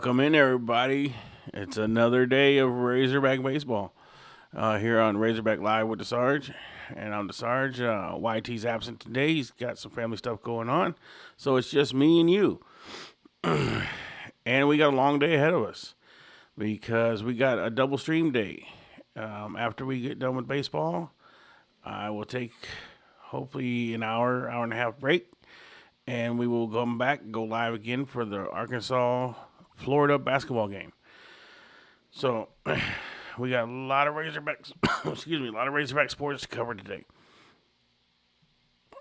Welcome in, everybody. It's another day of Razorback baseball here on Razorback Live with the Sarge. And I'm the Sarge. YT's absent today. He's got some family stuff going on. So it's just me and you. And we got a long day ahead of us because we got a double stream day. After we get done with baseball, I will take hopefully an hour and a half break. And we will come back and go live again for the Arkansas Florida basketball game. So we got a lot of Razorbacks, a lot of Razorback sports to cover today.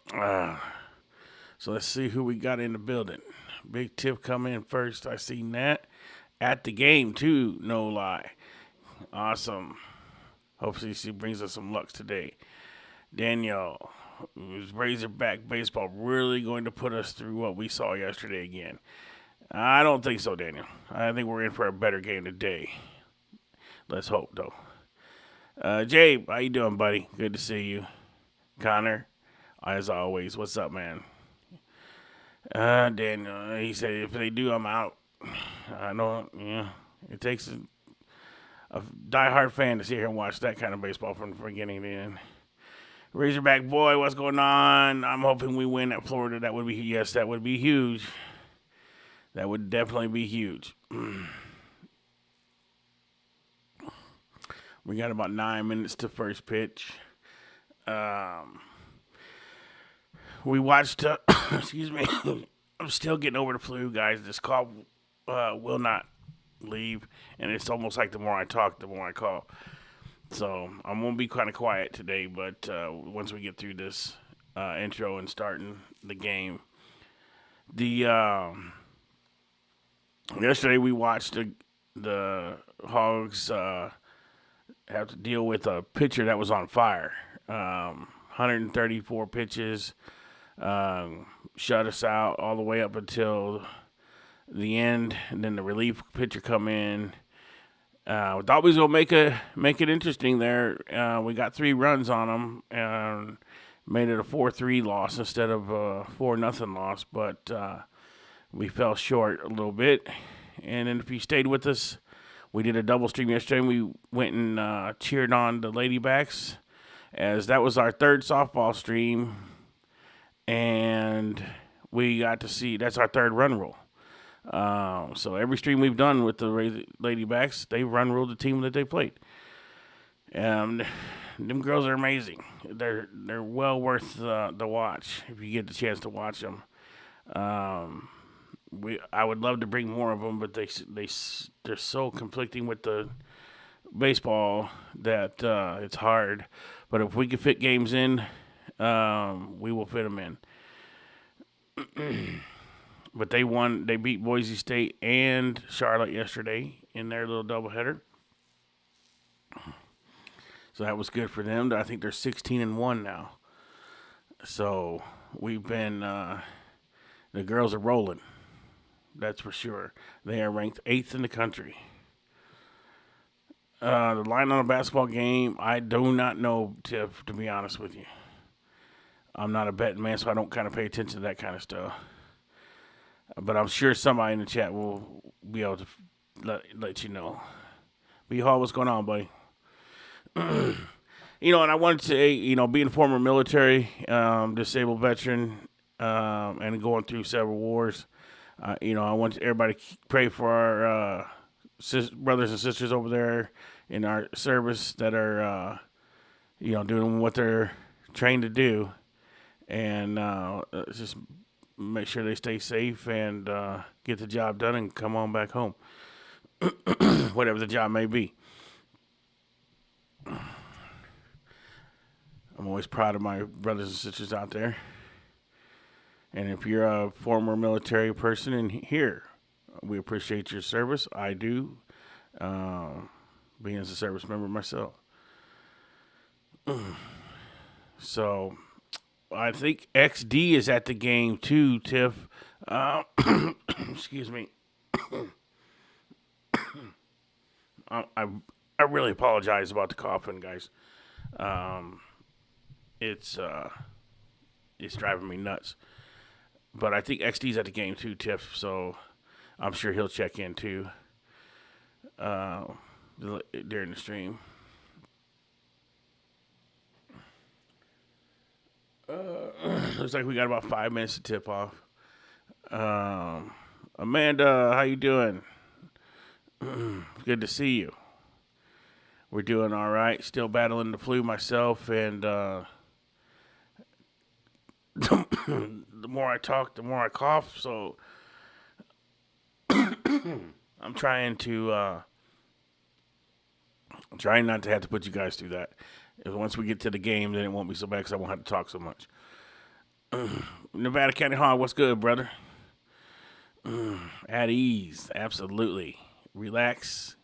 So let's see who we got in the building. Big Tip coming in first. I see Nat at the game too, no lie. Awesome. Hopefully she brings us some luck today. Daniel, is Razorback baseball really going to put us through what we saw yesterday again? I don't think so, Daniel. I think we're in for a better game today. Let's hope, though. Jay, how you doing, buddy? Good to see you. Connor, as always, what's up, man? Daniel, he said if they do, I'm out. I know, it takes a diehard fan to sit here and watch that kind of baseball from the beginning to end. Razorback boy, what's going on? I'm hoping we win at Florida. That would be huge. That would definitely be huge. We got about 9 minutes to first pitch. We watched, excuse me, I'm still getting over the flu, guys. This cough will not leave, and it's almost like the more I talk, the more I cough. So I'm going to be kind of quiet today, but once we get through this intro and starting the game. Yesterday we watched the Hogs have to deal with a pitcher that was on fire. 134 pitches, shut us out all the way up until the end, and then the relief pitcher come in. Thought we was gonna make it interesting there. We got 3 runs on them and made it a 4-3 loss instead of a 4-0 loss. But we fell short a little bit. And then if you stayed with us, we did a double stream yesterday. And we went and cheered on the Ladybacks, as that was our 3rd softball stream, and we got to see that's our 3rd run rule. So every stream we've done with the Ladybacks, they run ruled the team that they played. Them girls are amazing. They're well worth the watch if you get the chance to watch them. I would love to bring more of them, but they're so conflicting with the baseball that it's hard. But if we can fit games in, we will fit them in. But they won. They beat Boise State and Charlotte yesterday in their little doubleheader. So that was good for them. I think they're 16-1 now. So we've been. The girls are rolling. That's for sure. They are ranked 8th in the country. The line on a basketball game, I do not know, Tiff, to be honest with you. I'm not a betting man, so I don't kind of pay attention to that kind of stuff. But I'm sure somebody in the chat will be able to let you know. B Hall, what's going on, buddy? And I wanted to say, being a former military, disabled veteran, and going through several wars, I want everybody to pray for our brothers and sisters over there in our service that are, doing what they're trained to do, and just make sure they stay safe and get the job done and come on back home, whatever the job may be. I'm always proud of my brothers and sisters out there. And if you're a former military person in here, we appreciate your service. I do, being as a service member myself. So I think XD is at the game too, Tiff. Excuse me. I really apologize about the coughing, guys. It's driving me nuts. But I think XD's at the game too, Tiff. So I'm sure he'll check in too during the stream. Looks like we got about 5 minutes to tip off. Amanda, how you doing? Good to see you. We're doing all right. Still battling the flu myself, and the more I talk, the more I cough. So I'm trying not to have to put you guys through that. If once we get to the game, then it won't be so bad because I won't have to talk so much. Nevada County Hog, what's good, brother? At ease, absolutely. Relax,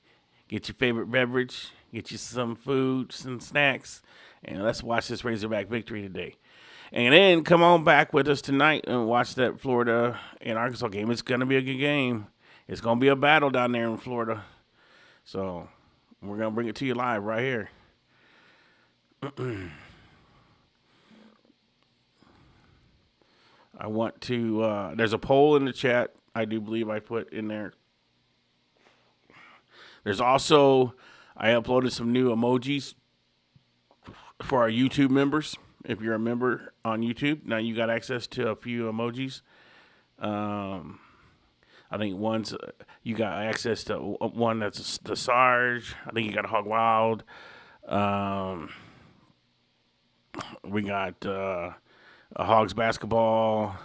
get your favorite beverage, get you some food, some snacks, and let's watch this Razorback victory today. And then come on back with us tonight and watch that Florida and Arkansas game. It's going to be a good game. It's going to be a battle down there in Florida. So we're going to bring it to you live right here. I want to, there's a poll in the chat I do believe I put in there. There's also, I uploaded some new emojis for our YouTube members. If you're a member on YouTube, now you got access to a few emojis. I think one's, you got access to one that's the Sarge. I think you got a Hog Wild. We got a Hogs basketball,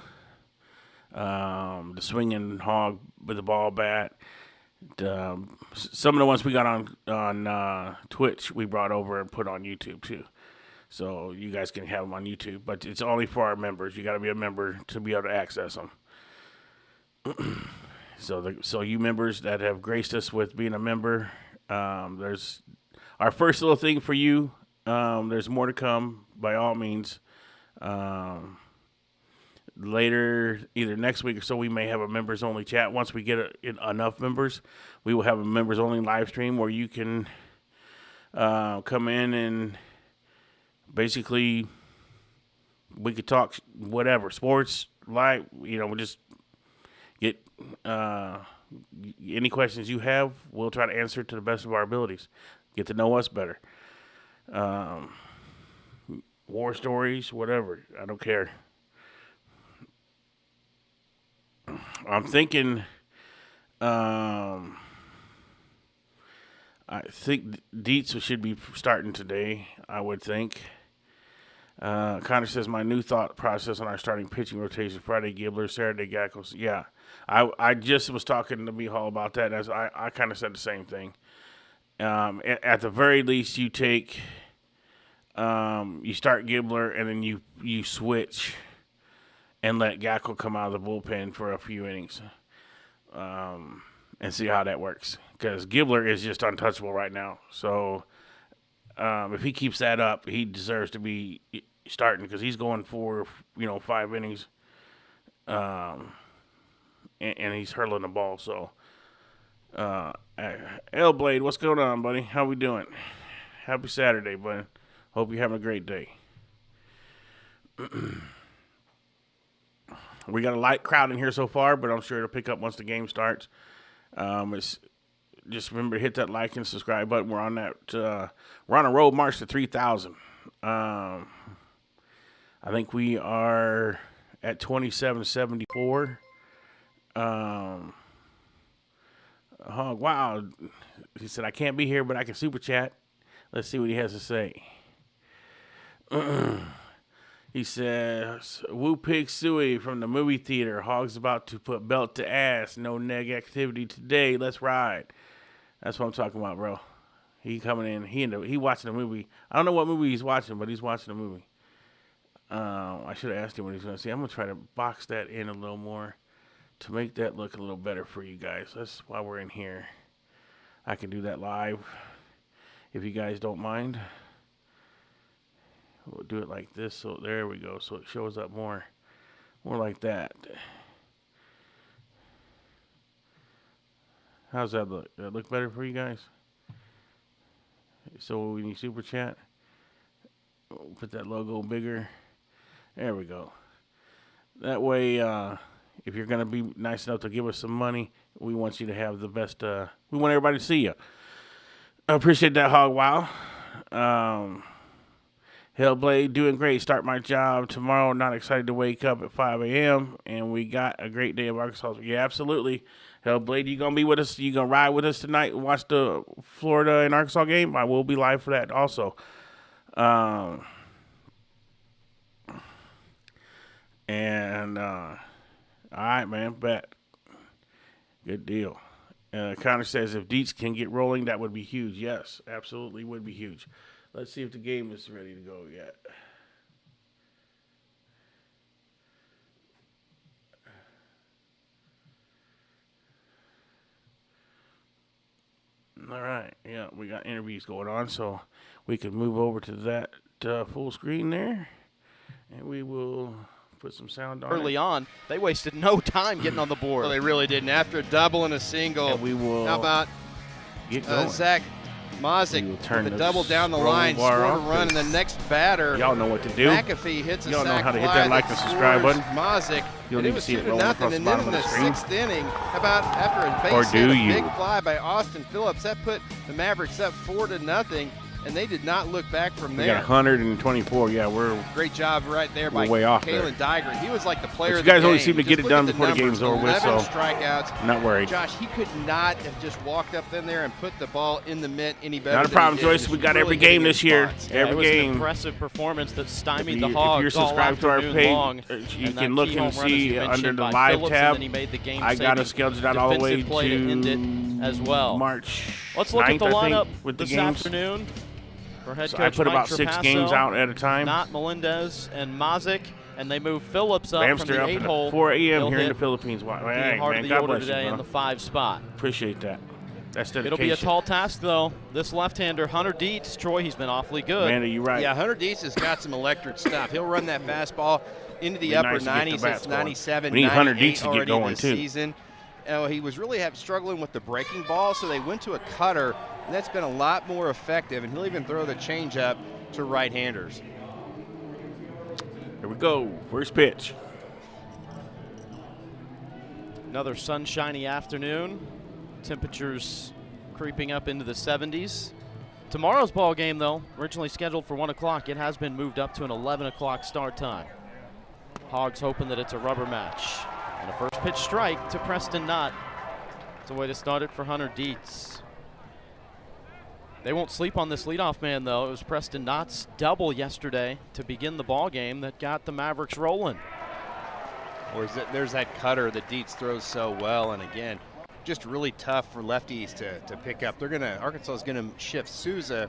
the swinging hog with the ball bat. Some of the ones we got on Twitch we brought over and put on YouTube too. So you guys can have them on YouTube, but it's only for our members. You got to be a member to be able to access them. So you members that have graced us with being a member, there's our first little thing for you. There's more to come, by all means. Later, either next week or so, we may have a members-only chat. Once we get enough members, we will have a members-only live stream where you can come in and basically we could talk whatever, sports, live, we'll just get any questions you have. We'll try to answer to the best of our abilities. Get to know us better. War stories, whatever. I don't care. I'm thinking, I think Dietz should be starting today, I would think. Connor says, my new thought process on our starting pitching rotation, Friday Gibbler, Saturday Gackles. Yeah, I just was talking to Mihal about that, as I kind of said the same thing. At the very least, you take, you start Gibbler, and then you switch and let Gackle come out of the bullpen for a few innings, and see how that works. Because Gibbler is just untouchable right now. So if he keeps that up, he deserves to be starting because he's going for 5 innings, and he's hurling the ball. So L Blade, what's going on, buddy? How we doing? Happy Saturday, buddy. Hope you're having a great day. We got a light crowd in here so far, but I'm sure it'll pick up once the game starts. Just remember to hit that like and subscribe button. We're on that. We're on a road march to 3,000. I think we are at 2774. Hog, wow. He said, I can't be here, but I can super chat. Let's see what he has to say. He says, Woo Pig Suey from the movie theater. Hog's about to put belt to ass. No neg activity today. Let's ride. That's what I'm talking about, bro. He coming in. He watching a movie. I don't know what movie he's watching, but he's watching a movie. I should have asked him what he's going to see. I'm going to try to box that in a little more to make that look a little better for you guys. That's why we're in here. I can do that live if you guys don't mind. We'll do it like this. So there we go. So it shows up more like that. How's that look? Does that look better for you guys? So we need super chat. We'll put that logo bigger. There we go. That way, if you're going to be nice enough to give us some money, we want you to have the best. We want everybody to see you. I appreciate that, Hog Wow. Hellblade, doing great. Start my job tomorrow. Not excited to wake up at 5 a.m. And we got a great day of Arkansas. Yeah, absolutely. Hellblade, you going to be with us? You going to ride with us tonight and watch the Florida and Arkansas game? I will be live for that also. All right, man, bet. Good deal. Connor says if Dietz can get rolling, that would be huge. Yes, absolutely would be huge. Let's see if the game is ready to go yet. All right, yeah, we got interviews going on, so we can move over to that full screen there, and we will put some sound on. Early on, they wasted no time getting on the board. Well, they really didn't. After a double and a single, and we will. How about get going. Zach Mazik with a double down the line, scored a run, and the next batter. Y'all know what to do. McAfee hits a Y'all know sac how to hit fly that like and subscribe button. Mazik. You'll need to see it rolling across the bottom of the screen. And then in the 6th inning, how about after a base hit, a big fly by Austin Phillips, that put the Mavericks up 4-0. And they did not look back from there. We got 124. Yeah, we're great job right there by way off Kalen Diger. He was like the player of the game. You guys always seem to get it done before the game's over with, so 11 strikeouts. Not worried. Josh, he could not have just walked up in there and put the ball in the mitt any better. Not a problem, Joyce. We got every game this year. Every game. It was an impressive performance that stymied the Hogs. If you're subscribed to our page, you can look and see under the live tab. I got it scheduled out all the way to as well. March. Let's look at the lineup with the this games. Afternoon. So I put about 6 games out at a time. Not Melendez and Mazik, and they move Phillips up from the 8-hole. 4 a.m. here in the Philippines. Wow, hey, man, God bless today in the 5 spot. Appreciate that. That's dedication. It'll be a tall task, though. This left-hander, Hunter Dietz, Troy, he's been awfully good. Man, are you right? Yeah, Hunter Dietz has got some electric stuff. He'll run that fastball into the upper 90s. It's 97, we need 98 Hunter Dietz to get already going, this too. Season. He was really struggling with the breaking ball, so they went to a cutter, and that's been a lot more effective, and he'll even throw the changeup to right-handers. Here we go. First pitch. Another sunshiny afternoon. Temperatures creeping up into the 70s. Tomorrow's ball game, though, originally scheduled for 1 o'clock, it has been moved up to an 11 o'clock start time. Hogs hoping that it's a rubber match. And a first pitch strike to Preston Knott. It's a way to start it for Hunter Dietz. They won't sleep on this leadoff man, though. It was Preston Knott's double yesterday to begin the ball game that got the Mavericks rolling. There's that cutter that Dietz throws so well, and again, just really tough for lefties to pick up. Arkansas is gonna shift Souza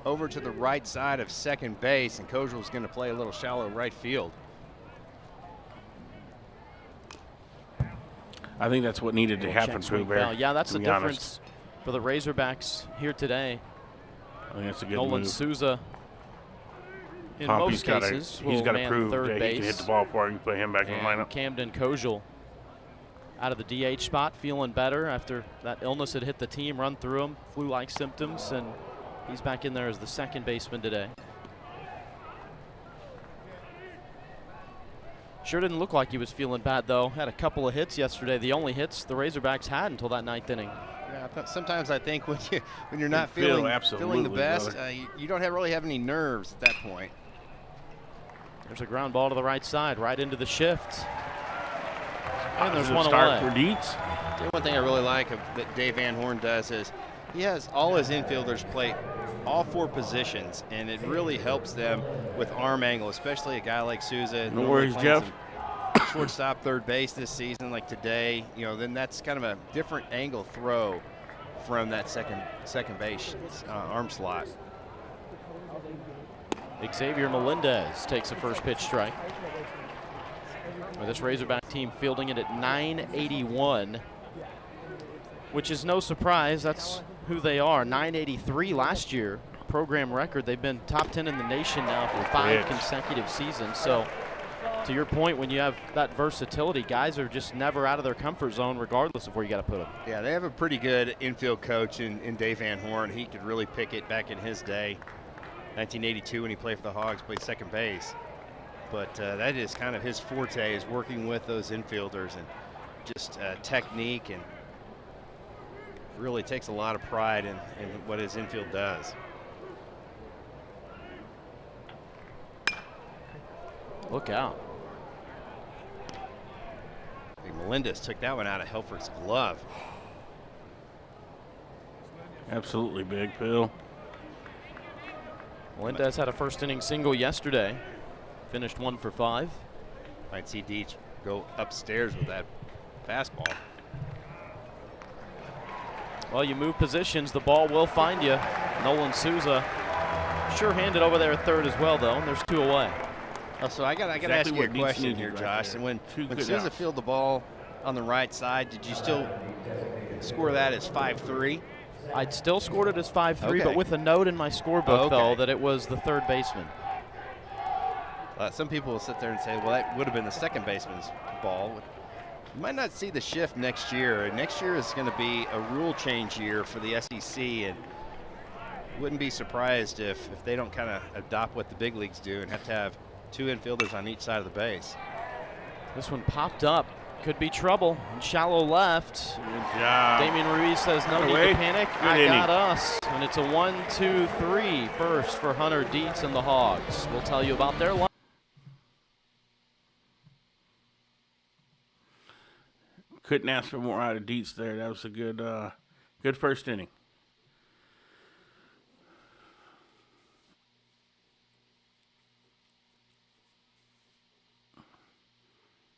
over to the right side of second base, and Kojal's gonna play a little shallow right field. I think that's what needed to happen, Pooh Bear. Yeah, that's the difference for the Razorbacks here today. I think that's a good Nolan move. Souza, in most cases, he's got to prove that base. he can hit the ball for you, put him back in the lineup. Camden Kojal out of the DH spot, feeling better after that illness had hit the team, run through him, flu-like symptoms, and he's back in there as the second baseman today. Sure didn't look like he was feeling bad, though. Had a couple of hits yesterday. The only hits the Razorbacks had until that 9th inning. Yeah, sometimes I think when you're not feeling the best, you don't really have any nerves at that point. There's a ground ball to the right side, right into the shift. And there's one start away. For Dietz. One thing I really like that Dave Van Horn does is he has all his infielders play all 4 positions, and it really helps them with arm angle, especially a guy like Souza. No worries, Jeff. Shortstop, third base this season, like today, then that's kind of a different angle throw from that second base arm slot. Xavier Melendez takes a first pitch strike. With this Razorback team fielding it at 981, which is no surprise. That's who they are. 983 last year, program record. They've been top 10 in the nation now for 5 consecutive seasons. So, to your point, when you have that versatility, guys are just never out of their comfort zone regardless of where you got to put them. Yeah, they have a pretty good infield coach in Dave Van Horn. He could really pick it back in his day. 1982 when he played for the Hogs, played second base. but that is kind of his forte, is working with those infielders and just technique, and really takes a lot of pride in what his infield does. Look out. I think Melendez took that one out of Helfrich's glove. Absolutely big, Phil. Melendez had a first inning single yesterday. Finished 1 for 5. Might see Deach go upstairs with that fastball. Well, you move positions, the ball will find you. Nolan Souza sure-handed over there at third as well, though, and there's 2 away. Oh, so I got to ask you a question here, Josh. And when Souza fielded the ball on the right side, did you still score that as 5-3? I'd still scored it as 5-3, Okay. but with a note in my scorebook, though, that it was the third baseman. Some people will sit there and say, well, that would have been the second baseman's ball. You might not see the shift next year. Next year is going to be a rule change year for the SEC, and wouldn't be surprised if they don't kind of adopt what the big leagues do and have to have 2 infielders on each side of the base. This one popped up. Could be trouble. And shallow left. Good job. Damian Ruiz says no need to panic. I got us. And it's a 1-2-3 first for Hunter Dietz and the Hogs. We'll tell you about their line. Couldn't ask for more out of Dietz there. That was a good, good first inning.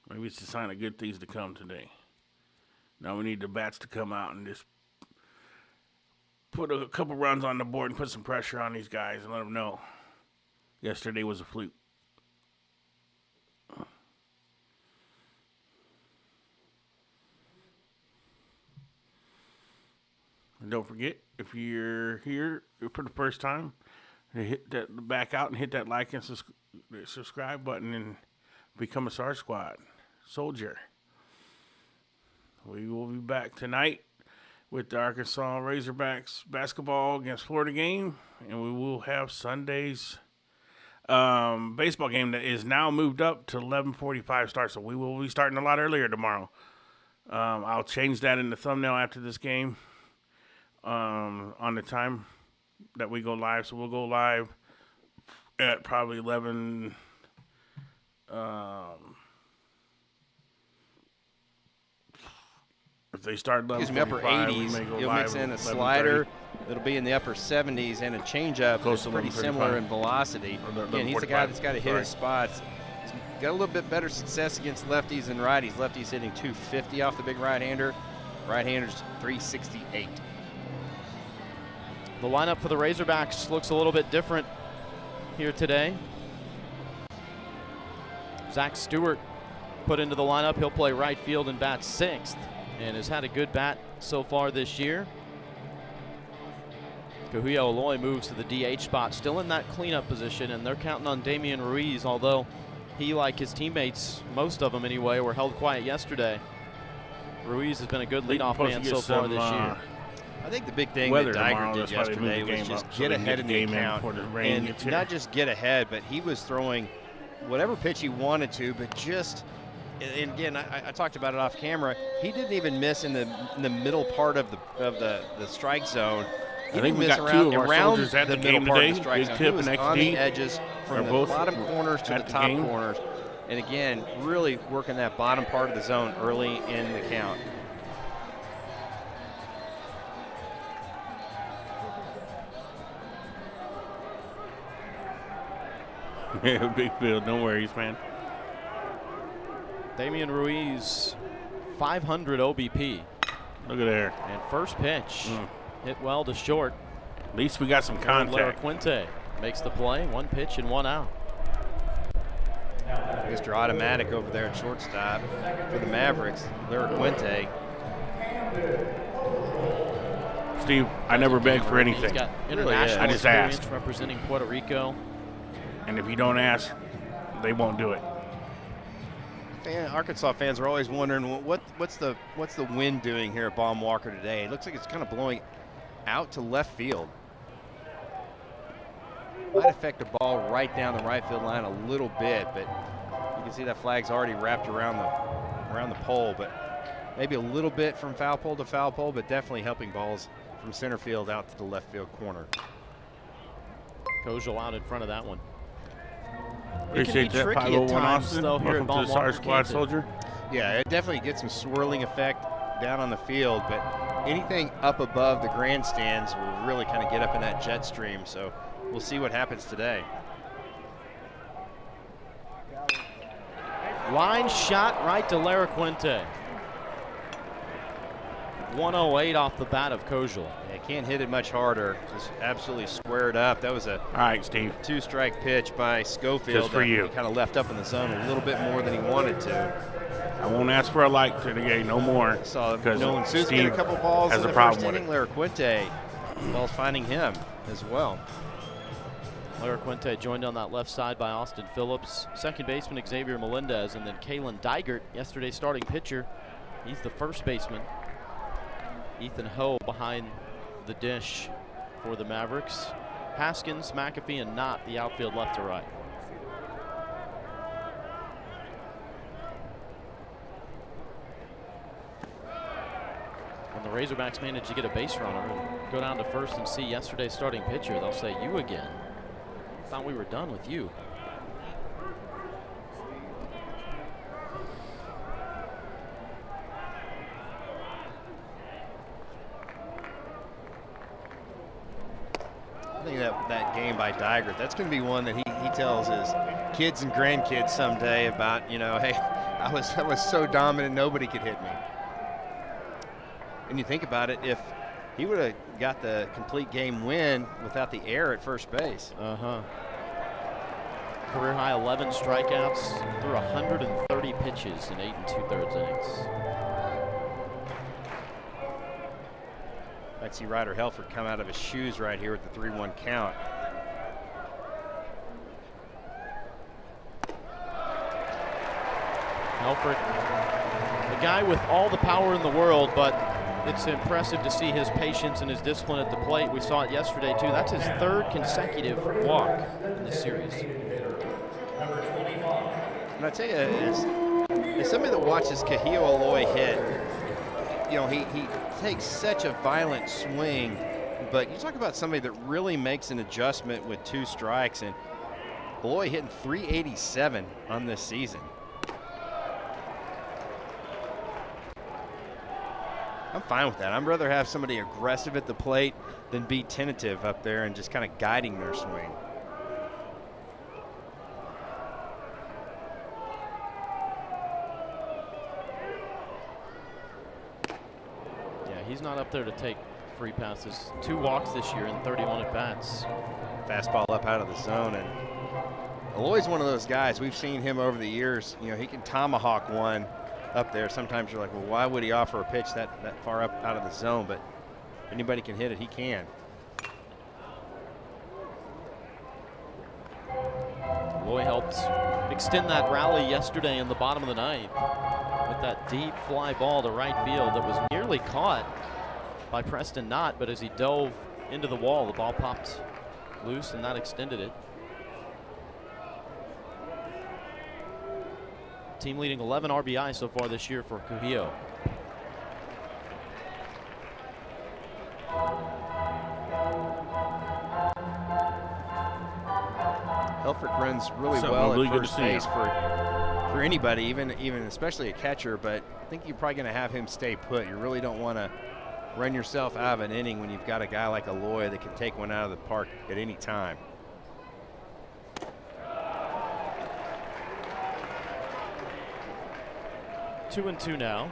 Maybe it's a sign of good things to come today. Now we need the bats to come out and just put a couple runs on the board and put some pressure on these guys and let them know yesterday was a fluke. And don't forget, if you're here for the first time, to hit that back out and hit that like and subscribe button and become a SAR Squad soldier. We will be back tonight with the Arkansas Razorbacks basketball against Florida game, and we will have Sunday's baseball game that is now moved up to 11:45 start, so we will be starting a lot earlier tomorrow. I'll change that in the thumbnail after this game on the time that we go live, so we'll go live at probably 11. If they start Upper 11:45, 80s, you'll mix in a slider. It'll be in the upper 70s and a changeup that's pretty similar in velocity. Again, he's a guy that's got to hit his spots. He's got a little bit better success against lefties than righties. Lefties hitting 250 off the big right-hander. Right-handers 368. The lineup for the Razorbacks looks a little bit different here today. Zach Stewart put into the lineup. He'll play right field and bat 6th and has had a good bat so far this year. Kahuya Oloy moves to the DH spot, still in that cleanup position, and they're counting on Damian Ruiz, although he, like his teammates, most of them anyway, were held quiet yesterday. Ruiz has been a good leadoff man so far this year. I think the big thing that Diger did yesterday was just get ahead in the account, and not just get ahead, but he was throwing whatever pitch he wanted to, but just, and again, I talked about it off camera, he didn't even miss in the middle part of the strike zone. I think we got 2 of our soldiers at the game today. Big Tip and XD on the edges from the bottom corners to the top corners. And again, really working that bottom part of the zone early in the count. Yeah, big field. No worries, man. Damian Ruiz, 500 OBP. Look at there. And first pitch hit well to short. At least we got some contact. Quinte makes the play. 1 pitch and 1 out. Mr. Automatic over there at shortstop for the Mavericks, Quinte. Steve, I never beg for anything. He's got international I just experience asked. representing Puerto Rico. And if you don't ask, they won't do it. Arkansas fans are always wondering what's the wind doing here at Baum Walker today. It looks like it's kind of blowing out to left field. Might affect the ball right down the right field line a little bit, but you can see that flag's already wrapped around the pole, but maybe a little bit from foul pole to foul pole, but definitely helping balls from center field out to the left field corner. Kojal out in front of that one. Appreciate that, tricky Pilot at 1 times, Austin. though, here at Welcome to the Star Baumwocker Squad, Canton. soldier. Yeah, it definitely gets some swirling effect down on the field, but anything up above the grandstands will really kind of get up in that jet stream, so we'll see what happens today. Line shot right to Laraquente. 108 off the bat of Kojal. Yeah, can't hit it much harder. Just absolutely squared up. That was a All right, Steve. 2-strike pitch by Schofield. Just for you. He kind of left up in the zone a little bit more than he wanted to. I won't ask for a like today, no more. Saw because Nolan Souza get Steve a couple balls has in a the problem first with inning. it. Laraquente, ball's finding him as well. Laraquente joined on that left side by Austin Phillips. Second baseman Xavier Melendez, and then Kalen Dygert, yesterday's starting pitcher. He's the first baseman. Ethan Ho behind the dish for the Mavericks. Haskins, McAfee, and Knott the outfield left to right. When the Razorbacks manage to get a base runner and go down to first and see yesterday's starting pitcher, they'll say, "You again. Thought we were done with you." I think that game by Dygert, that's going to be one that he tells his kids and grandkids someday about, you know, hey, I was so dominant, nobody could hit me. And you think about it, if he would have got the complete game win without the error at first base. Career high 11 strikeouts through 130 pitches in 8 2/3 innings. I'd see Ryder Helford come out of his shoes right here with the 3-1 count. Helford, a guy with all the power in the world, but it's impressive to see his patience and his discipline at the plate. We saw it yesterday, too. That's his third consecutive walk in the series. And I tell you, as somebody that watches Kahio Aloy hit, you know, he takes such a violent swing, but you talk about somebody that really makes an adjustment with 2 strikes, and Aloy hitting .387 on this season. I'm fine with that. I'd rather have somebody aggressive at the plate than be tentative up there and just kind of guiding their swing. He's not up there to take free passes. 2 walks this year and 31 at-bats. Fastball up out of the zone, and Aloy's one of those guys. We've seen him over the years. You know, he can tomahawk one up there. Sometimes you're like, well, why would he offer a pitch that far up out of the zone? But anybody can hit it, he can. Aloy helped extend that rally yesterday in the bottom of the ninth with that deep fly ball to right field that was nearly caught by Preston Knott, but as he dove into the wall, the ball popped loose and that extended it. Team leading 11 RBI so far this year for Kuhio. Helfrich runs really well at first base for anybody, even especially a catcher, but I think you're probably going to have him stay put. You really don't want to run yourself out of an inning when you've got a guy like Aloy that can take one out of the park at any time. Two and two now.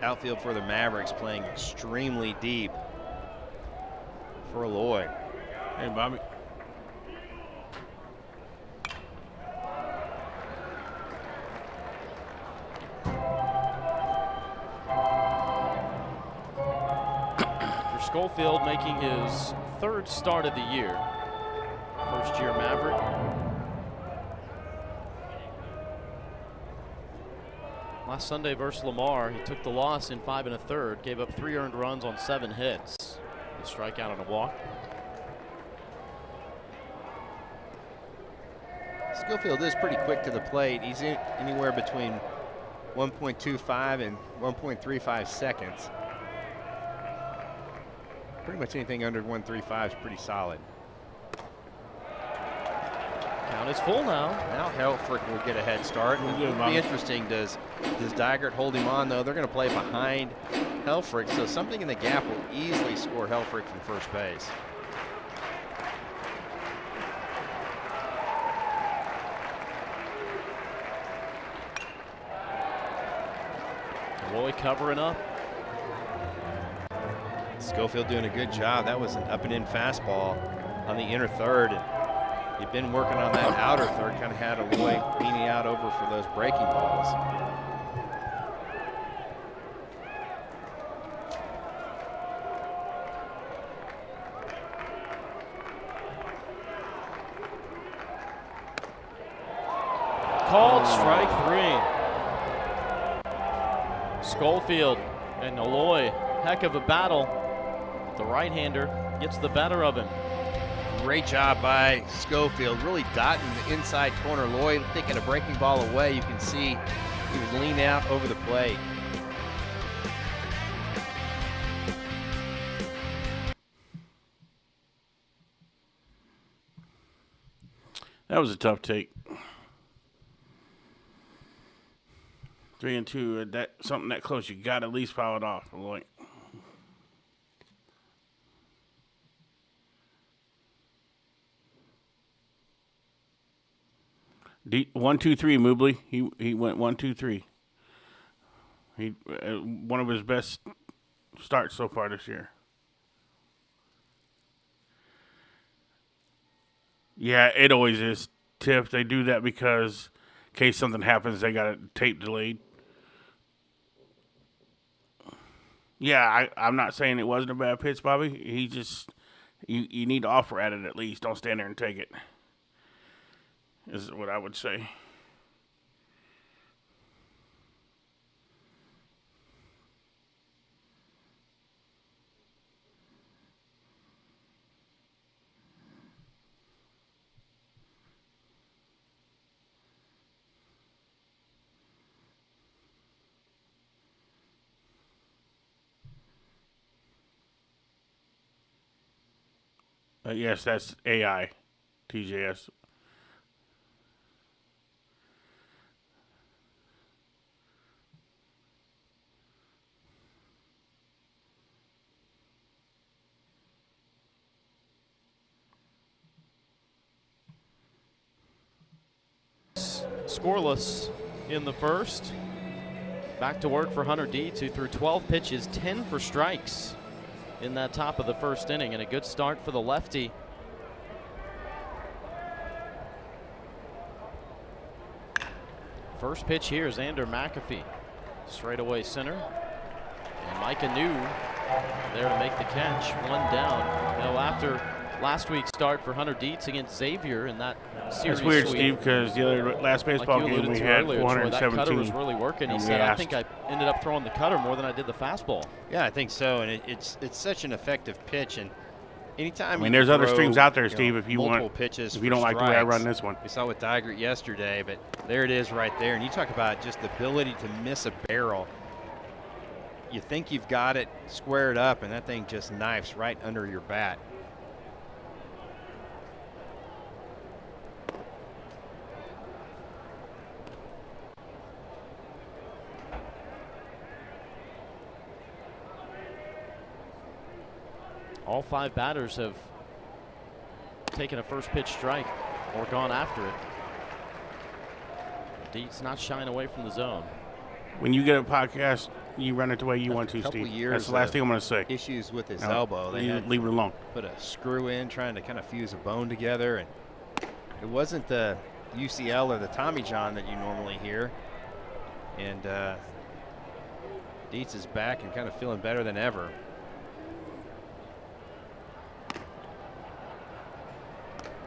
Outfield for the Mavericks playing extremely deep for Aloy. Hey, Bobby. Schofield making his 3rd start of the year. First-year Maverick. Last Sunday versus Lamar, he took the loss in 5 1/3, gave up 3 earned runs on 7 hits. A strikeout and a walk. Schofield is pretty quick to the plate. He's anywhere between 1.25 and 1.35 seconds. Pretty much anything under 1.35 is pretty solid. Count is full now. Now Helfrich will get a head start. It'll be interesting. Does Dygert hold him on, though? They're going to play behind Helfrich, so something in the gap will easily score Helfrich from first base. Roy covering up. Schofield doing a good job. That was an up and in fastball on the inner third. And he'd been working on that outer third, kind of had Roy leaning out over for those breaking balls. Called strike 3. Schofield and Aloy, heck of a battle. The right-hander gets the better of him. Great job by Schofield, really dotting the inside corner. Lloyd thinking a breaking ball away. You can see he was leaning out over the plate. That was a tough take. 3-2. That something that close, you got to at least foul it off. Like, 1-2-3, Mobley. He went 1-2-3. He one of his best starts so far this year. Yeah, it always is. Tiff, they do that because in case something happens, they got a tape delayed. Yeah, I'm not saying it wasn't a bad pitch, Bobby. He just you need to offer at it at least. Don't stand there and take it. Is what I would say. Yes, that's AI, TJS. Scoreless in the first. Back to work for Hunter Dietz, who threw 12 pitches, 10 for strikes in that top of the first inning, and a good start for the lefty. First pitch here is Xander McAfee. Straightaway center. And Micah New there to make the catch. One down. Now after last week's start for Hunter Dietz against Xavier in that series. It's weird, sweep, Steve, because the other last baseball game we had earlier, 417. that cutter was really working. He said, I think I ended up throwing the cutter more than I did the fastball. Yeah, I think so. And it's such an effective pitch. And anytime there's other streams out there, Steve, if you want pitches, if you don't like the way I run this one. We saw with Dygert yesterday, but there it is right there. And you talk about just the ability to miss a barrel. You think you've got it squared up, and that thing just knifes right under your bat. All 5 batters have taken a first pitch strike or gone after it. Dietz not shying away from the zone. When you get a podcast, you run it the way you want to, Steve. That's the last thing I'm going to say. Issues with his elbow. They leave it alone. Put a screw in, trying to kind of fuse a bone together, and it wasn't the UCL or the Tommy John that you normally hear. And Dietz is back and kind of feeling better than ever.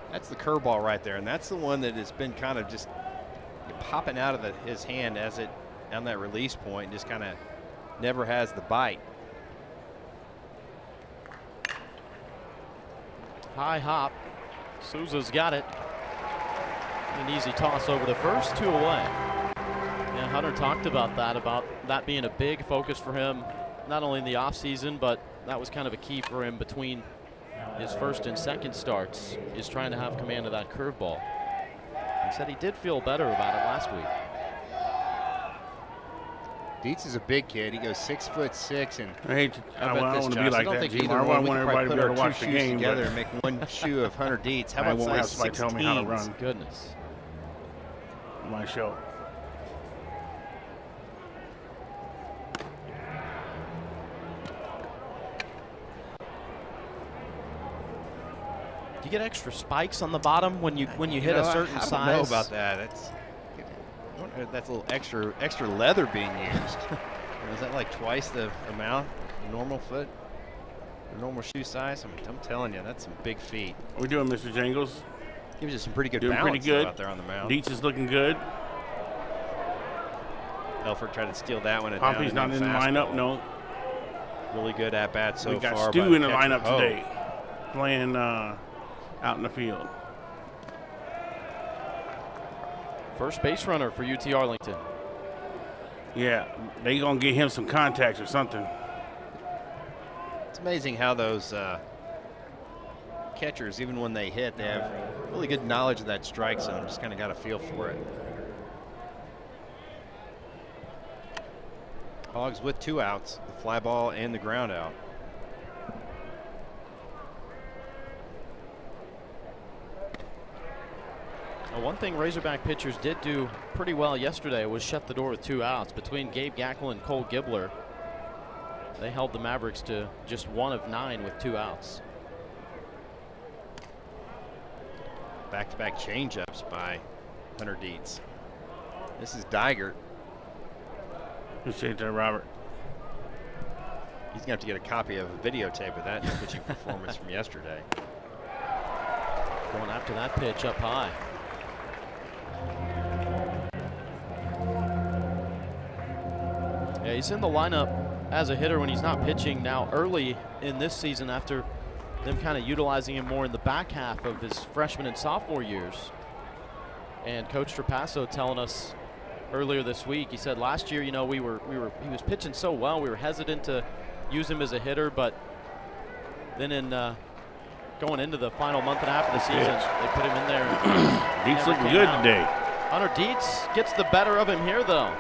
That's the curveball right there, and that's the one that has been kind of just popping out of his hand as it on that release point, just kind of never has the bite. high hop. Souza's got it. An easy toss over the first, 2 away. Yeah, Hunter talked about that being a big focus for him, not only in the offseason, but that was kind of a key for him between his first and second starts, is trying to have command of that curveball. He said he did feel better about it last week. Dietz is a big kid. He goes 6'6", and I hate to, I don't want to be I like don't that, think Jim. either I one. We want could everybody to probably be put able to our watch two the shoes game, together but and make one shoe of Hunter Dietz. How I about won't have size somebody tell me how to 16s? run Goodness. my show. Do you get extra spikes on the bottom when you hit a certain size? I don't know about that. That's a little extra leather being used. Is that like twice the amount of normal foot, or normal shoe size? I mean, I'm telling you, that's some big feet. What we doing, Mr. Jangles? Gives you some pretty good Doing balance pretty good out there on the mound. Dietz is looking good. Elford tried to steal that one. Pompey's not in the lineup, no. Really good at bat so far. We got Stu in the catcher. lineup today, playing out in the field. First base runner for UT Arlington. Yeah, they gonna get him some contacts or something. It's amazing how those catchers, even when they hit, they have really good knowledge of that strike zone. Just kind of got a feel for it. Hogs with 2 outs, the fly ball and the ground out. Now, one thing Razorback pitchers did do pretty well yesterday was shut the door with 2 outs. Between Gabe Gackle and Cole Gibbler, they held the Mavericks to just 1 of 9 with 2 outs. Back-to-back changeups by Hunter Dietz. This is Digert. Appreciate that, Robert. He's gonna have to get a copy of a videotape of that pitching performance from yesterday. Going after that pitch up high. Yeah, he's in the lineup as a hitter when he's not pitching now early in this season, after them kind of utilizing him more in the back half of his freshman and sophomore years. And Coach Trapasso telling us earlier this week, he said last year, you know, he was pitching so well, we were hesitant to use him as a hitter, but then in going into the final month and a half of the season, they put him in there. Dietz looking good today. Hunter Dietz gets the better of him here, though.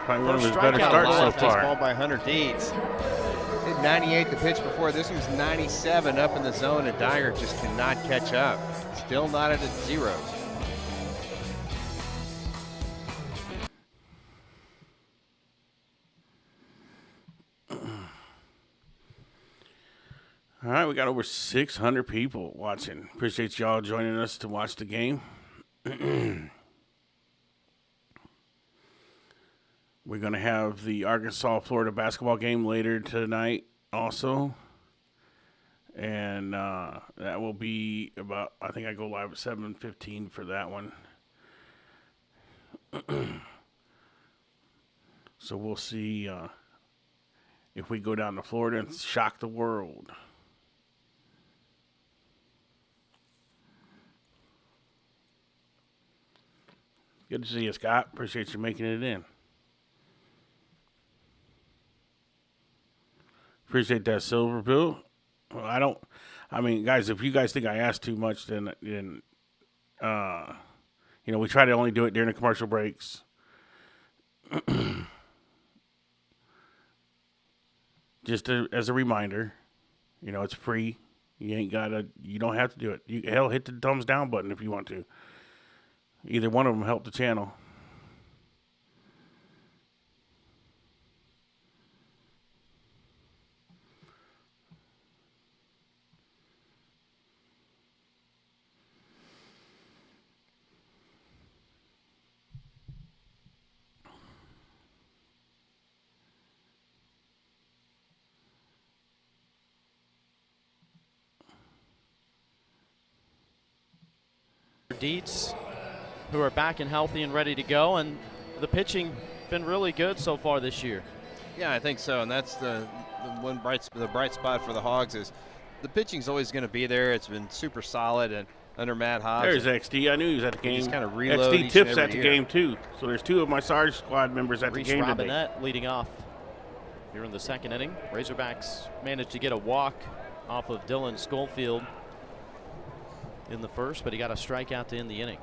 Probably one of his First better strikeout starts of so the Ball far. by Hunter Dietz. Hit 98 the pitch before. This one's 97 up in the zone, and Digert just cannot catch up. Still not at its zeros. All right, we got over 600 people watching. Appreciate y'all joining us to watch the game. We're going to have the Arkansas-Florida basketball game later tonight also. And that will be about, I think I go live at 7:15 for that one. So we'll see if we go down to Florida and shock the world. Good to see you, Scott. Appreciate you making it in. Appreciate that silver bill. Well, I mean, guys, if you guys think I ask too much, then we try to only do it during the commercial breaks. Just as a reminder, it's free. You don't have to do it. Hell, hit the thumbs down button if you want to. Either one of them help the channel. Dietz, who are back and healthy and ready to go, and the pitching been really good so far this year. Yeah, I think so, and that's the bright spot for the Hogs is the pitching's always going to be there. It's been super solid and under Matt Hobbs. There's XD. I knew he was at the game. Just kind of reload XD each tips and at every the year. game too. So there's 2 of my Sarge squad members at the game today. Robinette leading off here in the second inning. Razorbacks managed to get a walk off of Dylan Schofield in the first, but he got a strikeout to end the inning.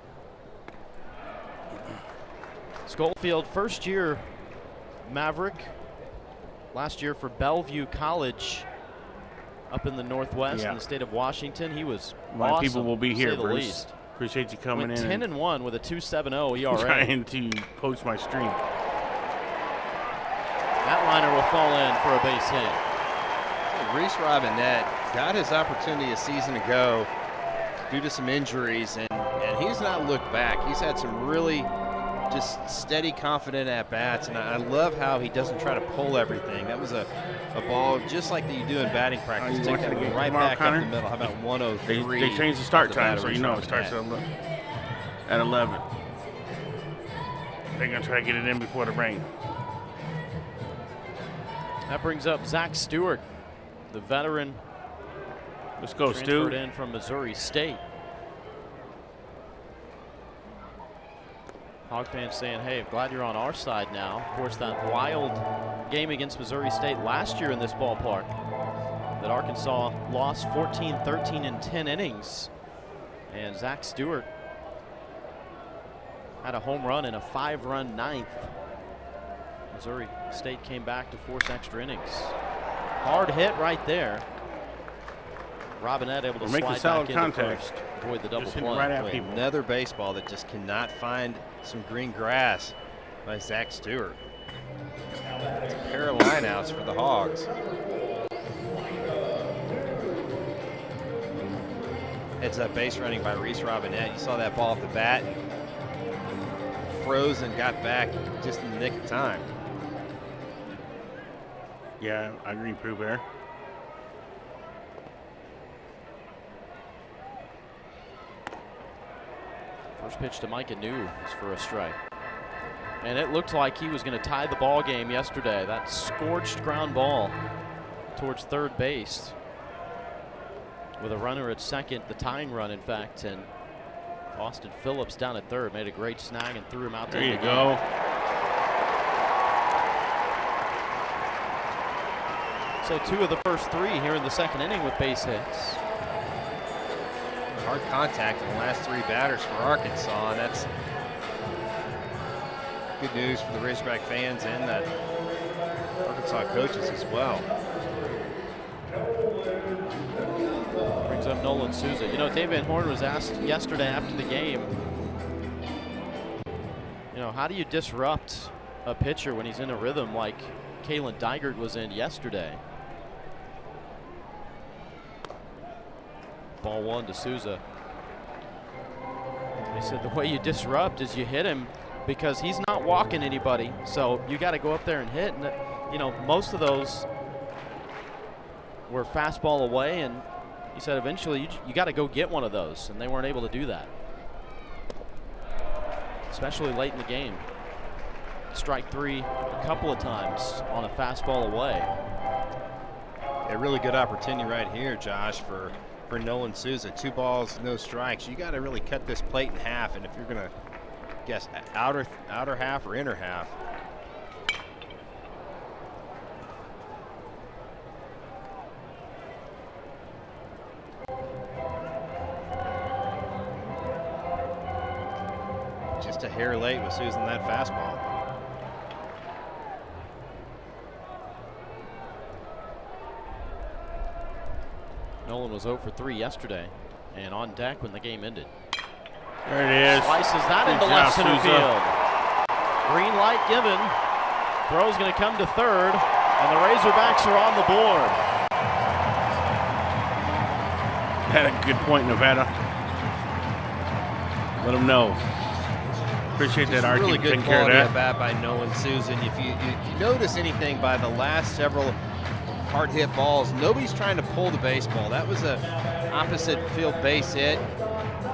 Schofield, first year Maverick, last year for Bellevue College up in the Northwest in the state of Washington. He was My awesome, people will be to here, say the Bruce. least. Appreciate you coming Went in. 10-1 with a 2.70 ERA. Trying to poach my stream. That liner will fall in for a base hit. Reese Robinette got his opportunity a season ago due to some injuries, and he's not looked back. He's had some really just steady, confident at-bats, and I love how he doesn't try to pull everything. That was a ball just like that you do in batting practice. you Take watching that the game right tomorrow, back Connor? up the middle. How about 103? They changed the start off time, bat so of you know it Reese starts Robinette. at 11. They're going to try to get it in before the rain. That brings up Zach Stewart, the veteran. Let's go, transferred Stu. in from Missouri State. Hog fans saying, hey, glad you're on our side now. Of course, that wild game against Missouri State last year in this ballpark that Arkansas lost 14-13 in 10 innings. And Zach Stewart had a home run in a 5-run ninth. Missouri State came back to force extra innings. Hard hit right there. Robinette able to We're making slide solid back into contact. first, avoid the double Just hitting play. right at Boy, people. another baseball that just cannot find some green grass by Zach Stewart. It's a pair of lineouts for the Hogs. Heads up base running by Reese Robinette. You saw that ball off the bat. Froze and got back just in the nick of time. Yeah, I agree, Pooh Bear. First pitch to Micah New is for a strike. And it looked like he was going to tie the ball game yesterday. That scorched ground ball towards third base with a runner at second, the tying run, in fact. And Austin Phillips down at third made a great snag and threw him out. There you go. So 2 of the first 3 here in the second inning with base hits. Hard contact in the last 3 batters for Arkansas, and that's good news for the Razorback fans and the Arkansas coaches as well. Brings up Nolan Souza. You know, Dave Van Horn was asked yesterday after the game, you know, how do you disrupt a pitcher when he's in a rhythm like Kalen Dygert was in yesterday? Ball 1 to Souza. They said the way you disrupt is you hit him because he's not walking anybody. So you got to go up there and hit. And, you know, most of those were fastball away. And he said eventually you got to go get one of those. And they weren't able to do that, especially late in the game. Strike 3 a couple of times on a fastball away. A really good opportunity right here, Josh, for Nolan Souza. 2 balls, no strikes. You got to really cut this plate in half, and if you're going to guess outer half or inner half. Just a hair late with Souza that fastball. Nolan was 0 for 3 yesterday and on deck when the game ended. There it is. Slices that Good into job, left center Souza. field. Green light given. Throw's going to come to third, and the Razorbacks are on the board. Had a good point, Nevada. Let them know. Appreciate that, Arky. Really good Taking care of quality that. at bat by Nolan Souza. And if you notice anything by the last several hard hit balls, nobody's trying to pull the baseball. That was a opposite field base hit.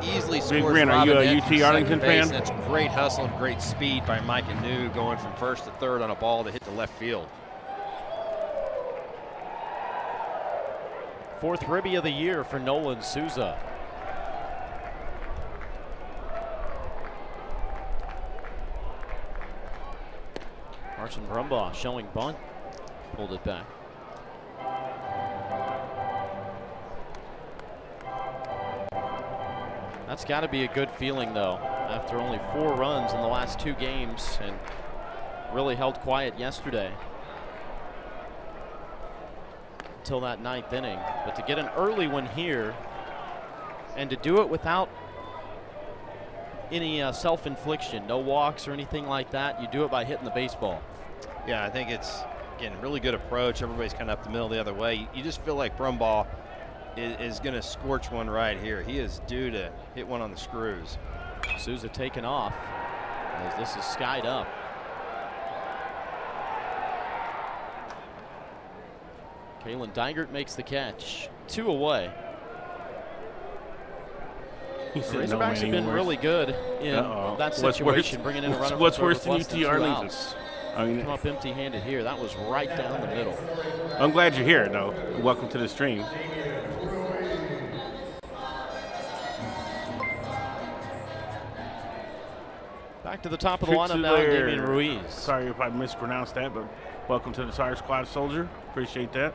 Easily scores. Ren, are you a Robinette UT from Arlington second base. fan? That's great hustle and great speed by Micah New going from first to third on a ball to hit the left field. 4th ribby of the year for Nolan Souza. Carson Brumbaugh showing bunt. Pulled it back. That's got to be a good feeling, though, after only 4 runs in the last 2 games and really held quiet yesterday until that 9th inning. But to get an early one here and to do it without any self-infliction, no walks or anything like that, you do it by hitting the baseball. Yeah, I think it's, again, a really good approach. Everybody's kind of up the middle the other way. You just feel like Brumbaugh is going to scorch one right here. He is due to hit one on the screws. Souza taken off as this is skied up. Kalen Dygert makes the catch. 2 away. The Razorbacks have been really good in that situation, bringing in a runner. What's worse than UT Arlington? I mean, come up empty-handed here. That was right down the middle. I'm glad you're here, though. Welcome to the stream. Back to the top of the lineup now, Damian Ruiz. Sorry if I mispronounced that, but welcome to the Tire Squad, Soldier. Appreciate that.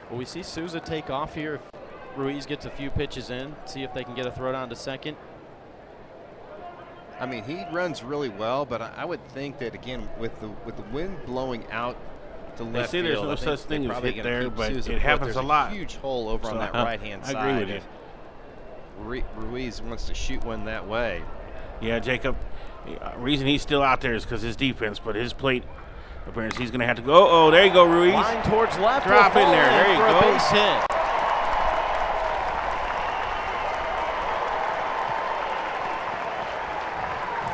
Will we see Souza take off here if Ruiz gets a few pitches in? See if they can get a throw down to second. I mean, he runs really well, but I would think that, again, with the wind blowing out to left field, there's no such thing as hit there, but it happens a lot. There's a huge hole over on that right-hand side. I agree with you. Ruiz wants to shoot one that way. Yeah, Jacob, reason he's still out there is because his defense, but his plate appearance, he's going to have to go. Oh, there you go, Ruiz. Line towards left. Drop in there. There you go. A base hit.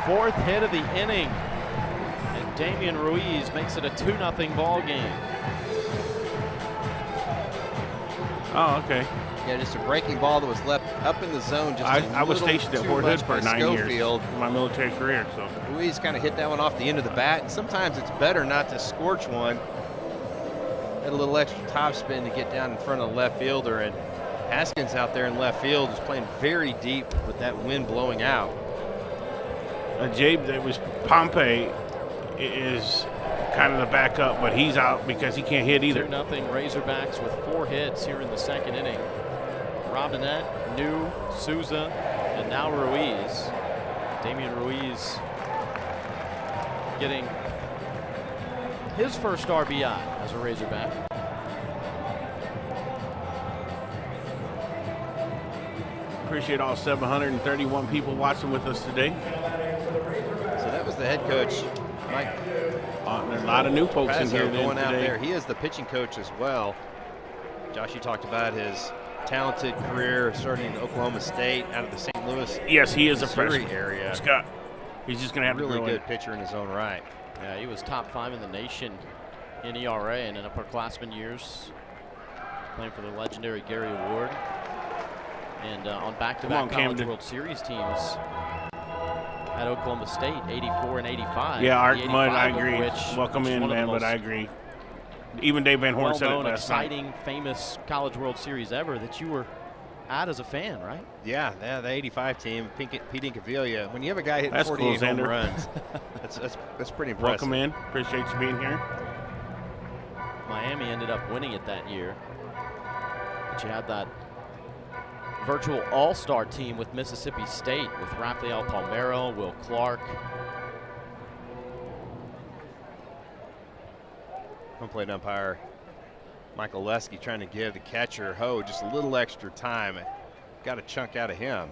Fourth hit of the inning. And Damian Ruiz makes it a 2-0 ball game. Oh, okay. Yeah, just a breaking ball that was left up in the zone. Just I was stationed at Fort Hood for 9 years in my military career. So Ruiz kind of hit that one off the end of the bat. And sometimes it's better not to scorch one. Had a little extra top spin to get down in front of the left fielder. And Haskins out there in left field is playing very deep with that wind blowing out. Jabe, that was Pompey is kind of the backup, but he's out because he can't hit either. 2-0 Razorbacks with 4 hits here in the 2nd inning. Robinette, New, Souza, and now Ruiz. Damian Ruiz getting his first RBI as a Razorback. Appreciate all 731 people watching with us today. So that was the head coach, Mike. There's a lot of new folks in here going out today. there. He is the pitching coach as well. Josh, you talked about his talented career starting in Oklahoma State out of the St. Louis. Yes, he is Missouri a freshman area. Scott, he's just going to have really to good pitcher in his own right. Yeah, he was top 5 in the nation in ERA and in upperclassmen years, playing for the legendary Gary Award, and on back-to-back College World Series teams at Oklahoma State, 84 and 85. Yeah, Art Mudd, I agree. Welcome in, man, but I agree. Even Dave Van Horn said it last exciting, night. famous College World Series ever that you were at as a fan, right? Yeah, the 85 team, Pete Incaviglia. When you have a guy hitting that's 48 cool, home runs, that's pretty impressive. Welcome in. Appreciate you being here. Miami ended up winning it that year. But you had that virtual all-star team with Mississippi State with Rafael Palmeiro, Will Clark. Home plate umpire Michael Lesky trying to give the catcher Ho just a little extra time. Got a chunk out of him.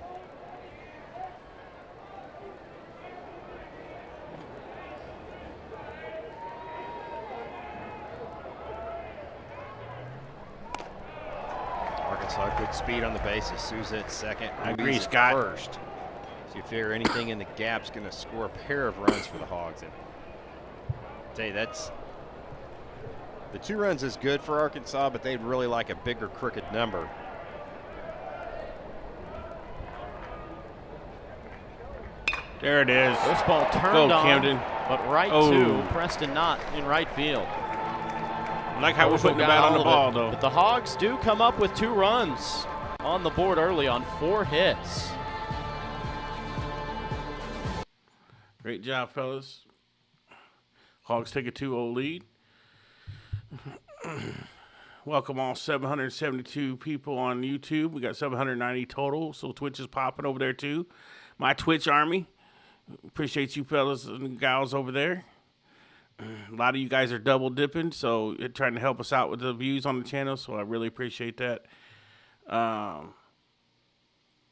Arkansas, good speed on the bases. Souza at second. I agree, Ruiz at Scott. First. So you figure anything in the gap's going to score a pair of runs for the Hogs. And I tell you, that's the 2 runs is good for Arkansas, but they'd really like a bigger crooked number. There it is. This ball turned Go, on, Camden. but right to Preston Knott in right field. I like how we're putting the bat on the ball, though. But the Hogs do come up with 2 runs on the board early on 4 hits. Great job, fellas. Hogs take a 2-0 lead. Welcome all 772 people on YouTube. We got 790 total, so Twitch is popping over there too. My Twitch army. Appreciate you fellas and gals over there. A lot of you guys are double dipping, so you're trying to help us out with the views on the channel, so I really appreciate that.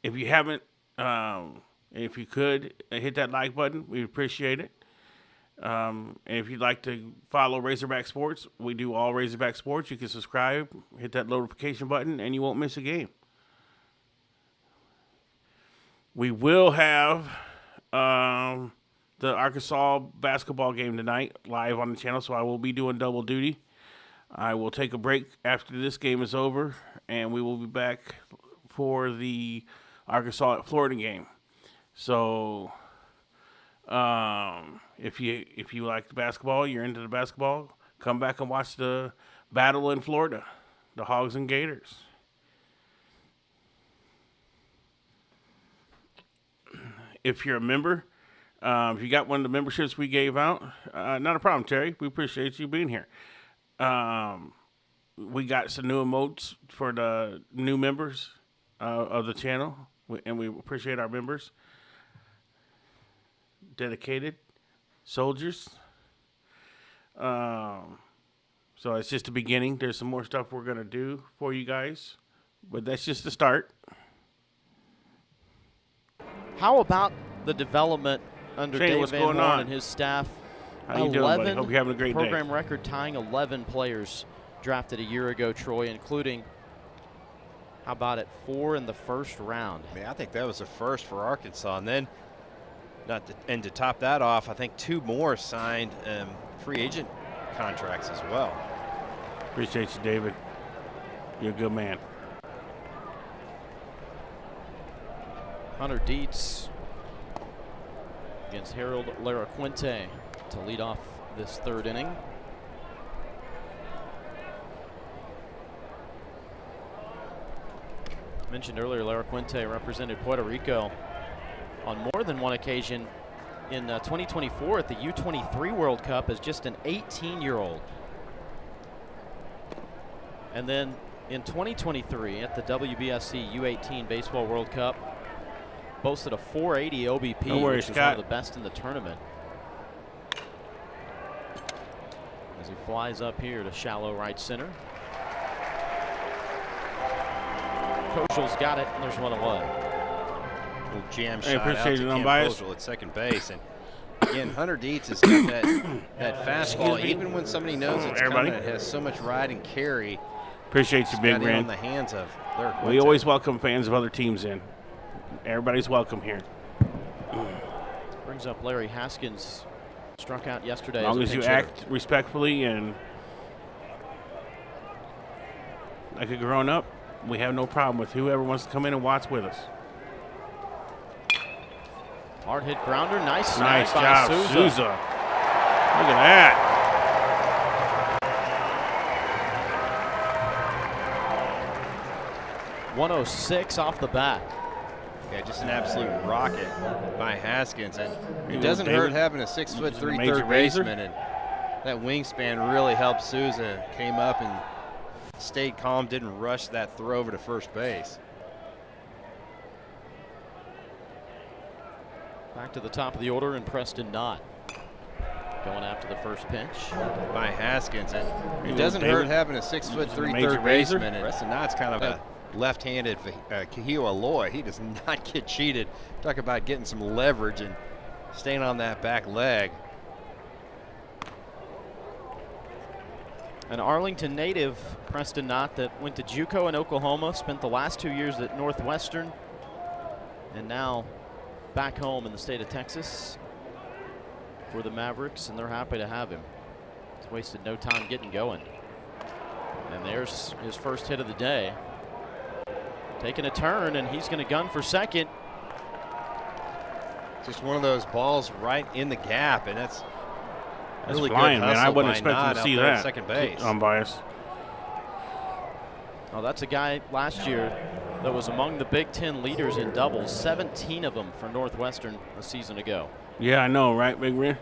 If you haven't, if you could, hit that like button. We appreciate it. And if you'd like to follow Razorback Sports, we do all Razorback Sports. You can subscribe, hit that notification button, and you won't miss a game. We will have the Arkansas basketball game tonight live on the channel, so I will be doing double duty. I will take a break after this game is over, and we will be back for the Arkansas at Florida game. So if you like the basketball, you're into the basketball, come back and watch the battle in Florida, the Hogs and Gators. If you're a member, if you got one of the memberships we gave out, not a problem, Terry. We appreciate you being here. We got some new emotes for the new members of the channel, and we appreciate our members. Dedicated soldiers. So it's just the beginning. There's some more stuff we're going to do for you guys, but that's just the start. How about the development under Shane, Dave what's Van going Horn on? and his staff? How you doing, buddy? Hope you're having a great day. Program record tying 11 players drafted a year ago, Troy, including, how about it, 4 in the first round. I mean, I think that was a first for Arkansas. And then, and to top that off, I think 2 more signed free agent contracts as well. Appreciate you, David. You're a good man. Hunter Dietz against Harold Laraquente to lead off this 3rd inning. Mentioned earlier, Laraquente represented Puerto Rico on more than one occasion in 2024 at the U23 World Cup as just an 18-year-old. And then in 2023 at the WBSC U18 Baseball World Cup, boasted a 480 OBP, no worries, which was one of the best in the tournament. As he flies up here to shallow right center. Koshel's got it, and there's 1 away. Little jam Hey, shot out appreciate to it, Cam unbiased. Koshel at second base. And again, Hunter Dietz has got that fastball. Even when somebody knows it's coming, it has so much ride and carry. Appreciate you, Big Man. On the hands of Laraquente. We always welcome fans of other teams in. Everybody's welcome here. Brings up Larry Haskins. Struck out yesterday. As long as you hitter. act respectfully and like a grown up, we have no problem with whoever wants to come in and watch with us. Hard hit grounder. Nice snag Nice by job, Souza. Look at that. .106 off the bat. Yeah, just an absolute rocket by Haskins. And it Hey, doesn't David. hurt having a 6'3" Major third razor. baseman. And that wingspan really helped Souza. Came up and stayed calm, didn't rush that throw over to first base. Back to the top of the order, and Preston Knott going after the first pitch. By Haskins. And Hey, it doesn't David. hurt having a 6'3" Major third razor. baseman. And Preston Knott's kind of a left-handed Kahio Aloy. He does not get cheated. Talk about getting some leverage and staying on that back leg. An Arlington native, Preston Knott, that went to JUCO in Oklahoma, spent the last 2 years at Northwestern, and now back home in the state of Texas for the Mavericks, and they're happy to have him. He's wasted no time getting going. And there's his first hit of the day. Taking a turn, and he's going to gun for second. Just one of those balls right in the gap, and That's really flying, good man. I hustle wasn't by expecting Nod to out see there at that. second base. Unbiased. Oh, that's a guy last year that was among the Big Ten leaders in doubles, 17 of them for Northwestern a season ago. Yeah, I know, right, Big Ren?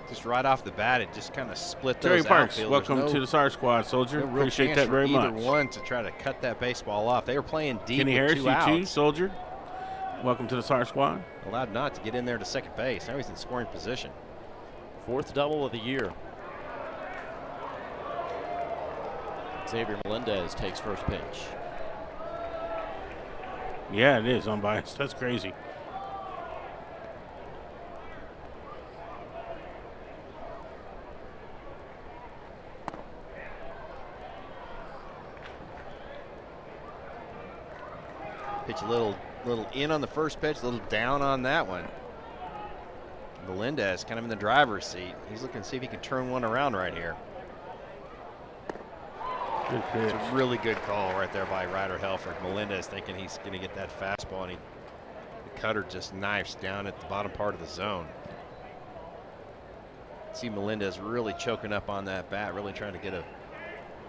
Just right off the bat, it just kind of split Terry those Parks, outfielders. welcome to the SAR squad, Soldier. No real Appreciate chance that for very either much. one to try to cut that baseball off. They were playing deep Kenny with Harris, 2 you too, outs. Soldier. Welcome to the SAR squad. Allowed not to get in there to second base. Now he's in scoring position. 4th double of the year. Xavier Melendez takes first pitch. Yeah, it is unbiased. That's crazy. Pitch a little in on the first pitch, a little down on that one. Melendez kind of in the driver's seat. He's looking to see if he can turn one around right here. Good pitch. It's a really good call right there by Ryder Helfrich. Melendez thinking he's going to get that fastball, and the cutter just knifes down at the bottom part of the zone. See Melendez really choking up on that bat, really trying to get a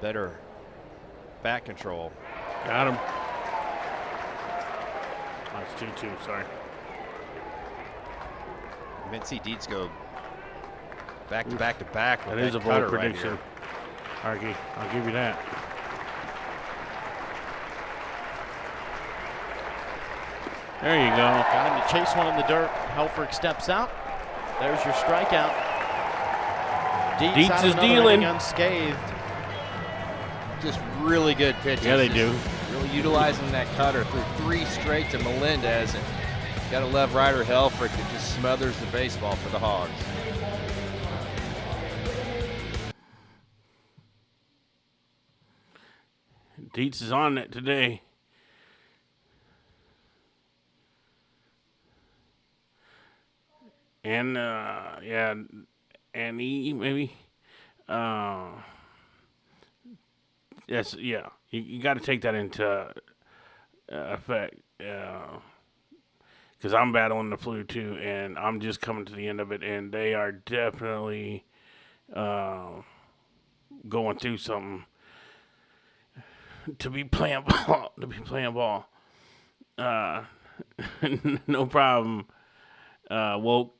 better bat control. Got him. That's 2-2, sorry. You might see Dietz go back to back to back with That is a bold cutter prediction. right here. Arky, I'll give you that. There you go. Got him to chase one in the dirt. Helfrich steps out. There's your strikeout. Dietz is dealing. Unscathed. Just really good pitches. Yeah, they Just do. Really utilizing that cutter through 3 straight to Melendez, and got to love Ryder Helfrich that just smothers the baseball for the Hogs. Dietz is on it today. And yeah, and he maybe. Yes, yeah. You got to take that into effect. Because I'm battling the flu too, and I'm just coming to the end of it, and they are definitely going through something to be playing ball. No problem. Woke.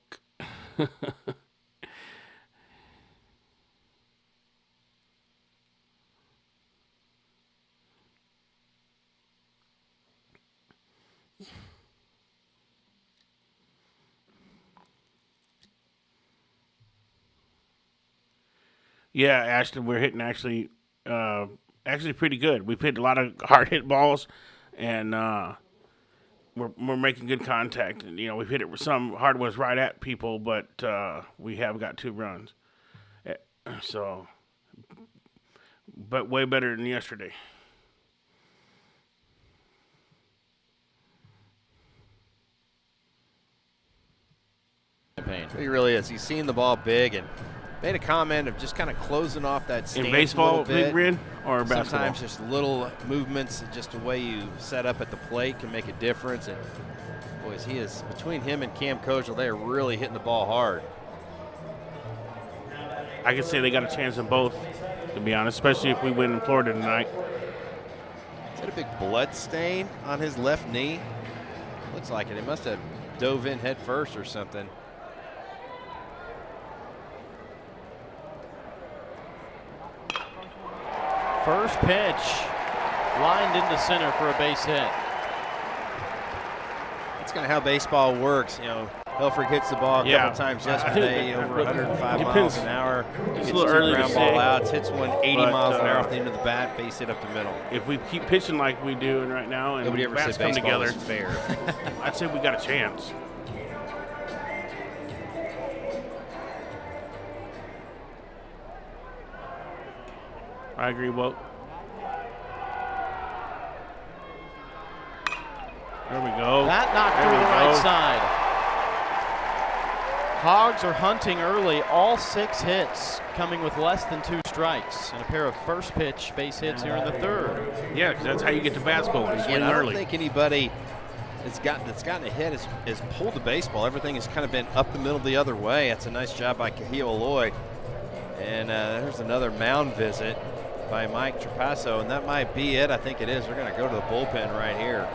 Yeah, Ashton, we're hitting actually pretty good. We've hit a lot of hard hit balls, and we're making good contact. And, we've hit it with some hard ones right at people, but we have got 2 runs. So, but way better than yesterday. He really is. He's seen the ball big and made a comment of just kind of closing off that stance In baseball, a little bit. Big Red, or basketball? Sometimes just little movements, just the way you set up at the plate can make a difference. And boys, he is, between him and Cam Kojal, they are really hitting the ball hard. I could say they got a chance in both, to be honest, especially if we win in Florida tonight. Is that a big blood stain on his left knee? Looks like it. It must have dove in head first or something. First pitch, lined into center for a base hit. That's kind of how baseball works. Helfrich hits the ball a couple times yesterday, over 105 miles an hour. It's Gets a little 2 early to ground say, ball outs, hits one 80 but, miles an hour off the end of the bat, base hit up the middle. If we keep pitching like we do right now, and Nobody ever bats said come baseball together, is fair. I'd say we got a chance. I agree, Woke. There we go. That knocked There through we the right go. side. Hogs are hunting early. All 6 hits coming with less than 2 strikes, and a pair of first pitch base hits here in the 3rd. Yeah, because that's how you get the bats going. Swing Again, I don't early. think anybody that's gotten a hit is pulled the baseball. Everything has kind of been up the middle the other way. That's a nice job by Kahio Aloy. And there's another mound visit by Mike Trapasso, and that might be it. I think it is. We're going to go to the bullpen right here,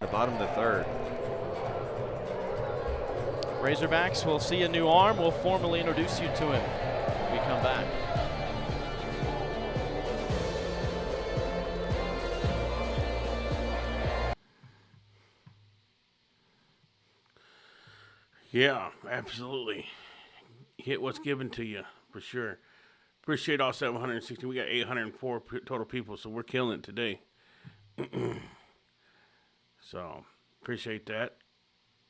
the bottom of the third. Razorbacks will see a new arm. We'll formally introduce you to him when we come back. Yeah, absolutely. Hit what's given to you, for sure. Appreciate all 760. We got 804 total people, so we're killing it today. So, appreciate that.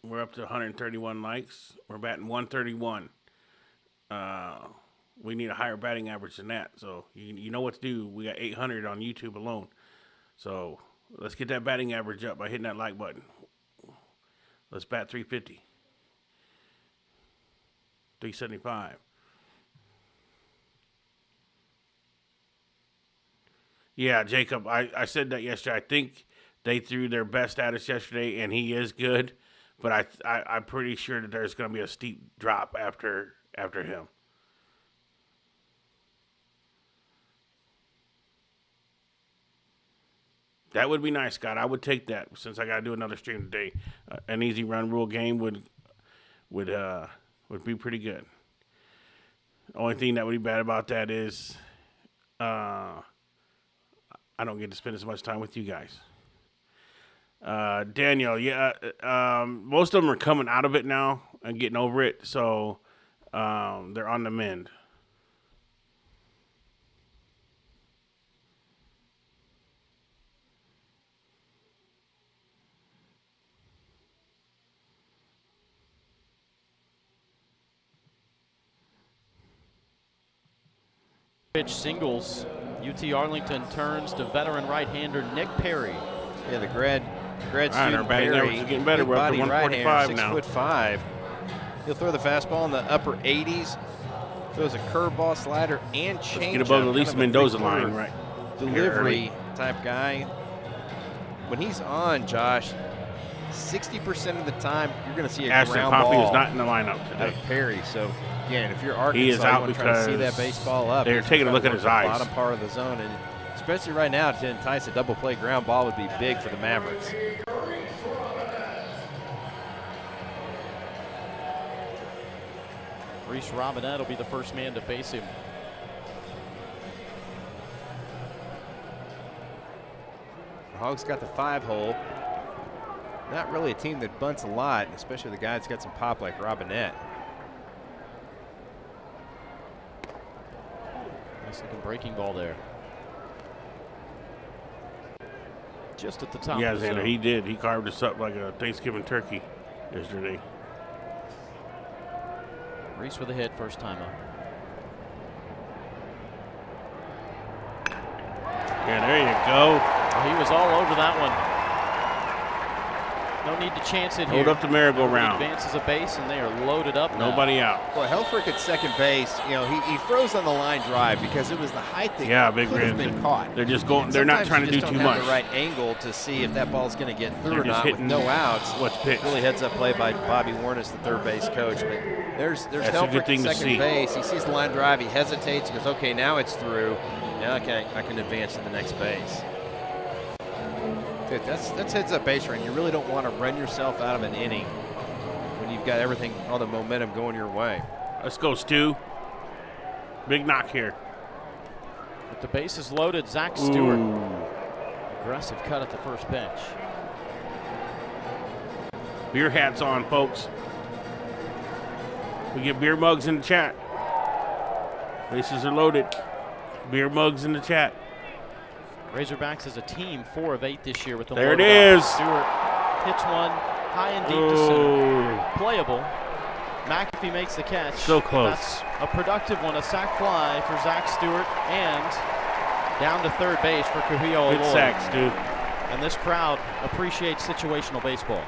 We're up to 131 likes. We're batting 131. We need a higher batting average than that. So, you know what to do. We got 800 on YouTube alone. So, let's get that batting average up by hitting that like button. Let's bat 350. 375. Yeah, Jacob, I said that yesterday. I think they threw their best at us yesterday, and he is good. But I'm pretty sure that there's going to be a steep drop after him. That would be nice, Scott. I would take that since I got to do another stream today. An easy run rule game would be pretty good. The only thing that would be bad about that is I don't get to spend as much time with you guys. Daniel, yeah, most of them are coming out of it now and getting over it, so they're on the mend. Pitch singles. UT Arlington turns to veteran right-hander Nick Perry. Yeah, the grad Our student batting Perry, average is getting better. We're up to 145 now. 6'5". He'll throw the fastball in the upper 80s. Throws a curveball, slider, and changeup. Let's get above the Lisa Mendoza line, right? Delivery type guy. When he's on, Josh, 60% of the time you're going to see a Ashton ground Poppy ball is not in the lineup out today. of Perry. So again, if you're Arkansas, He is out you want to try to see that because baseball up. they're taking a look at his eyes. Bottom part of the zone, and especially right now, to entice a double play ground ball would be big for the Mavericks. Reese Robinette will be the first man to face him. The Hogs got the 5-hole. Not really a team that bunts a lot, especially the guy that's got some pop like Robinette. Nice looking breaking ball there. Just at the top. Yeah, of the Xander, zone. he did. He carved us up like a Thanksgiving turkey yesterday. Reese with a hit, first time up. Yeah, there you go. Oh, he was all over that one. No need to chance it here. Hold up the merry-go-round. Advances a base, and they are loaded up now. Nobody out. Well, Helfrich at second base, you know, he froze on the line drive because it was the height that Big could have Red. been caught. They're just going. They're not trying to do too Sometimes you just don't much. have the right angle to see if that ball's going to get through They're or just not with hitting no outs. what's pitched. Really heads-up play by Bobby Warnes, the third base coach. But there's That's a Helfrich good thing at to second see. base. He sees the line drive. He hesitates. He goes, okay, now it's through. Now I can advance to the next base. Dude, that's heads-up base running. You really don't want to run yourself out of an inning when you've got everything, all the momentum going your way. Let's go, Stu. Big knock here. With the bases loaded, Zach Stewart. Ooh. Aggressive cut at the first pitch. Beer hats on, folks. We get beer mugs in the chat. Bases are loaded. Beer mugs in the chat. Razorbacks as a team 4 of 8 this year with the There it loaded is. off. Stewart hits one high and deep to center. Playable. McAfee makes the catch. So close. That's a productive one, a sac fly for Zach Stewart, and down to third base for Kahio Good Aloy. sacks, dude. And this crowd appreciates situational baseball.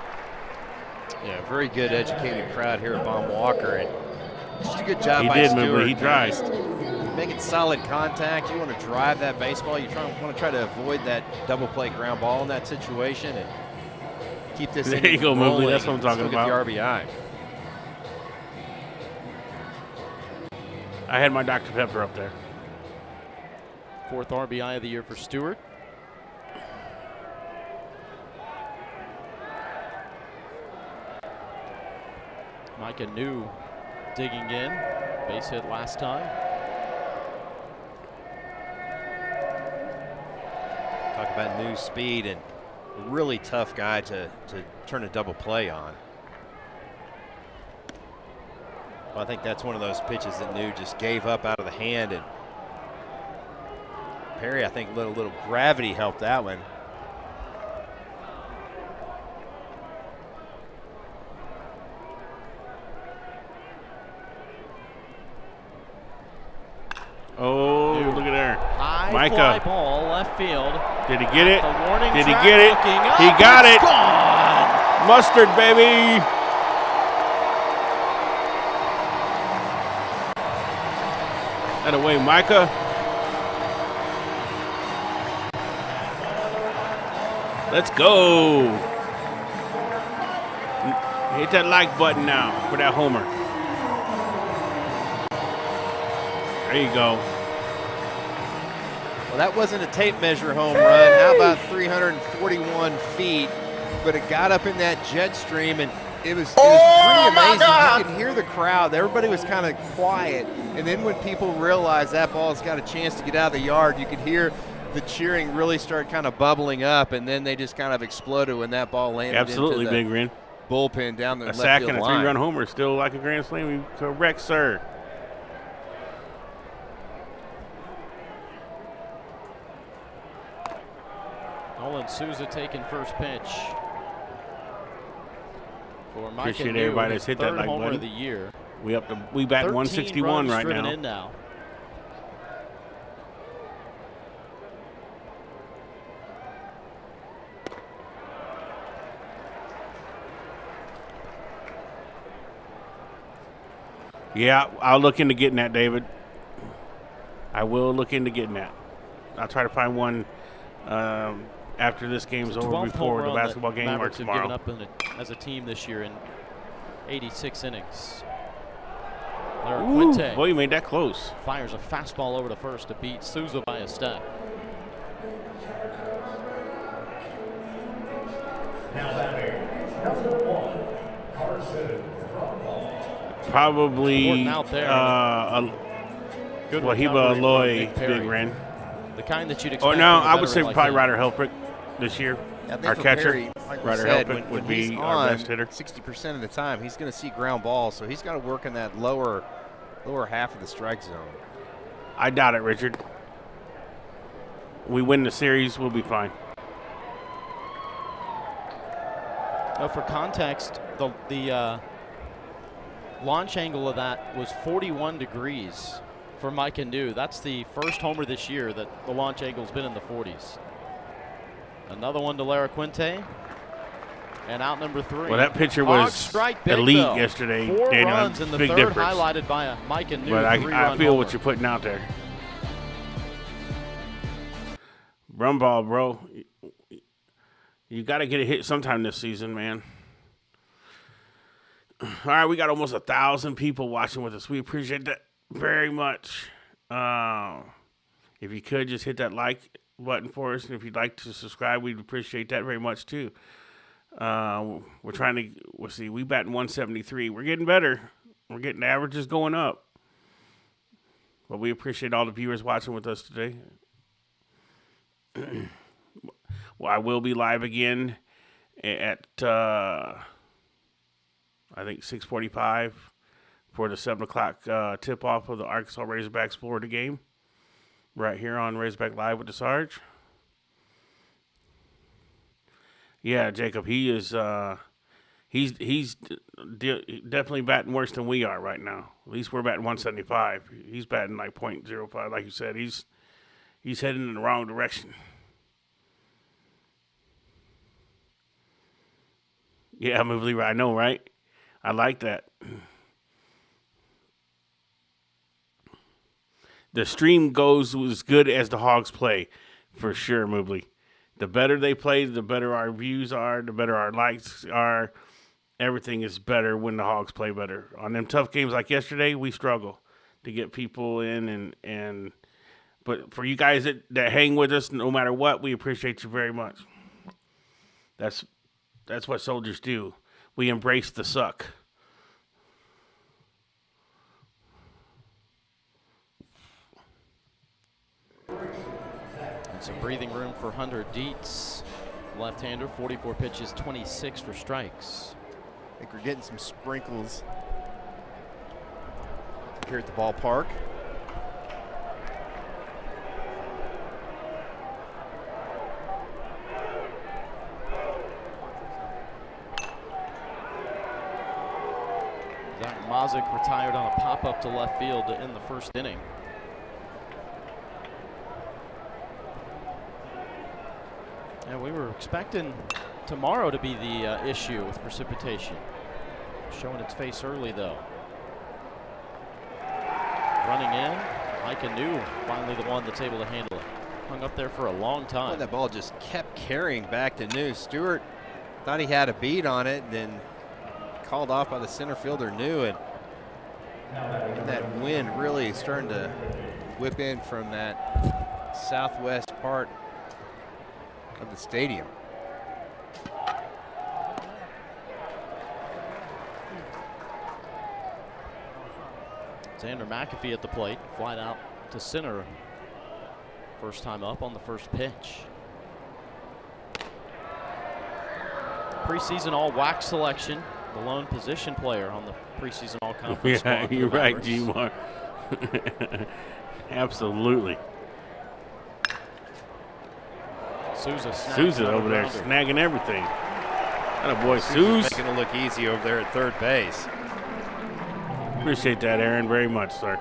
Yeah, very good, educated crowd here at Baum Walker, and just a good job He by did, Stewart. but he tried. Just making solid contact. You want to drive that baseball. You want to try to avoid that double play ground ball in that situation. And keep this There inning you go, Mobley. rolling That's what I'm and talking still about. get the RBI. I had my Dr. Pepper up there. 4th RBI of the year for Stewart. Micah New digging in. Base hit last time. Talk about new speed and a really tough guy to turn a double play on. Well, I think that's one of those pitches that New just gave up out of the hand, and Perry, I think, let a little gravity help that one. Oh, look at there. High Micah. fly ball, left field. Did he get it? The warning Did he track get it? looking up. He got it. Gone. Mustard, baby. That away, Micah. Let's go. Hit that like button now for that homer. There you go. Well, that wasn't a tape measure home run. How about 341 feet? But it got up in that jet stream, and it was pretty amazing. You could hear the crowd. Everybody was kind of quiet. And then when people realized that ball's got a chance to get out of the yard, you could hear the cheering really start kind of bubbling up, and then they just kind of exploded when that ball landed Absolutely, into Big the Ren. bullpen down the A left sack field and a line. 3-run homer, still like a grand slam. Correct, sir. Nolan Souza taking first pitch. For Micah Appreciate New, everybody his that's hit that 3rd like homer button. of the year. We bat 13 161 runs right driven now. in now. Yeah, I'll look into getting that, David. I will look into getting that. I'll try to find one after this game's over, 12th before home the run basketball that game or Mavericks have given tomorrow. up as a team this year in 86 innings. Larry Ooh, Quinte boy, you made that close. fires a fastball over to first to beat Souza by a step. Probably Important out there. Good Wahiba recovery from Aloy, Nick Perry. Big Ren. The kind that you'd expect. Or no, from a I would say veteran like probably him. Ryder Helfrich this year. I think Our for catcher, Perry, like we Ryder said, Helfrich, would when he's be our on best hitter. 60% of the time, he's going to see ground balls, so he's got to work in that lower half of the strike zone. I doubt it, Richard. We win the series, we'll be fine. Now, for context, the launch angle of that was 41 degrees for Micah New. That's the first homer this year that the launch angle's been in the 40s. Another one to Lara Quinte. And out number 3. Well, that pitcher Hog was strike big, elite though. yesterday, 4 Daniel. runs in the Big 3rd, difference. highlighted by a Micah New But I 3-run feel homer. what you're putting out there. Run ball, bro. You got to get a hit sometime this season, man. All right, we got almost 1,000 people watching with us. We appreciate that very much. If you could, just hit that like button for us. And if you'd like to subscribe, we'd appreciate that very much, too. We're trying to, we batting 173. We're getting better. We're getting the averages going up. But we appreciate all the viewers watching with us today. Well, I will be live again at, I think, 6:45 for the 7 o'clock tip-off of the Arkansas Razorback Florida game right here on Razorback Live with the Sarge. Yeah, Jacob, he is he's definitely batting worse than we are right now. At least we're batting 175. He's batting like .05. Like you said, he's heading in the wrong direction. Yeah, I'm moving. I know, right? I like that. The stream goes as good as the Hogs play, for sure, Mobley. The better they play, the better our views are, the better our likes are. Everything is better when the Hogs play better. On them tough games like yesterday, we struggle to get people in but for you guys that hang with us no matter what, we appreciate you very much. That's what soldiers do. We embrace the suck. And some breathing room for Hunter Dietz. Left-hander, 44 pitches, 26 for strikes. I think we're getting some sprinkles here at the ballpark. Zach Mazik retired on a pop-up to left field to end the first inning. And we were expecting tomorrow to be the issue with precipitation. Showing its face early, though. Running in, Mike Anu finally the one that's able to handle it. Hung up there for a long time. Well, that ball just kept carrying back to New. Stewart thought he had a beat on it, then called off by the center fielder New, and that wind really starting to whip in from that southwest part of the stadium. Xander McAfee at the plate, flied out to center. First time up on the first pitch. Preseason all-wax selection, the lone position player on the preseason all-conference squad. Yeah, you're right, G-Mar. Absolutely. Souza over there snagging everything. That a boy, Souza. Making it look easy over there at third base. Appreciate that, Aaron, very much, sir.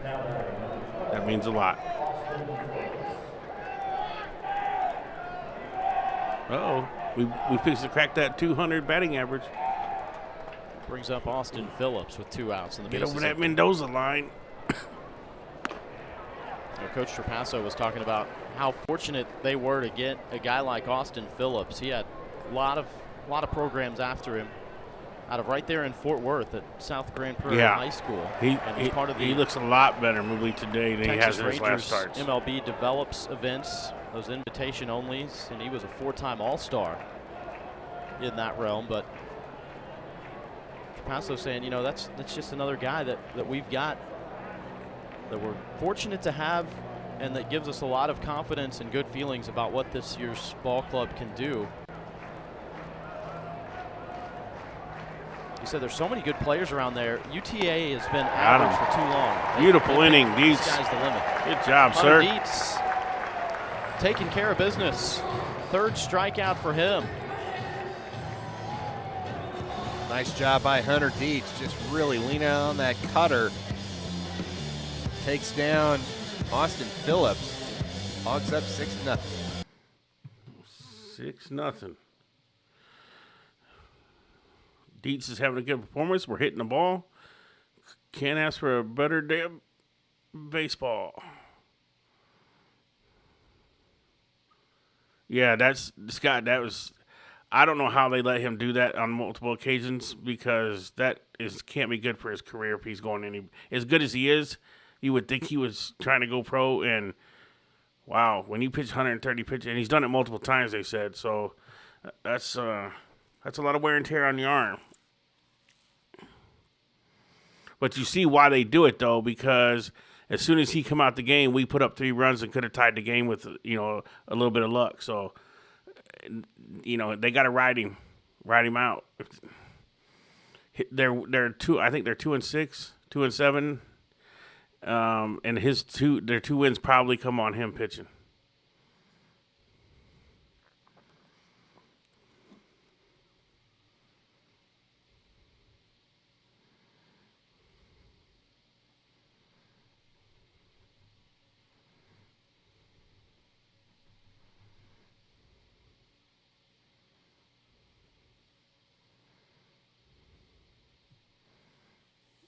That means a lot. Uh-oh. We fixed to crack that 200 batting average. Brings up Austin Phillips with 2 outs in the Get bases. over that Mendoza line. Coach Trapasso was talking about how fortunate they were to get a guy like Austin Phillips. He had a lot of programs after him out of right there in Fort Worth at South Grand Prairie High School. He looks a lot better movie today than Texas he has in his last starts. MLB develops events, those invitation onlys, and he was a 4-time All-Star in that realm. But Trapasso saying, you know, that's just another guy that we've got that we're fortunate to have, and that gives us a lot of confidence and good feelings about what this year's ball club can do. He said there's so many good players around there. UTA has been average for too long. Beautiful inning, Dietz. Sky's the limit. Good job, Hunter sir. Dietz taking care of business. Third strikeout for him. Nice job by Hunter Dietz, just really leaning on that cutter. Takes down Austin Phillips. Hogs up 6-0. 6-0. Dietz is having a good performance. We're hitting the ball. Can't ask for a better damn baseball. Yeah, Scott, that was, I don't know how they let him do that on multiple occasions, because can't be good for his career if he's going any, as good as he is. You would think he was trying to go pro, and wow, when you pitch 130 pitches, and he's done it multiple times, they said, so that's a lot of wear and tear on the arm. But you see why they do it, though, because as soon as he come out the game, we put up 3 runs and could have tied the game with, you know, a little bit of luck. So, you know, they got to ride him out. They're 2. I think they're 2-6, 2-7, and their 2 wins probably come on him pitching.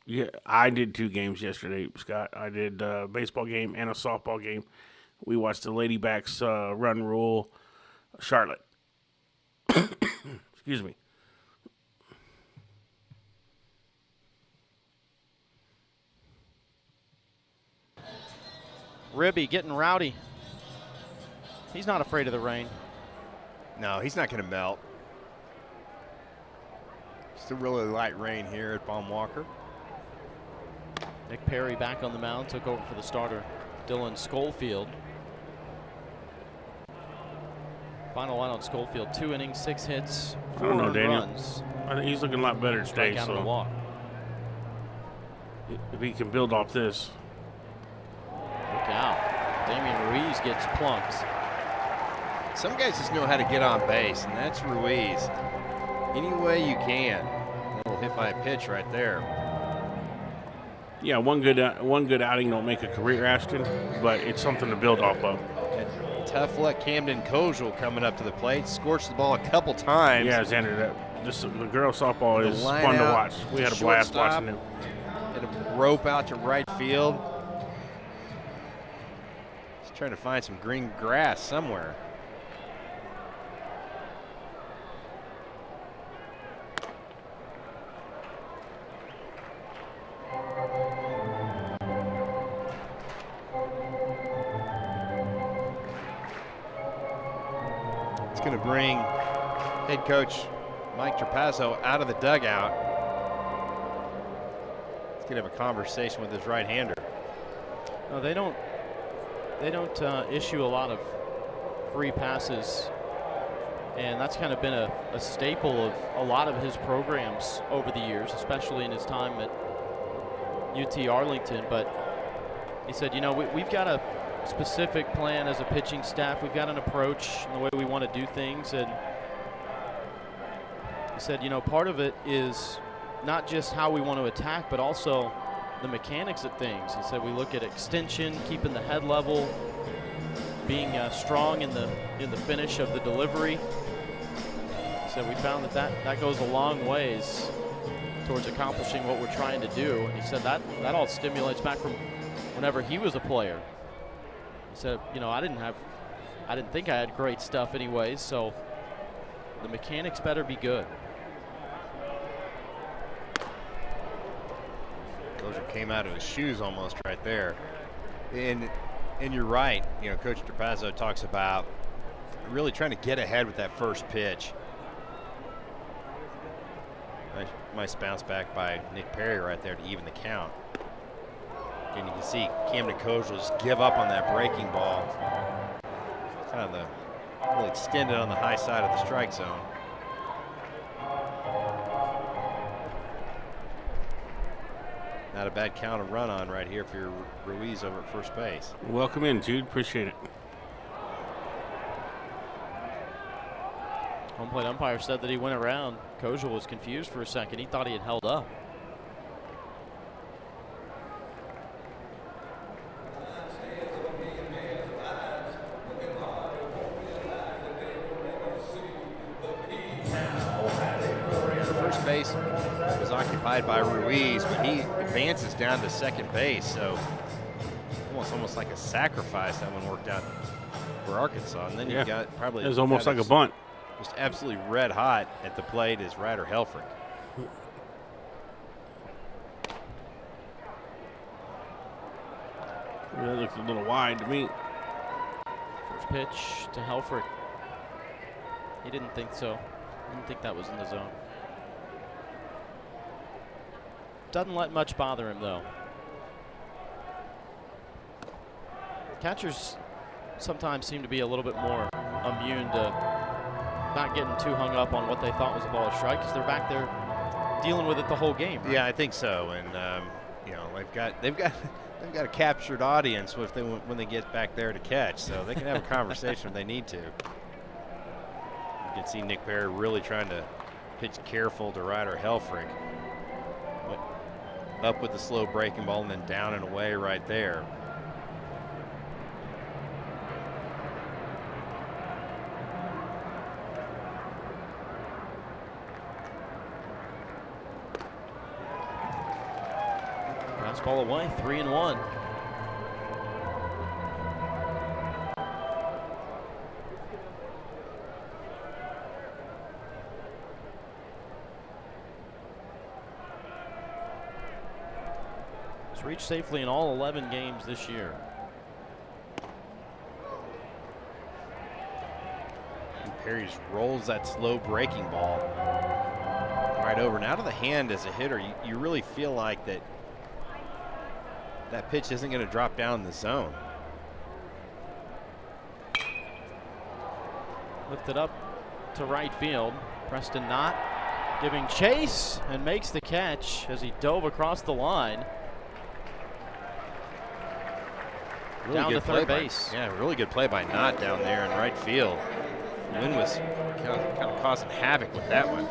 Yeah, I did 2 games yesterday, Scott. I did a baseball game and a softball game. We watched the Ladybacks run rule Charlotte. Excuse me. Ribby getting rowdy. He's not afraid of the rain. No, he's not going to melt. Just a really light rain here at Baum Walker. Nick Perry back on the mound, took over for the starter, Dylan Schofield. Final line on Schofield, 2 innings, 6 hits, 4 earned runs. I think he's looking a lot better today. Strikeout and a walk. If he can build off this. Look out. Damian Ruiz gets plunked. Some guys just know how to get on base, and that's Ruiz. Any way you can. That'll hit by a pitch right there. Yeah, one good outing don't make a career, Ashton, but it's something to build off of. And tough luck, Camden Kojal coming up to the plate, scorched the ball a couple times. Yeah, Xander, the girls softball is fun to watch. We had a blast watching it. Had a rope out to right field. Just trying to find some green grass somewhere. Going to bring head coach Mike Trapazzo out of the dugout. He's going to have a conversation with his right-hander. No, they don't issue a lot of free passes, and that's kind of been a staple of a lot of his programs over the years, especially in his time at UT Arlington. But he said, you know, we've got a specific plan as a pitching staff. We've got an approach in the way we want to do things, and he said, you know, part of it is not just how we want to attack, but also the mechanics of things. He said we look at extension, keeping the head level, being strong in the finish of the delivery. He said we found that goes a long ways towards accomplishing what we're trying to do. And he said that all stimulates back from whenever he was a player. He said, you know, I didn't think I had great stuff anyways, so the mechanics better be good. Dozier came out of his shoes almost right there. And you're right, you know, Coach Trapazzo talks about really trying to get ahead with that first pitch. Nice bounce back by Nick Perry right there to even the count. And you can see Camden Kojal just give up on that breaking ball. Kind of really extended on the high side of the strike zone. Not a bad count and run on right here for your Ruiz over at first base. Welcome in, Jude. Appreciate it. Home plate umpire said that he went around. Kojal was confused for a second. He thought he had held up. First base was occupied by Ruiz, but he advances down to second base, so almost like a sacrifice that one worked out for Arkansas. And then you got probably it was almost like a bunt. Just absolutely red hot at the plate is Ryder Helfrich. That looks a little wide to me. First pitch to Helfrich. He didn't think so. Didn't think that was in the zone. Doesn't let much bother him, though. Catchers sometimes seem to be a little bit more immune to not getting too hung up on what they thought was a ball or strike because they're back there dealing with it the whole game. Right? Yeah, I think so. And you know, they've got a captured audience when they get back there to catch, so they can have a conversation if they need to. You can see Nick Perry really trying to pitch careful to Ryder Helfrich. Up with the slow breaking ball and then down and away right there. Fastball away, 3-1. reached safely in all 11 games this year. And Perry just rolls that slow breaking ball right over. Now to the hand as a hitter, you really feel like that pitch isn't going to drop down the zone. Lifted up to right field. Preston Knott giving chase and makes the catch as he dove across the line. Really down good to third play base. Yeah, really good play by Knott down there in right field. The wind was kind of causing havoc with that one.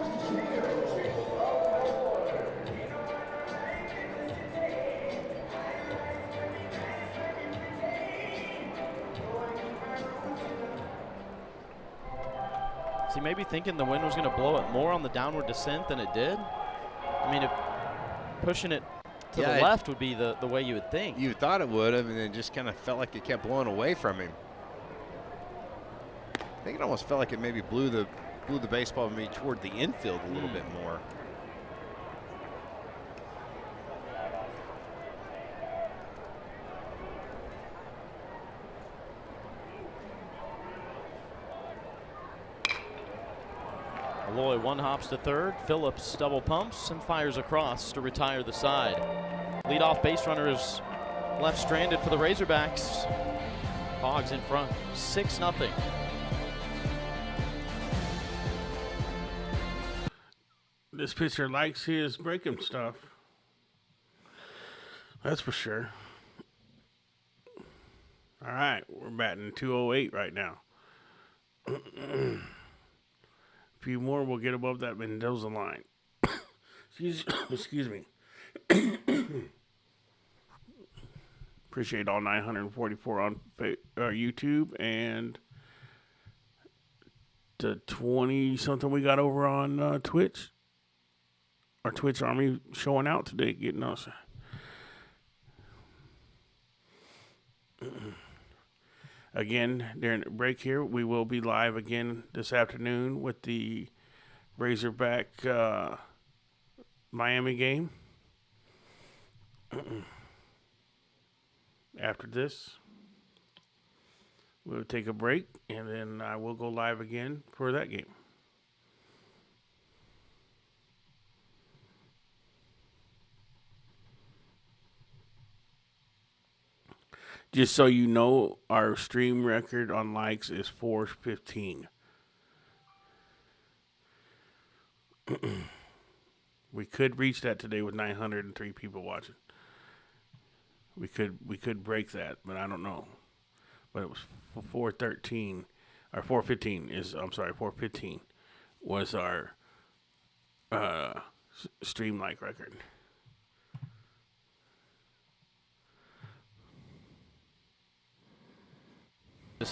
Is he maybe thinking the wind was going to blow it more on the downward descent than it did? I mean, pushing it to the left would be the way you would think. You thought it would have, and it just kind of felt like it kept blowing away from him. I think it almost felt like it maybe blew the baseball maybe toward the infield a little bit more. Malloy one hops to third. Phillips double pumps and fires across to retire the side. Leadoff base runner is left stranded for the Razorbacks. Hogs in front, 6-0. This pitcher likes his breaking stuff. That's for sure. All right, we're batting 208 right now. A few more, we'll get above that Mendoza line. Excuse me. Appreciate all 944 on YouTube and the 20-something we got over on Twitch. Our Twitch army showing out today, getting us. Again, during the break here, we will be live again this afternoon with the Razorback Miami game. After this, we'll take a break, and then I will go live again for that game. Just so you know, our stream record on likes is 415. We could reach that today with 903 people watching. We could break that, but I don't know. But it was 413 or 415 is 415 was our stream like record. I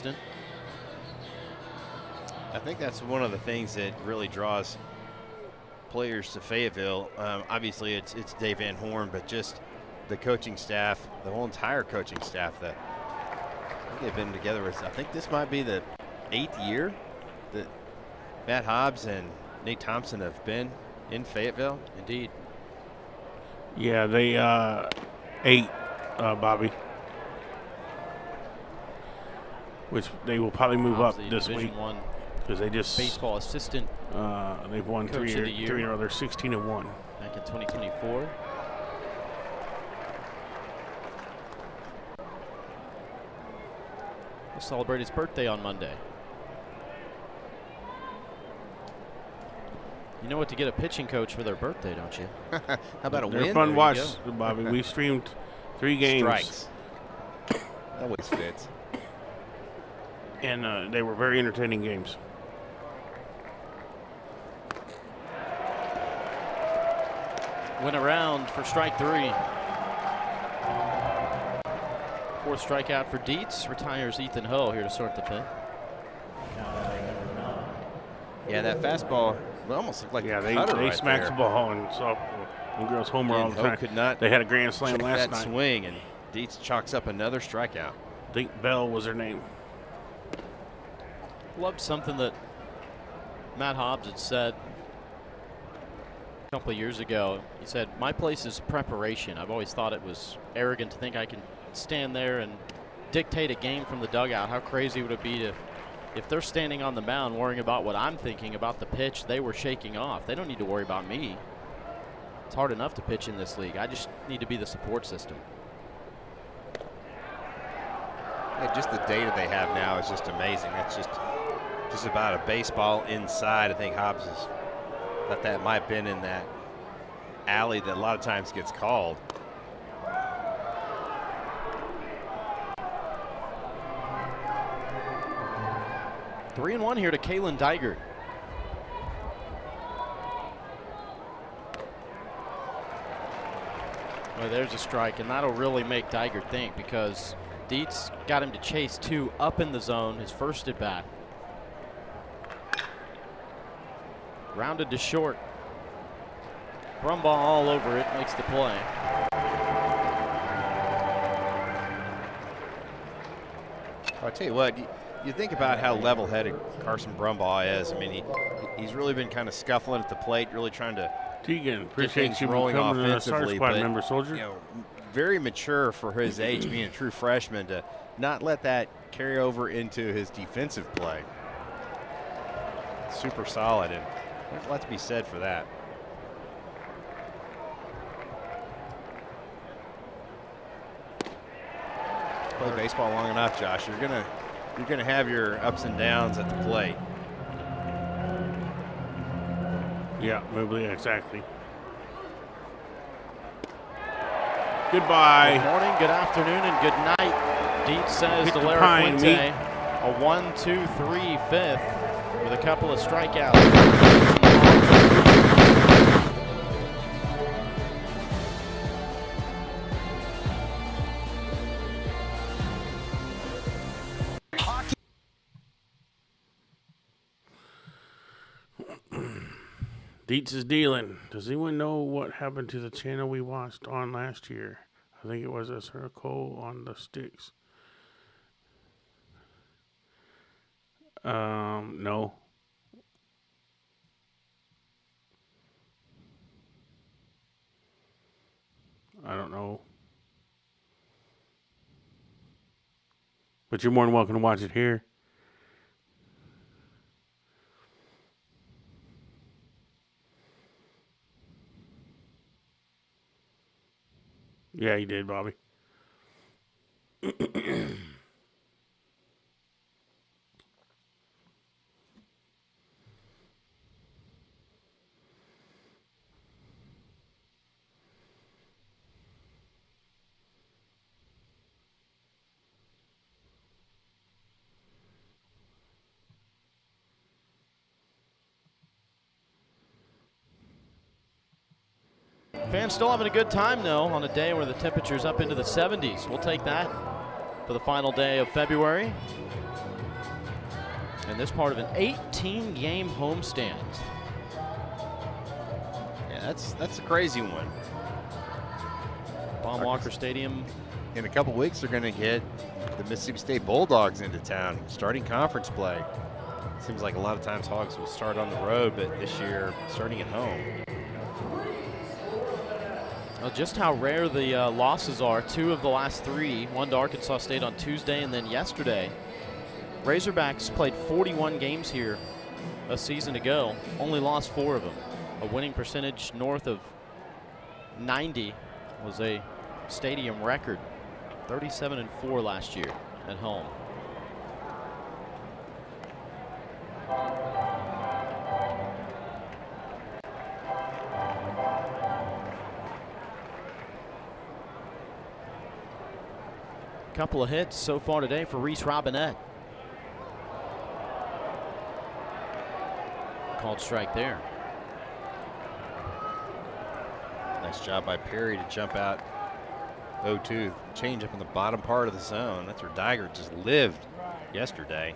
think that's one of the things that really draws players to Fayetteville. Obviously, it's Dave Van Horn, but just the coaching staff, the whole entire coaching staff that they've been together with. I think this might be the 8th year that Matt Hobbs and Nate Thompson have been in Fayetteville. Indeed. Yeah, they 8, Bobby. Which they will probably move up this week because they just baseball assistant. They've won three in a row. They're 16-1 back in 2024. He'll celebrate his birthday on Monday. You know what to get a pitching coach for their birthday, don't you? How about a win? They're fun watch, Bobby. We streamed 3 games. Strikes. Always fits. And they were very entertaining games. Went around for strike 3. 4th strikeout for Dietz. Retires Ethan Ho here to start the 5th. Yeah, that fastball almost looked like they right smacked there. the ball and softball. And girls homer all the time. Could not. They had a grand slam last night. Swing, and Dietz chalks up another strikeout. I think Bell was her name. Loved something that Matt Hobbs had said couple of years ago. He said, "My place is preparation." I've always thought it was arrogant to think I can stand there and dictate a game from the dugout. How crazy would it be to, if they're standing on the mound worrying about what I'm thinking about the pitch they were shaking off? They don't need to worry about me. It's hard enough to pitch in this league. I just need to be the support system. Yeah, just the data they have now is just amazing. That's just about a baseball inside. I think Hobbs has thought that might have been in that alley that a lot of times gets called. Three and one here to Kalen Dygert. Well, there's a strike, and that'll really make Dygert think, because Dietz got him to chase 2 up in the zone, his first at bat. Grounded to short. Brumbaugh all over it, makes the play. I'll tell you what, you think about how level-headed Carson Brumbaugh is. I mean, he's really been kind of scuffling at the plate, really trying to Tegan, appreciate you rolling becoming a offensively, Squad but, member, soldier. you know, very mature for his age, being a true freshman, to not let that carry over into his defensive play. Super solid, and there's a lot to be said for that. Play baseball long enough, Josh. You're gonna have your ups and downs at the plate. Yeah, maybe, exactly. Goodbye. Good morning, good afternoon, and good night. Dietz says Hit to the Larry pine, Fuente. meat. A 1-2-3 fifth with a couple of strikeouts. Dietz is dealing. Does anyone know what happened to the channel we watched on last year? I think it was a circle on the sticks. No. I don't know. But you're more than welcome to watch it here. Yeah, you did, Bobby. Fans still having a good time, though, on a day where the temperature's up into the 70s. We'll take that for the final day of February. And this part of an 18-game homestand. Yeah, that's a crazy one. Baum-Walker Stadium. In a couple weeks, they're going to get the Mississippi State Bulldogs into town, starting conference play. Seems like a lot of times Hogs will start on the road, but this year, starting at home. Well, just how rare the losses are. 2 of the last 3, one to Arkansas State on Tuesday and then yesterday. Razorbacks played 41 games here a season ago, only lost 4 of them. A winning percentage north of 90 was a stadium record. 37-4 last year at home. Couple of hits so far today for Reese Robinette. Called strike there. Nice job by Perry to jump out 0-2. Change up in the bottom part of the zone. That's where Dygert just lived yesterday.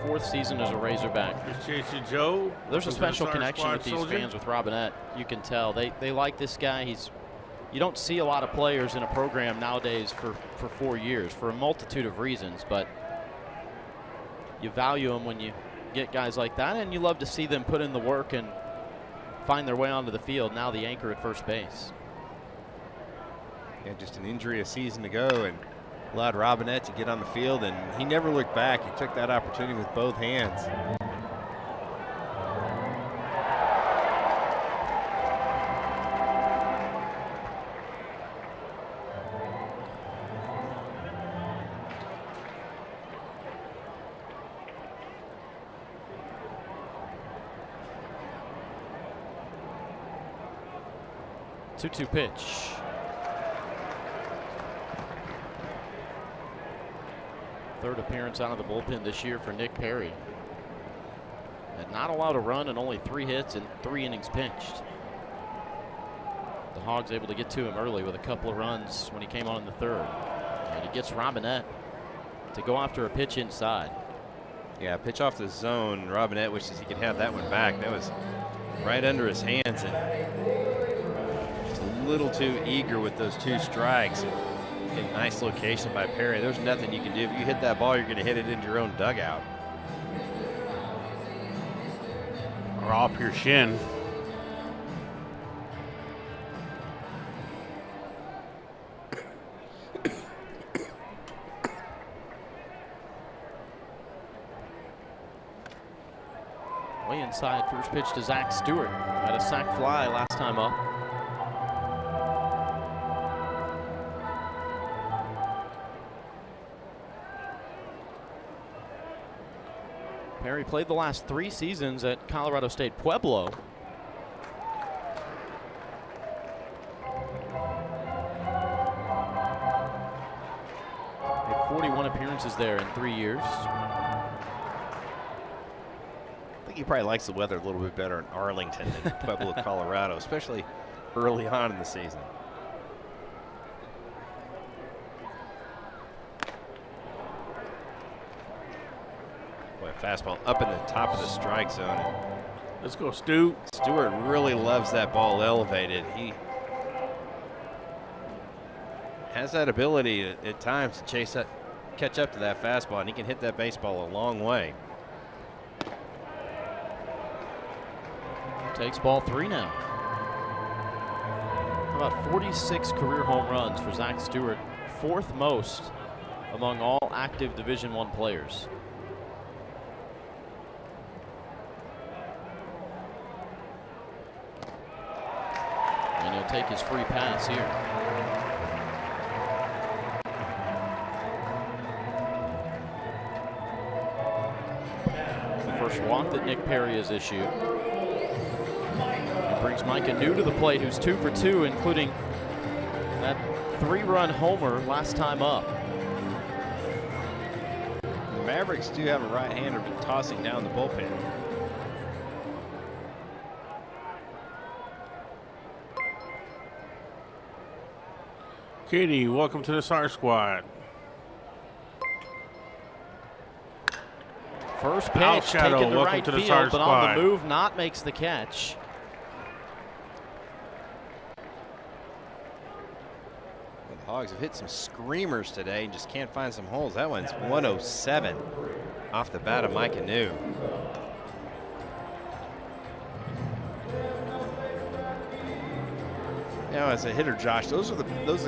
Fourth season as a Razorback. Appreciate you, Joe. There's a Welcome to the special Star connection Squad, with these soldier. fans with Robinette. You can tell they like this guy. He's You don't see a lot of players in a program nowadays for 4 years for a multitude of reasons, but you value them when you get guys like that, and you love to see them put in the work and find their way onto the field. Now the anchor at first base. Yeah, just an injury a season ago and allowed Robinette to get on the field, and he never looked back. He took that opportunity with both hands. Two pitch. Third appearance out of the bullpen this year for Nick Perry. Had not allowed a run and only 3 hits and 3 innings pitched. The Hogs able to get to him early with a couple of runs when he came on in the third. And he gets Robinette to go after a pitch inside. Yeah, pitch off the zone. Robinette wishes he could have that one back. That was right under his hands, and just a little too eager with those 2 strikes. A nice location by Perry. There's nothing you can do. If you hit that ball, you're going to hit it into your own dugout. Or off your shin. Way inside, first pitch to Zach Stewart. Had a sac fly last time up. Perry played the last 3 seasons at Colorado State Pueblo. Made 41 appearances there in 3 years. I think he probably likes the weather a little bit better in Arlington than Pueblo, Colorado, especially early on in the season. Boy, fastball up in the top of the strike zone. Let's go, Stu. Stewart really loves that ball elevated. He has that ability at times to chase that, catch up to that fastball, and he can hit that baseball a long way. Takes ball 3 now. About 46 career home runs for Zach Stewart, 4th most among all active Division I players. And he'll take his free pass here. The first walk that Nick Perry has issued. Brings Micah New to the plate, who's 2 for 2, including that 3-run homer last time up. The Mavericks do have a right-hander tossing down the bullpen. Katie, welcome to the SAR squad. First pitch, Al Shadow, taken to welcome right to the field, SAR but squad. on the move, Knott makes the catch. Well, the Hogs have hit some screamers today and just can't find some holes. That one's 107 off the bat of Micah New. You know, as a hitter, Josh, those are the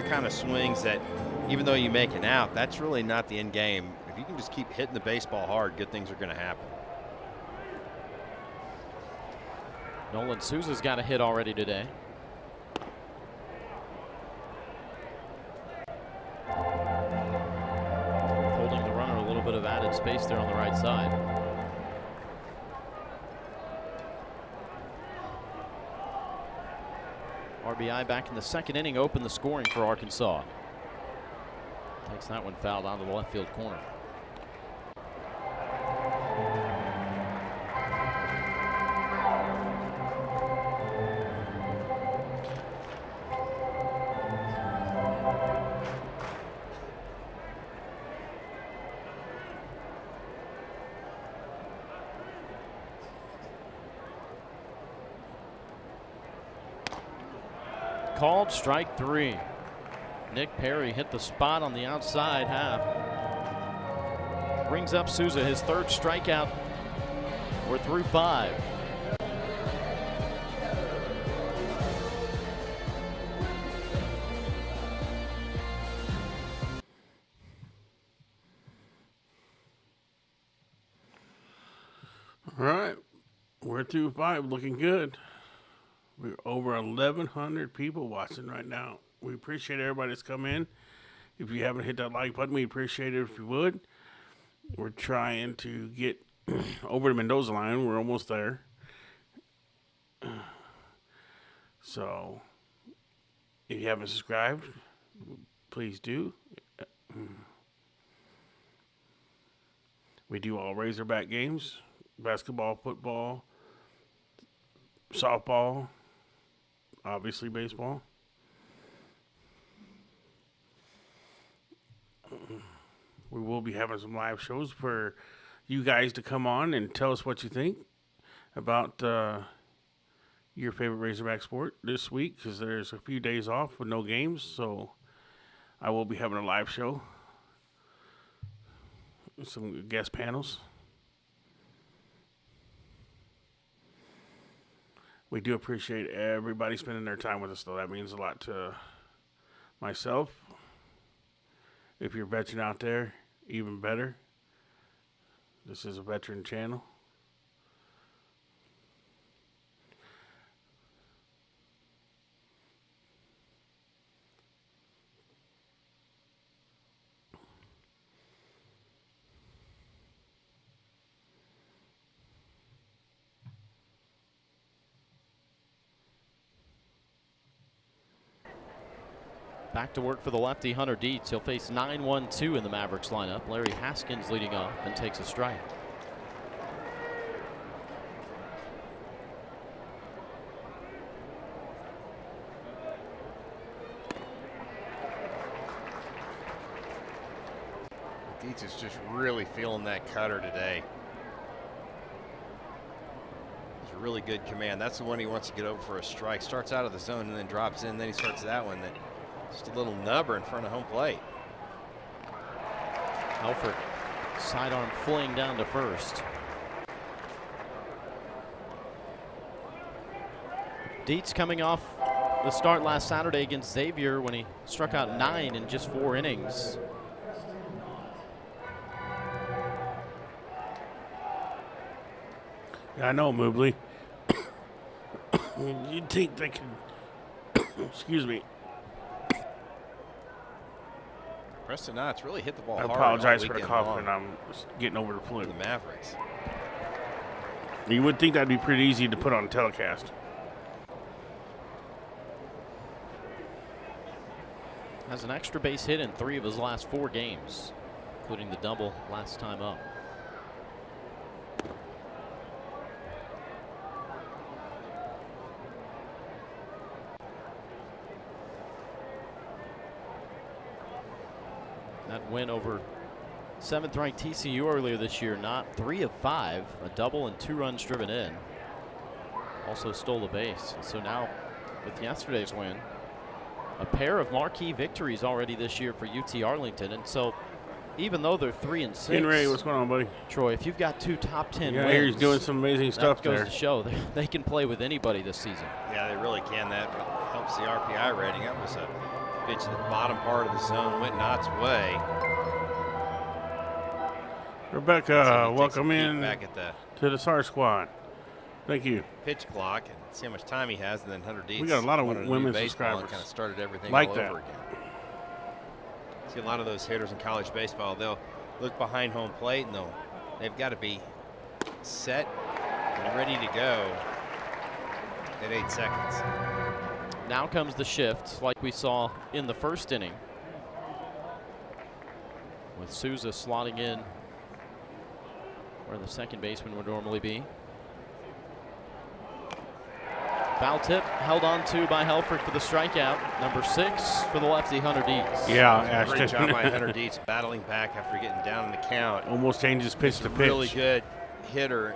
kind of swings that, even though you make an out, that's really not the end game. If you can just keep hitting the baseball hard, good things are going to happen. Nolan Souza's got a hit already today. Holding the runner, a little bit of added space there on the right side. RBI back in the 2nd inning, opened the scoring for Arkansas. Takes that one fouled out of the left field corner. called, strike 3. Nick Perry hit the spot on the outside half. Brings up Souza, his 3rd strikeout. We're through 5. All right, we're through 5, looking good. We're over 1,100 people watching right now. We appreciate everybody that's come in. If you haven't hit that like button, we appreciate it if you would. We're trying to get over the Mendoza line. We're almost there. So, if you haven't subscribed, please do. We do all Razorback games. Basketball, football, softball, obviously baseball. We will be having some live shows for you guys to come on and tell us what you think about your favorite Razorback sport this week, because there's a few days off with no games, so I will be having a live show, some guest panels. We do appreciate everybody spending their time with us, though. That means a lot to myself. If you're a veteran out there, even better. This is a veteran channel. Back to work for the lefty, Hunter Dietz. He'll face 9-1-2 in the Mavericks lineup. Larry Haskins leading off and takes a strike. Dietz is just really feeling that cutter today. It's a really good command. That's the one he wants to get over for a strike. Starts out of the zone and then drops in. Then he starts that one that just a little nubber in front of home plate. Helfrich, sidearm fling down to first. Dietz coming off the start last Saturday against Xavier when he struck out 9 in just 4 innings. Yeah, I know, Mobley. You'd think they could, excuse me. Preston Knott's really hit the ball I hard. apologize all for the weekend cough, long and I'm getting over the flu. for the Mavericks. You would think that'd be pretty easy to put on telecast. Has an extra base hit in 3 of his last 4 games, including the double last time up. That win over 7th-ranked TCU earlier this year, not 3 of 5, a double and 2 runs driven in. Also stole a base. So now, with yesterday's win, a pair of marquee victories already this year for UT Arlington. And so, even though they're 3-6, Henry, what's going on, buddy? Troy, if you've got 2 top 10 Yeah, wins, he's doing some amazing stuff that goes there. to show they can play with anybody this season. Yeah, they really can. That helps the RPI rating. That was a pitch to the bottom part of the zone, went Knott's way. Rebecca, So he takes welcome a peek in back at the to the SAR squad. Thank you. pitch clock and see how much time he has, and then Hunter Dietz. We got a lot of wanted new women baseball and subscribers. kind of started everything Like all that. over again. See a lot of those hitters in college baseball. They'll look behind home plate and they've got to be set and ready to go at 8 seconds. Now comes the shift, like we saw in the first inning, with Souza slotting in where the second baseman would normally be. Foul tip held on to by Helfrich for the strikeout. Number 6 for the lefty, Hunter Dietz. Yeah, Great Ashton. job by Hunter Dietz battling back after getting down in the count. Almost changes pitch to pitch. Really good hitter.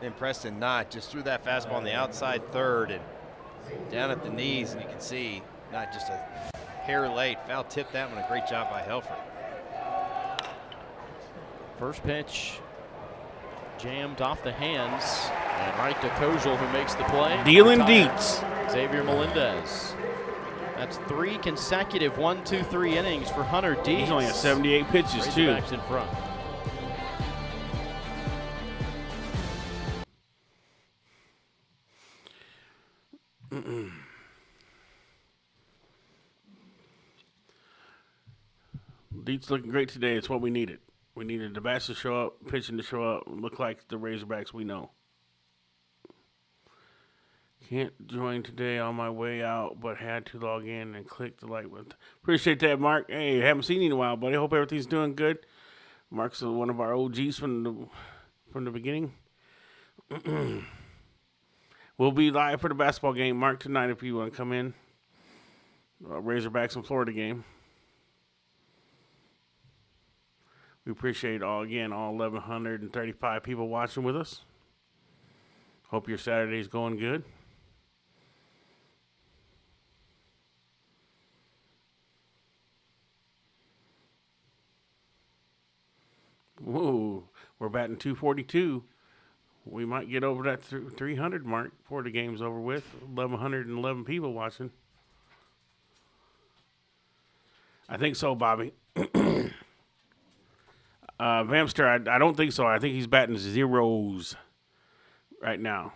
And Preston Knott just threw that fastball on the outside third and Down at the knees, and you can see not just a hair late. Foul tipped that one. A great job by Helfer. First pitch jammed off the hands, and right to Kojal, who makes the play. Dealing deets. Xavier Melendez. That's 3 consecutive 1-2-3 innings for Hunter Deeds. He's only at 78 pitches, too. Razorbacks in front. Deets looking great today. It's what we needed. We needed the bats to show up, pitching to show up, look like the Razorbacks we know. Can't join today on my way out, but had to log in and click the like button. Appreciate that, Mark. Hey, haven't seen you in a while, buddy. Hope everything's doing good. Mark's one of our OGs from the beginning. We'll be live for the basketball game, Mark, tonight if you want to come in. Razorbacks in Florida game. We appreciate all 1,135 people watching with us. Hope your Saturday's going good. Whoa, we're batting 242. We might get over that 300 mark before the game's over with. 1,111 people watching. I think so, Bobby. Vamster, I don't think so. I think he's batting zeros right now.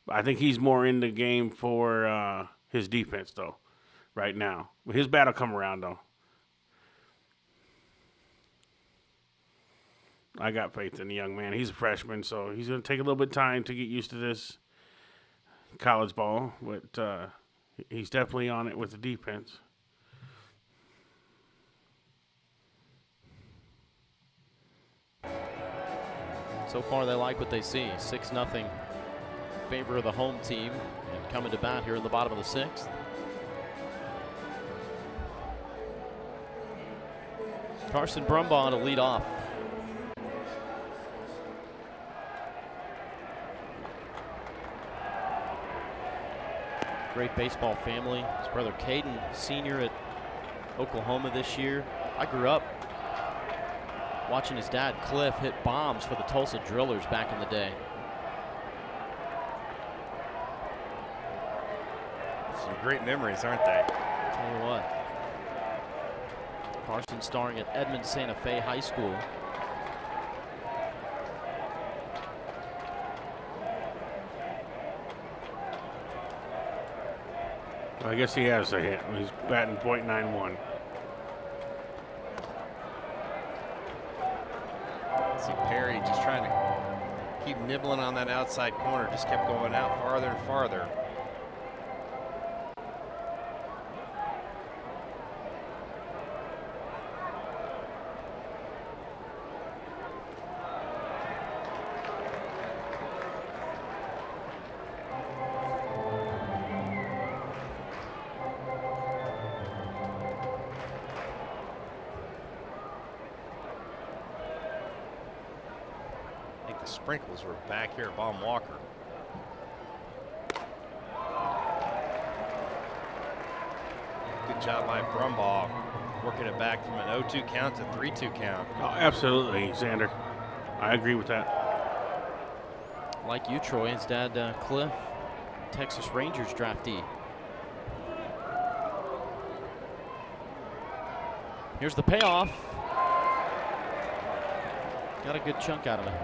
I think he's more in the game for his defense, though, right now. His bat will come around, though. I got faith in the young man. He's a freshman, so he's going to take a little bit of time to get used to this college ball. But he's definitely on it with the defense. So far, they like what they see. 6-0 in favor of the home team, and coming to bat here in the bottom of the 6th. Carson Brumbaugh to lead off. Great baseball family. His brother Caden, senior at Oklahoma this year. I grew up watching his dad, Cliff, hit bombs for the Tulsa Drillers back in the day. Some great memories, aren't they? Tell you what. Carson starring at Edmond Santa Fe High School. I guess he has a hit. He's batting .91. See Perry just trying to keep nibbling on that outside corner. Just kept going out farther and farther. Sprinkles were back here at Baum Walker. Good job by Brumbaugh, working it back from an 0-2 count to 3-2 count. Oh, absolutely, Xander. I agree with that. Like you, Troy, his dad, Cliff, Texas Rangers draftee. Here's the payoff. Got a good chunk out of it.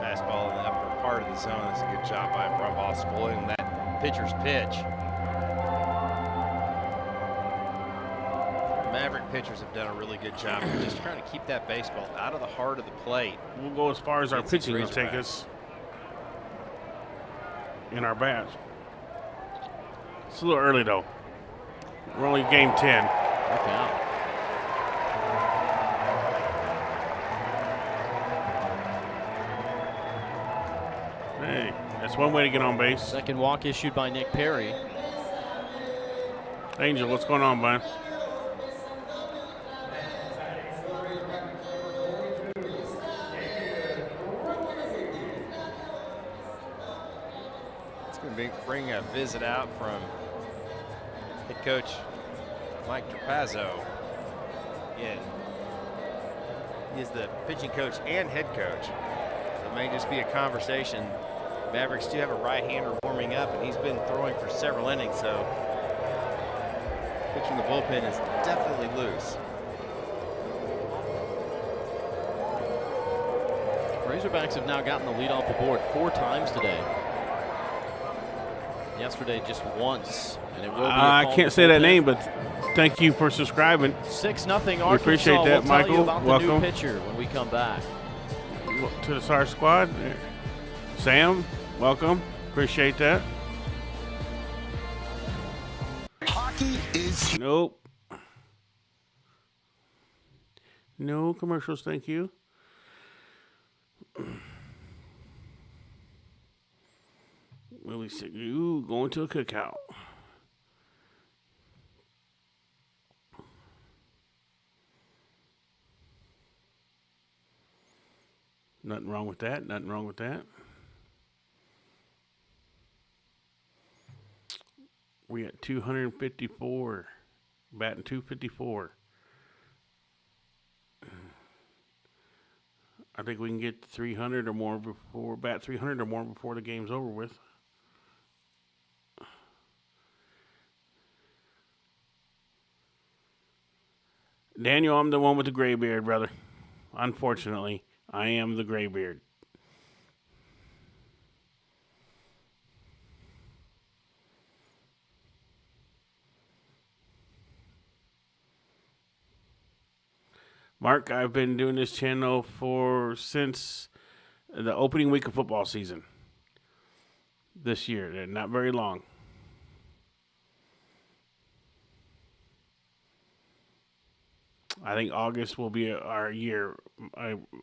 Fastball in the upper part of the zone. That's a good job by Brumbaugh, spoiling that pitcher's pitch. Maverick pitchers have done a really good job of just trying to keep that baseball out of the heart of the plate. We'll go as far as our pitching will take us in our bats. It's a little early, though. We're only game 10. Look out. Hey, that's one way to get on base. Second walk issued by Nick Perry. Angel, what's going on, bud? bring a visit out from head coach Mike Trapazzo. Yeah, he's the pitching coach and head coach. So it may just be a conversation. Mavericks do have a right-hander warming up, and he's been throwing for several innings, so pitching the bullpen is definitely loose. Razorbacks have now gotten the lead off the board 4 times today. Yesterday just once, and it will be I can't say that name, but thank you for subscribing. 6-0 Arkansas. We appreciate that, we'll Michael. tell you about Welcome the new pitcher when we come back. To the SAR squad. Sam, welcome. Appreciate that. Hockey is... Nope. No commercials, thank you. Really sick. Ooh, going to a cookout. Nothing wrong with that. Nothing wrong with that. We at 254. Batting 254. I think we can get 300 or more before, bat 300 or more before the game's over with. Daniel, I'm the one with the gray beard, brother. Unfortunately, I am the gray beard. Mark, I've been doing this channel since the opening week of football season this year. Not very long. I think August will be our year.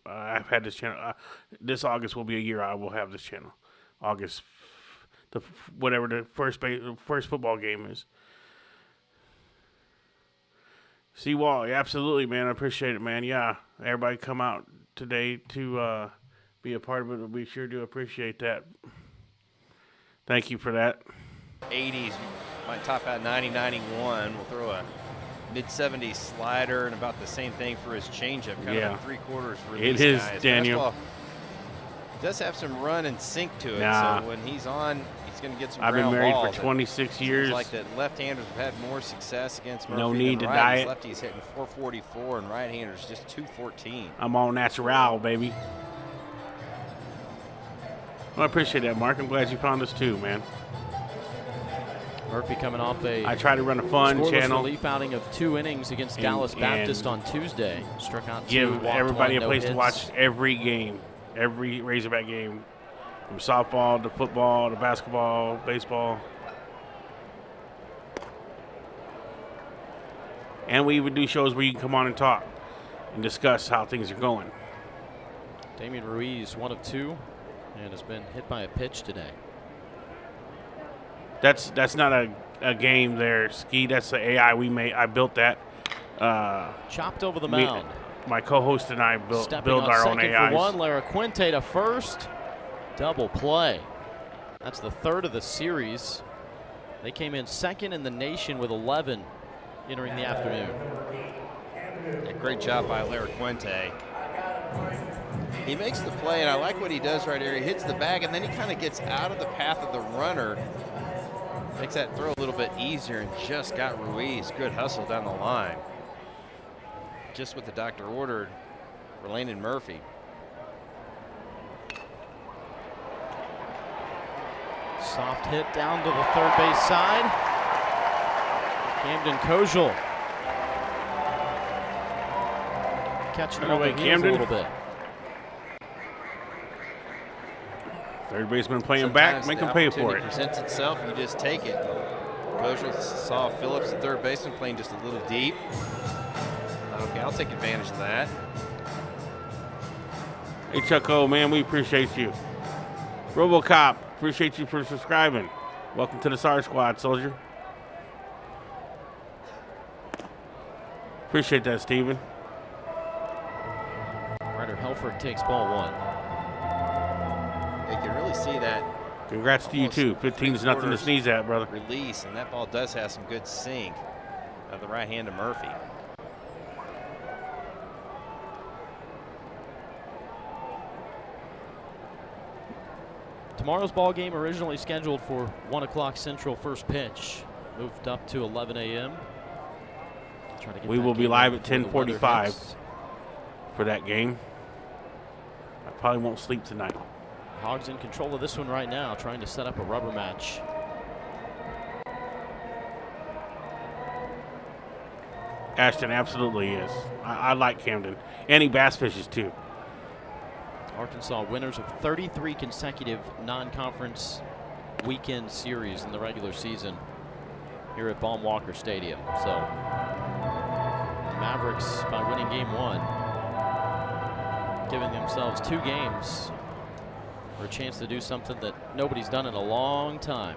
I've had this channel. This August will be a year I will have this channel. August, whatever the first football game is. Seawall, yeah, absolutely, man. I appreciate it, man. Yeah, everybody come out today to be a part of it. We sure do appreciate that. Thank you for that. 80s, might top out 90, 91. We'll throw a mid-70s slider and about the same thing for his changeup. Kind of a three-quarters release. It is, guys. Daniel. Fastball does have some run and sink to it. Nah. So when he's on, he's going to get some I've been ground married balls. for 26 years. Seems like that left-handers have had more success against Murphy No need than to righties. diet. Lefties hitting 444 and right-handers just 214. I'm all natural, baby. Well, I appreciate that, Mark. I'm glad you found us too, man. Murphy coming off I try to run a fun scoreless channel. relief outing of 2 innings against Dallas Baptist on Tuesday. Struck out 2, Give walked everybody 1, a no place hits. to watch every game, every Razorback game, from softball to football to basketball, baseball. And we even do shows where you can come on and talk and discuss how things are going. Damian Ruiz, 1 of 2, and has been hit by a pitch today. That's not a game there, Ski. That's the AI we made. I built that. Chopped over the mound. My co-host and I build on our own second AIs. for 1, Lara Quinte to first. Double play. That's the 3rd of the series. They came in 2nd in the nation with 11 entering the afternoon. A great job by Lara Quinte. He makes the play, and I like what he does right here. He hits the bag, and then he kind of gets out of the path of the runner. Makes that throw a little bit easier and just got Ruiz. Good hustle down the line. Just what the doctor ordered for Landon Murphy. Soft hit down to the third base side. Camden Kojal catching him Away, on the heels a Camden. little bit. Third baseman playing back, Sometimes make the him pay for opportunity it. presents itself, you just take it. Kojal saw Phillips, the third baseman, playing just a little deep. Okay, I'll take advantage of that. Hey, Chucko, man, we appreciate you. RoboCop, appreciate you for subscribing. Welcome to the SAR squad, soldier. Appreciate that, Steven. Ryder Helfrich takes ball 1. You can really see that Congrats to you, too. 15 is nothing to sneeze at, brother. Release, and that ball does have some good sink out of the right hand of Murphy. Tomorrow's ball game originally scheduled for 1 o'clock Central first pitch. Moved up to 11 a.m. We will be live at 10:45 for that game. I probably won't sleep tonight. Hogs in control of this one right now, trying to set up a rubber match. Ashton absolutely is. I like Camden. And he bass fishes, too. Arkansas winners of 33 consecutive non-conference weekend series in the regular season here at Baum-Walker Stadium. So the Mavericks, by winning game 1, giving themselves 2 games for a chance to do something that nobody's done in a long time.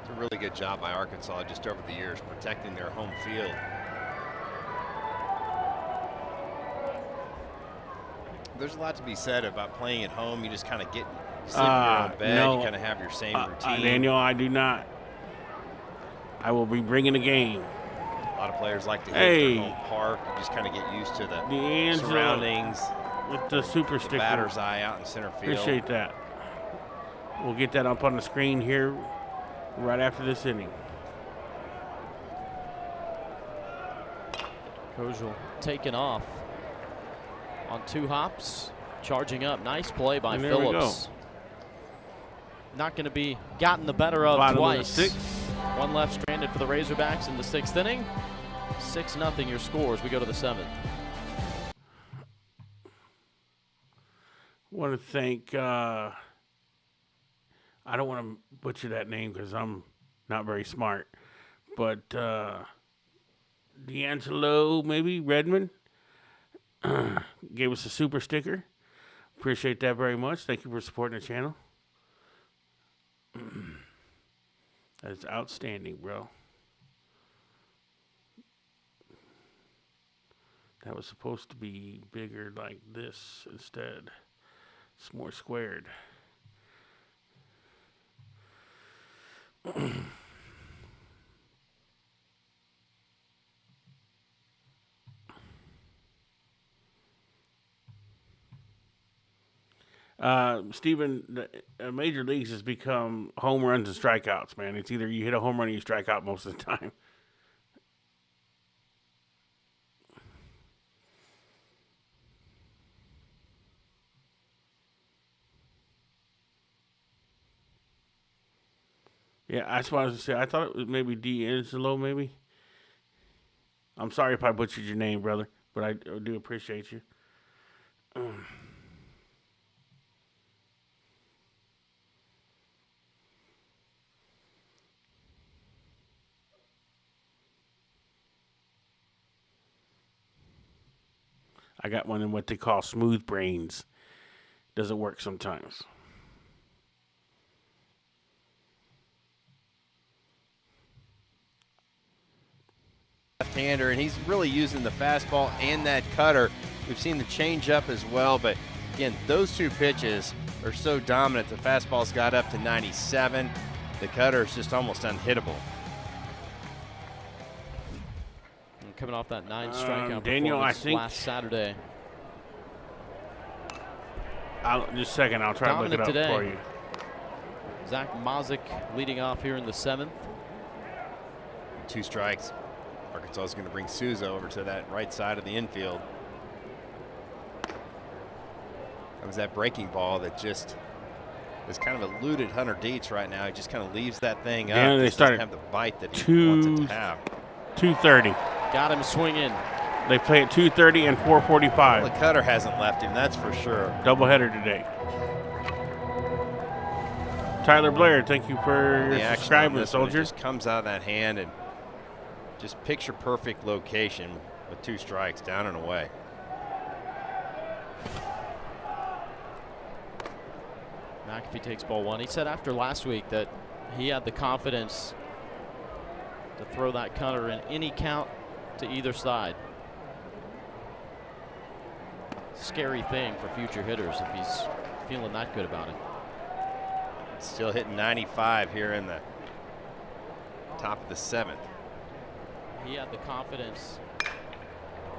It's a really good job by Arkansas just over the years protecting their home field. There's a lot to be said about playing at home. You just kind of get sleep in your own bed. No, you kind of have your same routine. Daniel, I do not. I will be bringing a game. A lot of players like to hit their home park. You just kind of get used to the surroundings. With the super sticker. Batter's eye out in center field. Appreciate that. We'll get that up on the screen here right after this inning. Kozel taken off on 2 hops, charging up. Nice play by Phillips. Not going to be gotten the better of twice. Of 1 left stranded for the Razorbacks in the 6th inning. 6-0 your scores. We go to the 7th. Want to thank, I don't want to butcher that name because I'm not very smart, but D'Angelo, maybe, Redmond, gave us a super sticker. Appreciate that very much. Thank you for supporting the channel. That's outstanding, bro. That was supposed to be bigger like this instead. It's more squared. Steven, the Major Leagues has become home runs and strikeouts, man. It's either you hit a home run or you strike out most of the time. Yeah, that's what I was going to say. I thought it was maybe D'Angelo, maybe. I'm sorry if I butchered your name, brother, but I do appreciate you. I got one in what they call smooth brains. Doesn't work sometimes. Left-hander, and he's really using the fastball and that cutter. We've seen the changeup as well, but again, those 2 pitches are so dominant. The fastball's got up to 97. The cutter is just almost unhittable. And coming off that 9 strikeout Daniel, I performance think last Saturday. Just a second, I'll try to look it up today for you. Zach Mazik leading off here in the 7th. 2 strikes. Arkansas is going to bring Souza over to that right side of the infield. That was that breaking ball that just has kind of eluded Hunter Dietz right now. He just kind of leaves that thing up. Yeah, they started have the bite that he wants it to have. 2:30. Got him swinging. They play at 2:30 and 4:45. Well, the cutter hasn't left him, that's for sure. Doubleheader today. Tyler Blair, thank you for your subscribing, soldier. Just comes out of that hand and just picture perfect location with 2 strikes, down and away. McAfee takes ball 1. He said after last week that he had the confidence to throw that cutter in any count to either side. Scary thing for future hitters if he's feeling that good about it. Still hitting 95 here in the top of the 7th. He had the confidence.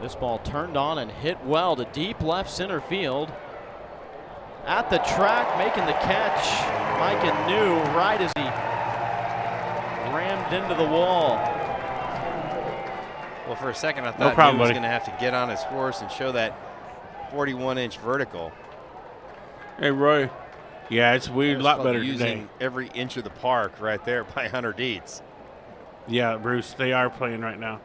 This ball turned on and hit well to deep left center field. At the track, making the catch. Micah knew right as he rammed into the wall. Well, for a second, I thought No problem, he was buddy. going to have to get on his horse and show that 41-inch vertical. Hey, Roy. Yeah, it's weird. A lot better using today. every inch of the park right there by Hunter Dietz. Yeah, Bruce, they are playing right now.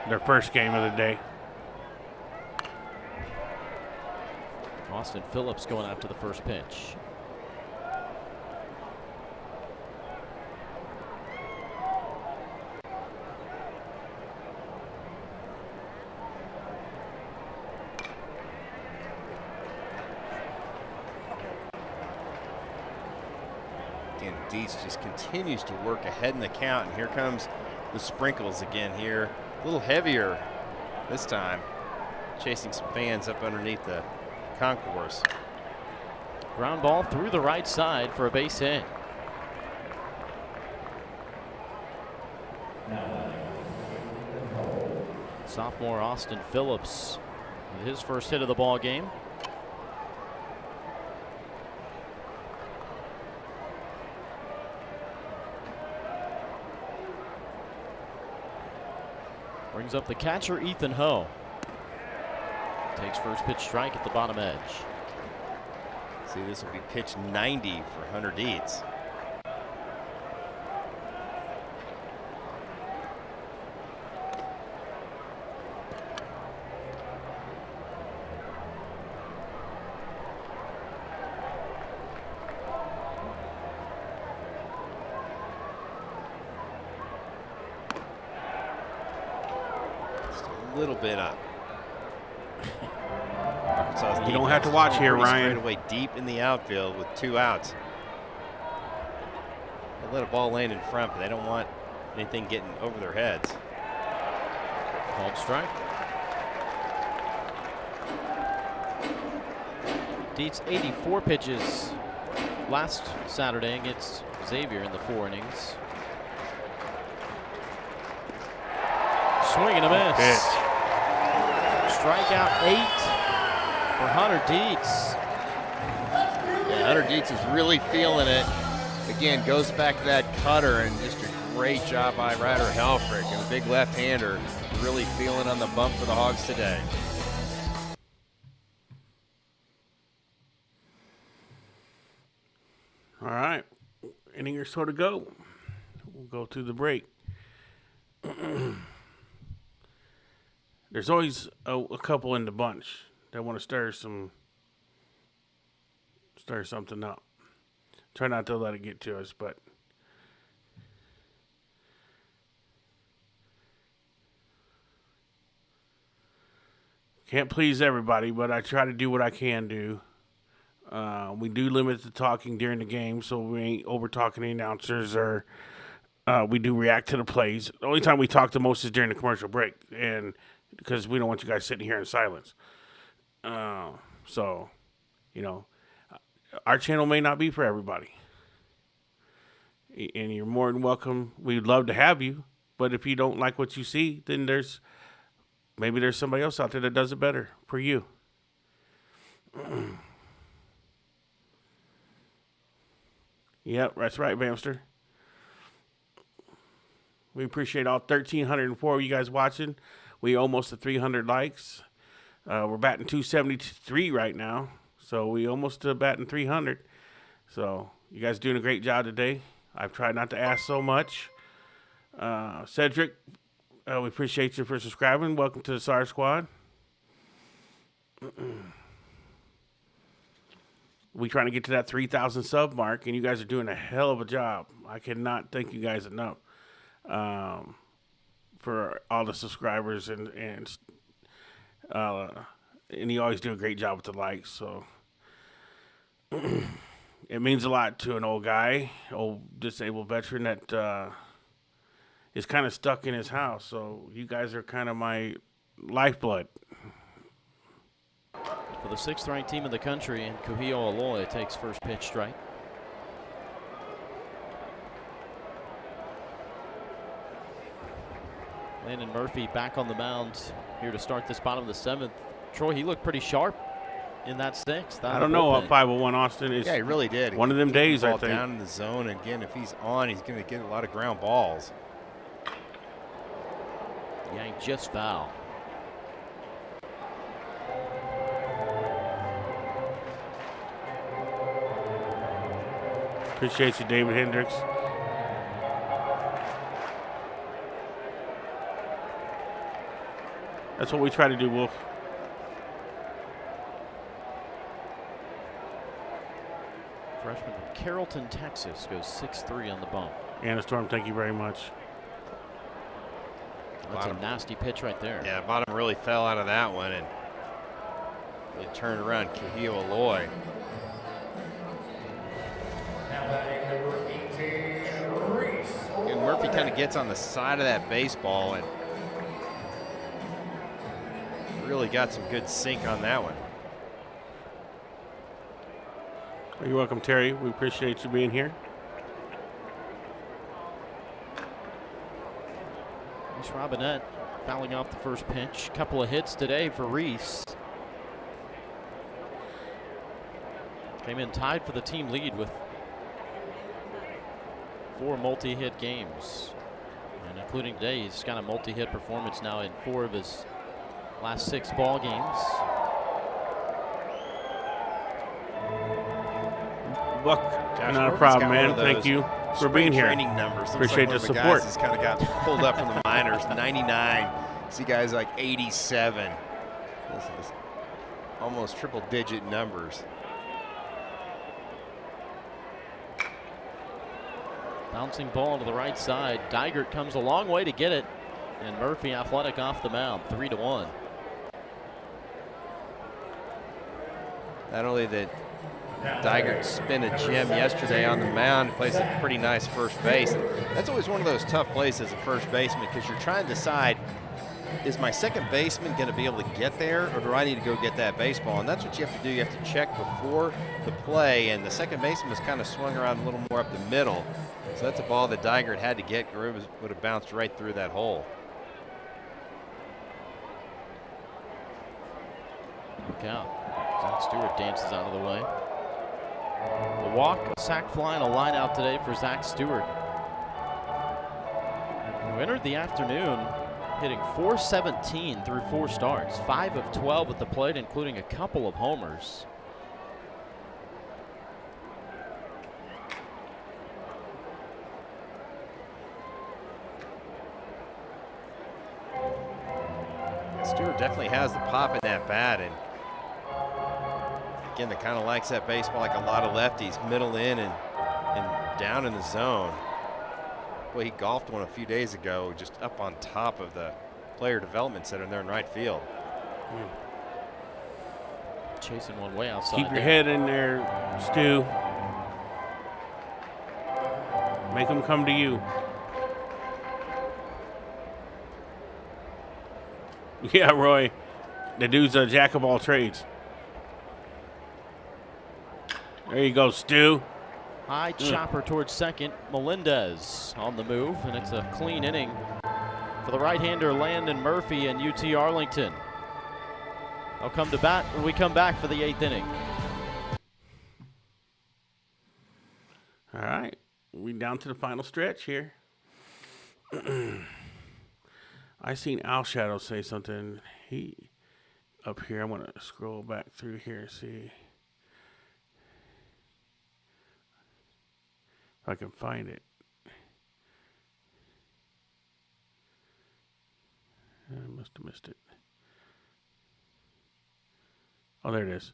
Their first game of the day. Austin Phillips going after the first pitch. And Dietz just continues to work ahead in the count, and here comes the sprinkles again here. A little heavier this time, chasing some fans up underneath the concourse. Ground ball through the right side for a base hit. Sophomore Austin Phillips with his first hit of the ball game. Brings up the catcher, Ethan Ho. Takes first pitch strike at the bottom edge. See, this will be pitch 90 for Hunter Dietz. Little bit up. Arkansas's You don't have to defense watch is here, pretty Ryan. straight away deep in the outfield with 2 outs. They let a ball land in front, but they don't want anything getting over their heads. Called strike. Dietz 84 pitches last Saturday against Xavier in the 4 innings. Swing and a miss. Strikeout 8 for Hunter Dietz. Yeah, Hunter Dietz is really feeling it. Again, goes back to that cutter, and just a great job by Ryder Helfrich, and a big left-hander really feeling on the bump for the Hogs today. All right. Inning or so to go. We'll go to the break. There's always a couple in the bunch that want to stir something up. Try not to let it get to us, but can't please everybody, but I try to do what I can do. We do limit the talking during the game, so we ain't over talking the announcers, or we do react to the plays. The only time we talk the most is during the commercial break, and because we don't want you guys sitting here in silence. So, you know, our channel may not be for everybody, and you're more than welcome. We'd love to have you, but if you don't like what you see, then maybe there's somebody else out there that does it better for you. Yep, that's right, Bamster. We appreciate all 1,304 of you guys watching. We almost at 300 likes. We're batting 273 right now, so we almost batting 300. So you guys doing a great job today. I've tried not to ask so much. Cedric, we appreciate you for subscribing. Welcome to the SAR Squad. We trying to get to that 3,000 sub mark, and you guys are doing a hell of a job. I cannot thank you guys enough for all the subscribers, and you always do a great job with the likes. So it means a lot to an old disabled veteran that is kind of stuck in his house. So you guys are kind of my lifeblood. For the 6th ranked team in the country, and Kuhio Aloy takes first pitch strike. Landon Murphy back on the mound here to start this bottom of the 7th. Troy, he looked pretty sharp in that 6th. I don't know what 501 Austin is. Yeah, he really did. One of them days, I ball think. Down in the zone, and again, if he's on, he's going to get a lot of ground balls. Yanked just foul. Appreciate you, David Hendricks. That's what we try to do, Wolf. Freshman from Carrollton, Texas, goes 6'3" on the bump. Anna Storm, thank you very much. That's a nasty pitch right there. Yeah, bottom really fell out of that one, and it turned around Kahil Aloy. And Murphy kind of gets on the side of that baseball and really got some good sink on that one. You're welcome, Terry. We appreciate you being here. Reese Robinette fouling off the first pitch. Couple of hits today for Reese. Came in tied for the team lead with 4 multi-hit games. And including today, he's got a multi-hit performance now in 4 of his last 6 ball games. Buck, Josh not a Murphy's problem, got man. one of Thank those you for being here. Training numbers. Appreciate the support. He's kind of got pulled up from the minors. 99. See guys like 87. This is almost triple-digit numbers. Bouncing ball to the right side. Dygert comes a long way to get it. And Murphy athletic off the mound, 3-1. Not only did Dygert spin a gem yesterday on the mound, plays a pretty nice first base. That's always one of those tough plays as a first baseman, because you're trying to decide, is my second baseman going to be able to get there, or do I need to go get that baseball? And that's what you have to do. You have to check before the play, and the second baseman was kind of swung around a little more up the middle. So that's a ball that Dygert had to get, or it would have bounced right through that hole. Look out. Zach Stewart dances out of the way. A walk, a sac fly, and a line out today for Zach Stewart, who entered the afternoon hitting .417 through 4 starts, 5 of 12 at the plate, including a couple of homers. Stewart definitely has the pop in that bat, and again, that kind of likes that baseball like a lot of lefties, middle in and down in the zone. Boy, he golfed one a few days ago just up on top of the player development center there in right field. Chasing one way outside. Keep your head in there, Stu. Make them come to you. Yeah, Roy. The dude's a jack of all trades. There you go, Stu. High chopper towards second. Melendez on the move, and it's a clean inning for the right-hander Landon Murphy and UT Arlington. They'll come to bat when we come back for the 8th inning. All right. We down to the final stretch here. I seen Al Shadow say something. He up here. I'm gonna scroll back through here and see if I can find it. I must have missed it. Oh, there it is.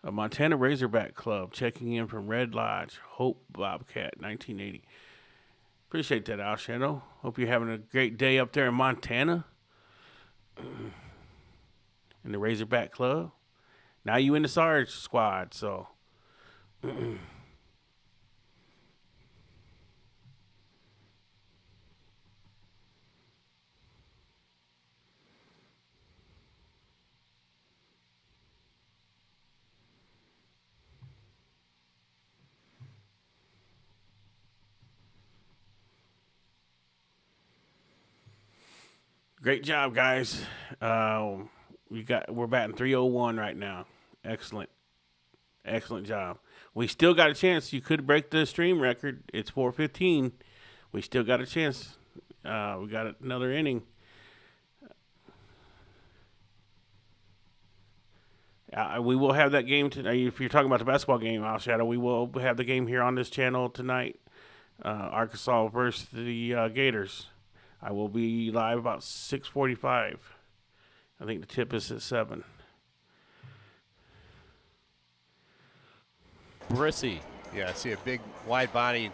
A Montana Razorback Club checking in from Red Lodge, Hope Bobcat, 1980. Appreciate that, Al Shadow. Hope you're having a great day up there in Montana. In the Razorback Club. Now you in the Sarge squad, so. Great job, guys. We're batting 301 right now. Excellent job. We still got a chance. You could break the stream record. It's 4:15. We still got a chance. We got another inning. We will have that game tonight. If you're talking about the basketball game, Al Shadow, we will have the game here on this channel tonight. Arkansas versus the Gators. I will be live about 6:45. I think the tip is at 7. Brissy. Yeah, I see a big, wide-bodied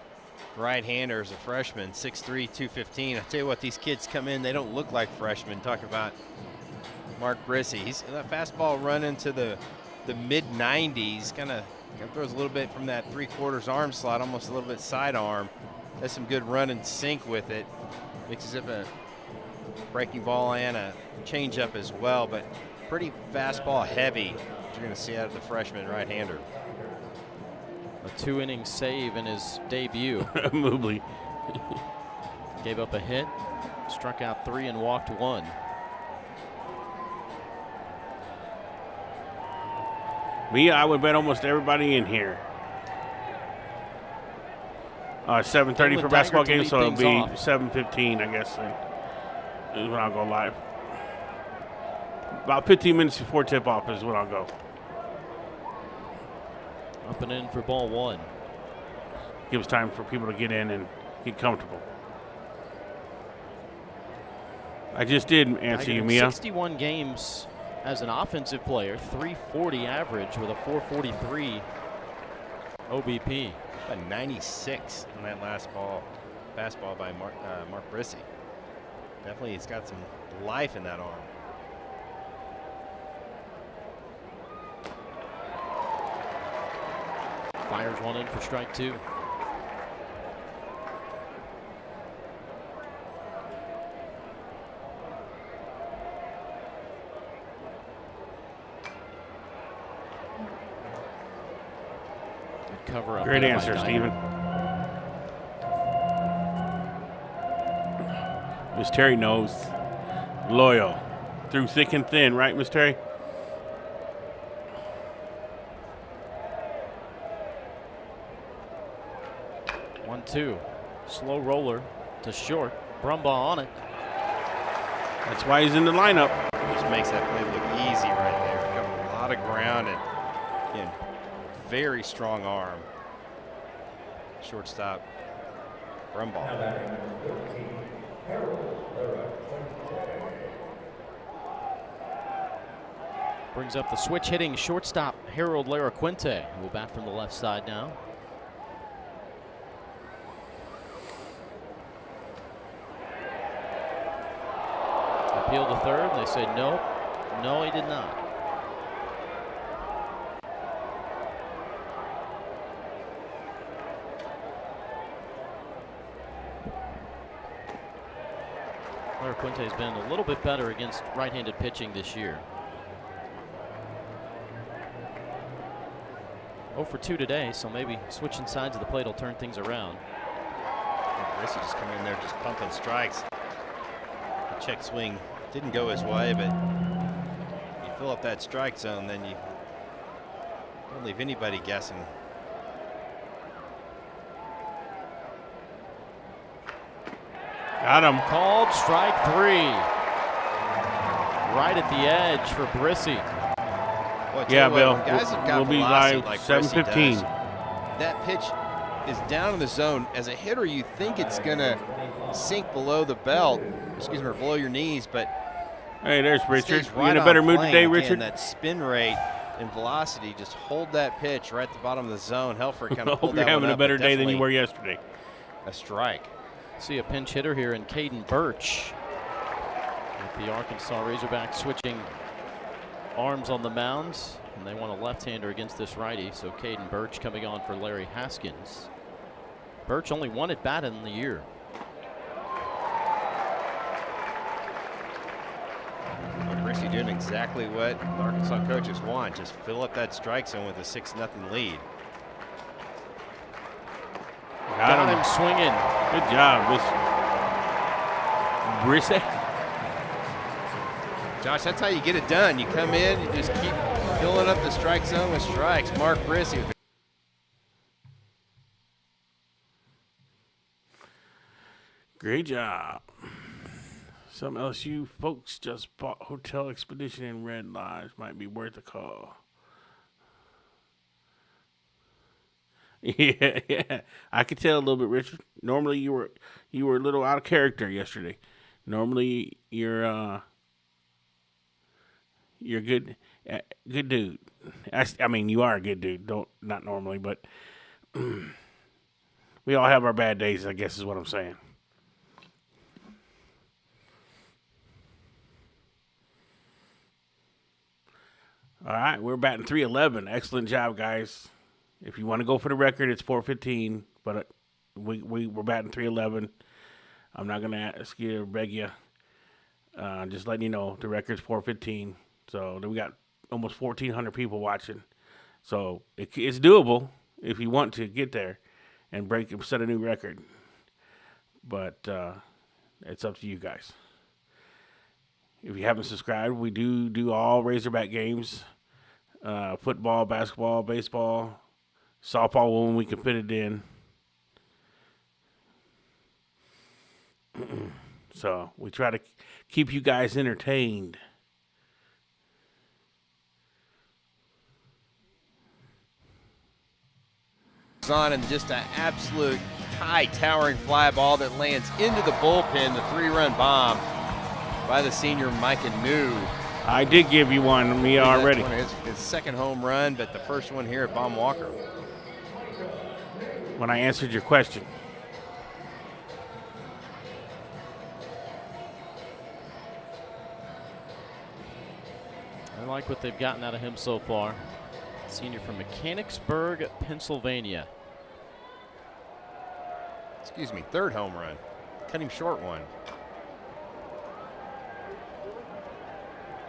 right-hander as a freshman, 6'3", 215. I tell you what, these kids come in, they don't look like freshmen. Talk about Mark Brissy. He's that fastball running to the mid-90s, kind of throws a little bit from that 3/4 arm slot, almost a little bit sidearm. Has some good run and sink with it. Mixes up a breaking ball and a changeup as well, but pretty fastball heavy. You're going to see out of the freshman right-hander. A 2-inning save in his debut. Mobley. Gave up a hit, struck out 3 and walked 1. Me, I would bet almost everybody in here. 7:30 for basketball game, so it'll be 7:15, I guess. Is when I'll go live. About 15 minutes before tip-off is when I'll go. Up and in for ball 1. Gives time for people to get in and get comfortable. I just did answer you, Mia. 61 games as an offensive player, 340 average with a 443 OBP. A 96 on that last fastball by Mark Brissy. Definitely, he's got some life in that arm. Fires one in for strike 2. Cover up. Great answer, Steven. Miss Terry knows. Loyal. Through thick and thin, right, Miss Terry? One, 2. Slow roller to short. Brumbaugh on it. That's why he's in the lineup. Just makes that play look easy right there. Covered a lot of ground and again, very strong arm. Shortstop, Brumbaugh. Brings up the switch hitting shortstop Harold Laraquinte, who will bat from the left side now. Appeal to third. They say no. No, he did not. Quinte has been a little bit better against right-handed pitching this year. 0 for 2 today, so maybe switching sides of the plate will turn things around. Brissy just come in there just pumping strikes. The check swing didn't go his way, but you fill up that strike zone, then you don't leave anybody guessing. Got him. Called strike 3. Right at the edge for Brissy. Boy, Yeah, Bill. Guys have got We'll be velocity live like 7:15. Brissy does. That pitch is down in the zone. As a hitter, you think it's going to sink below the belt, excuse me, or below your knees, but Hey, there's Richard. stays You right in a better on mood plane. today, Again, Richard? that spin rate and velocity, just hold that pitch right at the bottom of the zone. Helfrich kind I of hope pulled you're that having one a up, better but day than you definitely were yesterday. a strike. See a pinch hitter here in Caden Birch. With the Arkansas Razorbacks switching arms on the mound, and they want a left-hander against this righty, so Caden Birch coming on for Larry Haskins. Birch only 1 at bat in the year. Brissy doing exactly what the Arkansas coaches want. Just fill up that strike zone with a 6-0 lead. Got him swinging. Good job, Brissy. Josh, that's how you get it done. You come in, you just keep filling up the strike zone with strikes. Mark Brissy. Great job. Some LSU folks just bought Hotel Expedition in Red Lodge. Might be worth a call. Yeah. I could tell a little bit, Richard. Normally you were a little out of character yesterday. Normally you're good dude. I mean, you are a good dude. Not normally, but we all have our bad days, I guess is what I'm saying. All right, we're batting .311. Excellent job, guys. If you want to go for the record, it's .415, but we're batting .311. I'm not going to ask you or beg you. Just letting you know, the record's .415. So then we got almost 1,400 people watching. So it's doable if you want to get there and set a new record. But it's up to you guys. If you haven't subscribed, we do all Razorback games, football, basketball, baseball, softball when we can fit it in. So we try to keep you guys entertained. On and just an absolute high towering fly ball that lands into the bullpen, the 3-run bomb by the senior Micah New. I did give you one, me already. His second home run, but the first one here at Baum Walker. When I answered your question. I like what they've gotten out of him so far. Senior from Mechanicsburg, Pennsylvania. Excuse me, third home run. Cut him short one.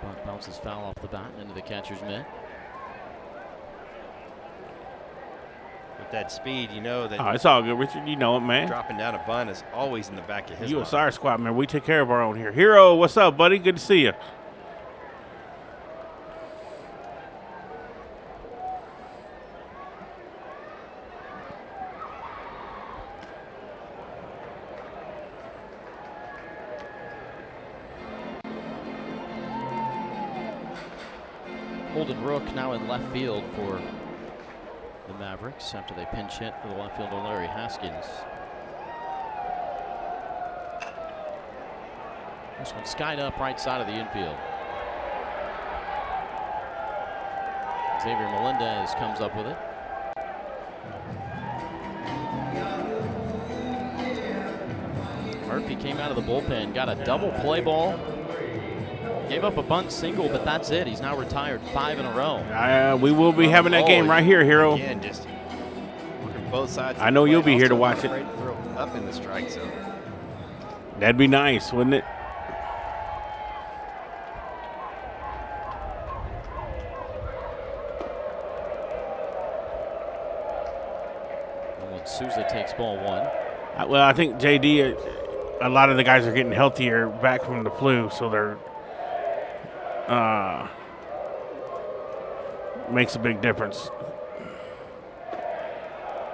Bunt bounces foul off the bat and into the catcher's mitt. With that speed, you know that. Oh, it's all good, Richard. You know it, man. Dropping down a bunt is always in the back of his mind. You a SAR squad, man. We take care of our own here. Hero, what's up, buddy? Good to see you. Holden Rook now in left field for the Mavericks after they pinch hit for the left fielder Larry Haskins. This one skied up right side of the infield. Xavier Melendez comes up with it. Murphy came out of the bullpen, got a double play ball. Gave up a bunt single, but that's it. He's now retired 5 in a row. We will be having that game right here, Hero. Again, just working both sides. I know you'll be here to watch it. Up in the strike zone. That'd be nice, wouldn't it? And when Souza takes ball 1. Well, I think JD, a lot of the guys are getting healthier back from the flu, so they're makes a big difference.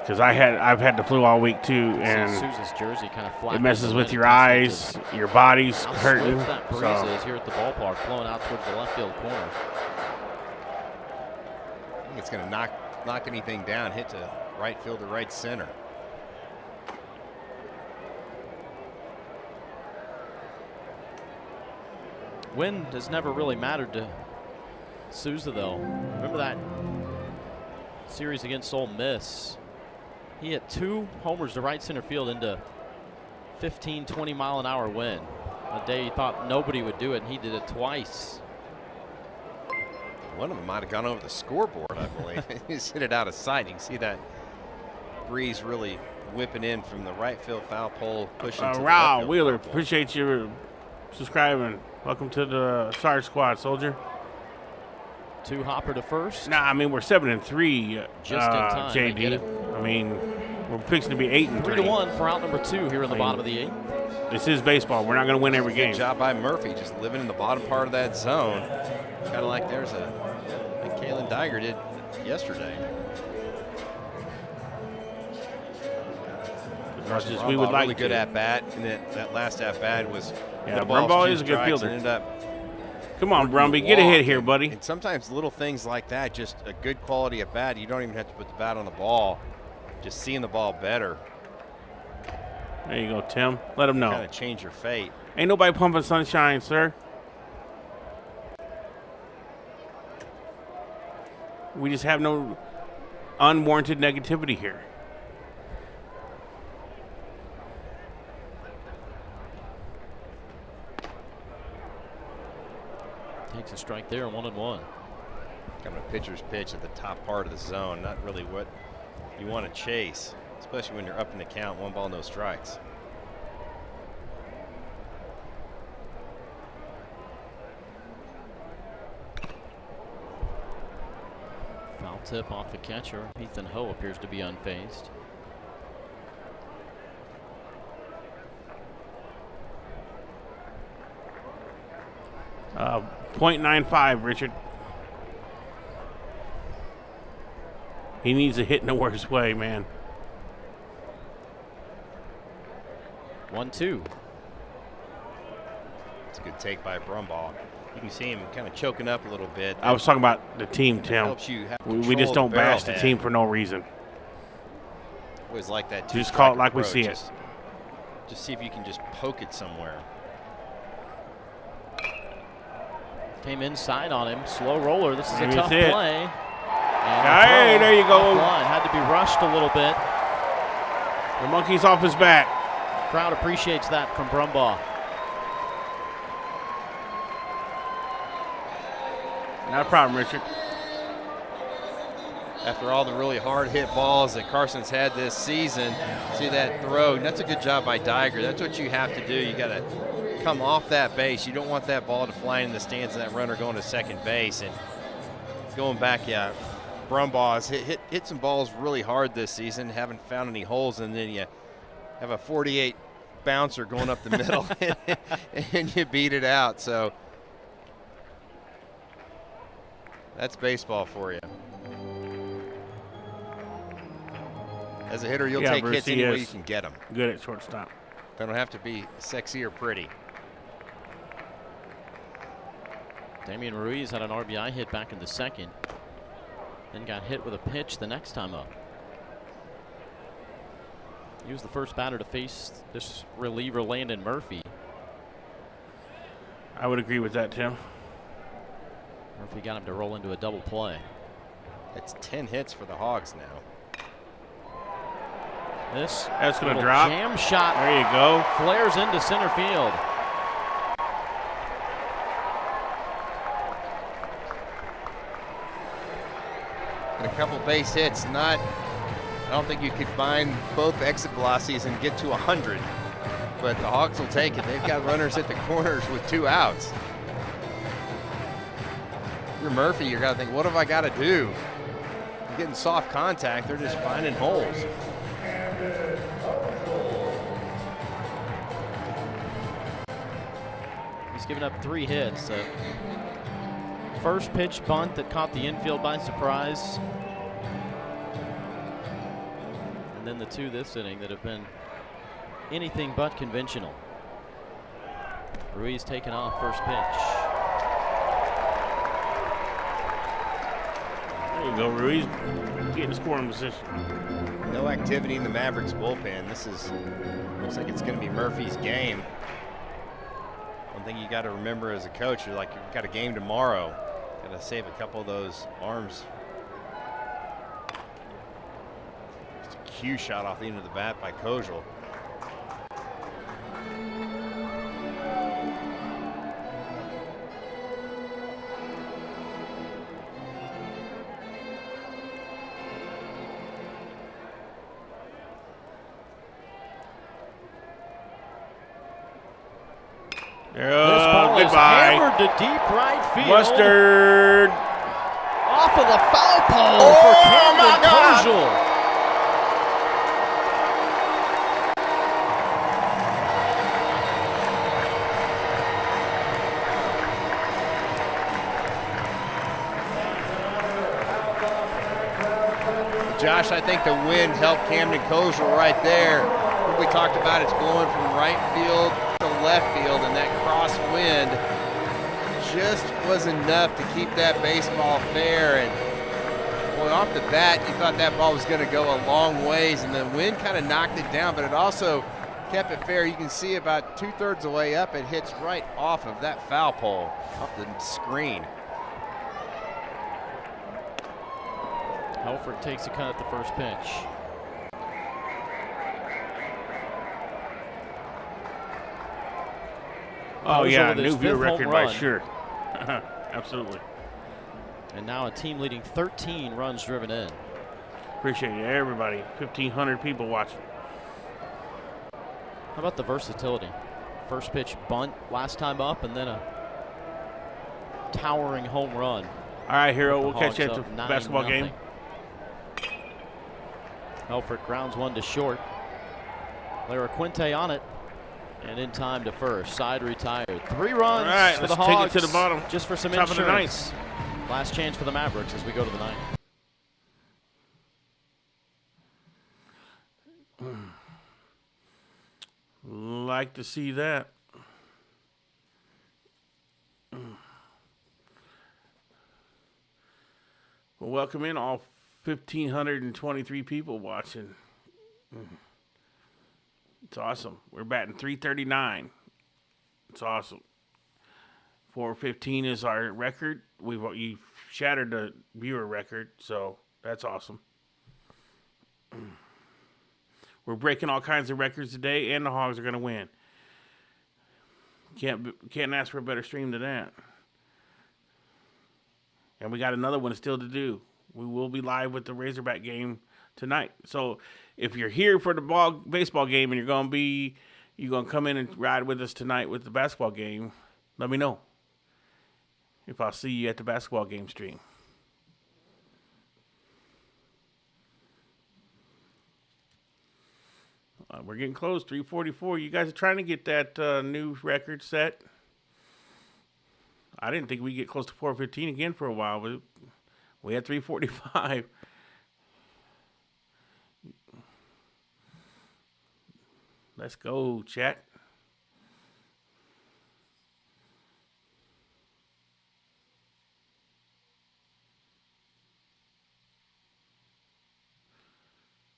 Because I've had the flu all week too, and Sousa's jersey kind of it messes with your eyes, your body's hurting. That breeze is here at the ballpark, blowing out towards the left field corner. I think it's going to knock anything down, hit to right field or right center. Wind has never really mattered to Souza, though. Remember that series against Ole Miss? He hit 2 homers to right center field into 15, 20-mile-an-hour wind. A day he thought nobody would do it, and he did it twice. One of them might have gone over the scoreboard, I believe. He's hit it out of sight. You can see that breeze really whipping in from the right field foul pole, pushing to the left field Wheeler, foul pole. appreciate you subscribing. Welcome to the SAR squad, soldier. 2 hopper to first. Nah, I mean, we're 7-3, Just in time. JD. I mean, we're fixing to be 8-3. 3-1 for out number 2 here in the bottom of the 8th. This is baseball. We're not going to win every game. Good job by Murphy, just living in the bottom part of that zone. Kind of like there's like Kalen Diger did yesterday. We would like really good at bat, and that last at bat was Brumbaugh is a good fielder. Ended up Come on, Brumby, get a hit here, buddy. And sometimes little things like that, just a good quality at bat, you don't even have to put the bat on the ball. Just seeing the ball better. There you go, Tim. Let him know. Kind of change your fate. Ain't nobody pumping sunshine, sir. We just have no unwarranted negativity here. Takes a strike there, 1-1. Kind of a pitcher's pitch at the top part of the zone, not really what you want to chase, especially when you're up in the count, 1 ball, no strikes. Foul tip off the catcher. Ethan Ho appears to be unfazed. .95, Richard. He needs a hit in the worst way, man. 1-2. It's a good take by Brumbaugh. You can see him kind of choking up a little bit. I was talking about the team, Tim. Helps you have We just don't bash the team for no reason. Always like that. Just call it like we see it. Just see if you can just poke it somewhere. Came inside on him. Slow roller. This is a Maybe tough it's it. play. Hey, there you go. Had to be rushed a little bit. The monkey's off his back. Crowd appreciates that from Brumbaugh. Not a problem, Richard. After all the really hard hit balls that Carson's had this season, see that throw. That's a good job by Diger. That's what you have to do. You got to come off that base. You don't want that ball to fly in the stands and that runner going to second base. And going back, yeah, Brumbaugh's hit some balls really hard this season. Haven't found any holes, and then you have a 48 bouncer going up the middle, and you beat it out. So that's baseball for you. As a hitter, you'll take Bruce, hits any way you can get them. Good at shortstop. They don't have to be sexy or pretty. Damian Ruiz had an RBI hit back in the second, then got hit with a pitch the next time up. He was the first batter to face this reliever, Landon Murphy. I would agree with that, Tim. Murphy got him to roll into a double play. It's 10 hits for the Hogs now. That's going to drop. Jam shot. There you go. Flares into center field. And a couple base hits. I don't think you could combine both exit velocities and get to 100. But the Hogs will take it. They've got runners at the corners with 2 outs. If you're Murphy, you're got to think, what have I got to do? You're getting soft contact. They're just finding holes. He's given up 3 hits. First pitch bunt that caught the infield by surprise. And then the 2 this inning that have been anything but conventional. Ruiz taking off first pitch. There you go, Ruiz. Getting scoring position. No activity in the Mavericks bullpen. Looks like it's going to be Murphy's game. One thing you got to remember as a coach, you've got a game tomorrow. Got to save a couple of those arms. Just a cue shot off the end of the bat by Kojal. This ball is hammered to deep right field. Mustard. Off of the foul pole for Camden Kojal. Josh, I think the wind helped Camden Kozel right there. What we talked about, it's blowing from right field to left field, and that crosswind just was enough to keep that baseball fair. And boy, off the bat, you thought that ball was going to go a long ways, and the wind kind of knocked it down, but it also kept it fair. You can see about 2/3 of the way up, it hits right off of that foul pole, off the screen. Helfrich takes a cut at the first pitch. Oh, yeah, with his new viewer fifth home record by run. sure. Absolutely. And now a team leading 13 runs driven in. Appreciate it, everybody. 1,500 people watching. How about the versatility? First pitch bunt last time up, and then a towering home run. All right, Hero, we'll The catch you Hogs at the up basketball 9-0. game. Helfrich grounds one to short. Lara Quinte on it. And in time to first. Side retired. 3 runs All right, for let's the take it Hogs. to the bottom. Just for some Top of the insurance. Last chance for the Mavericks as we go to the ninth. Like to see that. Well, welcome in all 1,523 people watching. It's awesome. We're batting .339. It's awesome. 415 is our record. You shattered the viewer record, so that's awesome. We're breaking all kinds of records today, and the Hogs are going to win. Can't ask for a better stream than that. And we got another one still to do. We will be live with the Razorback game tonight. So if you're here for the baseball game and you're going to come in and ride with us tonight with the basketball game, let me know if I'll see you at the basketball game stream. We're getting close, 344. You guys are trying to get that new record set. I didn't think we'd get close to 415 again for a while, but we had 345. Let's go, chat.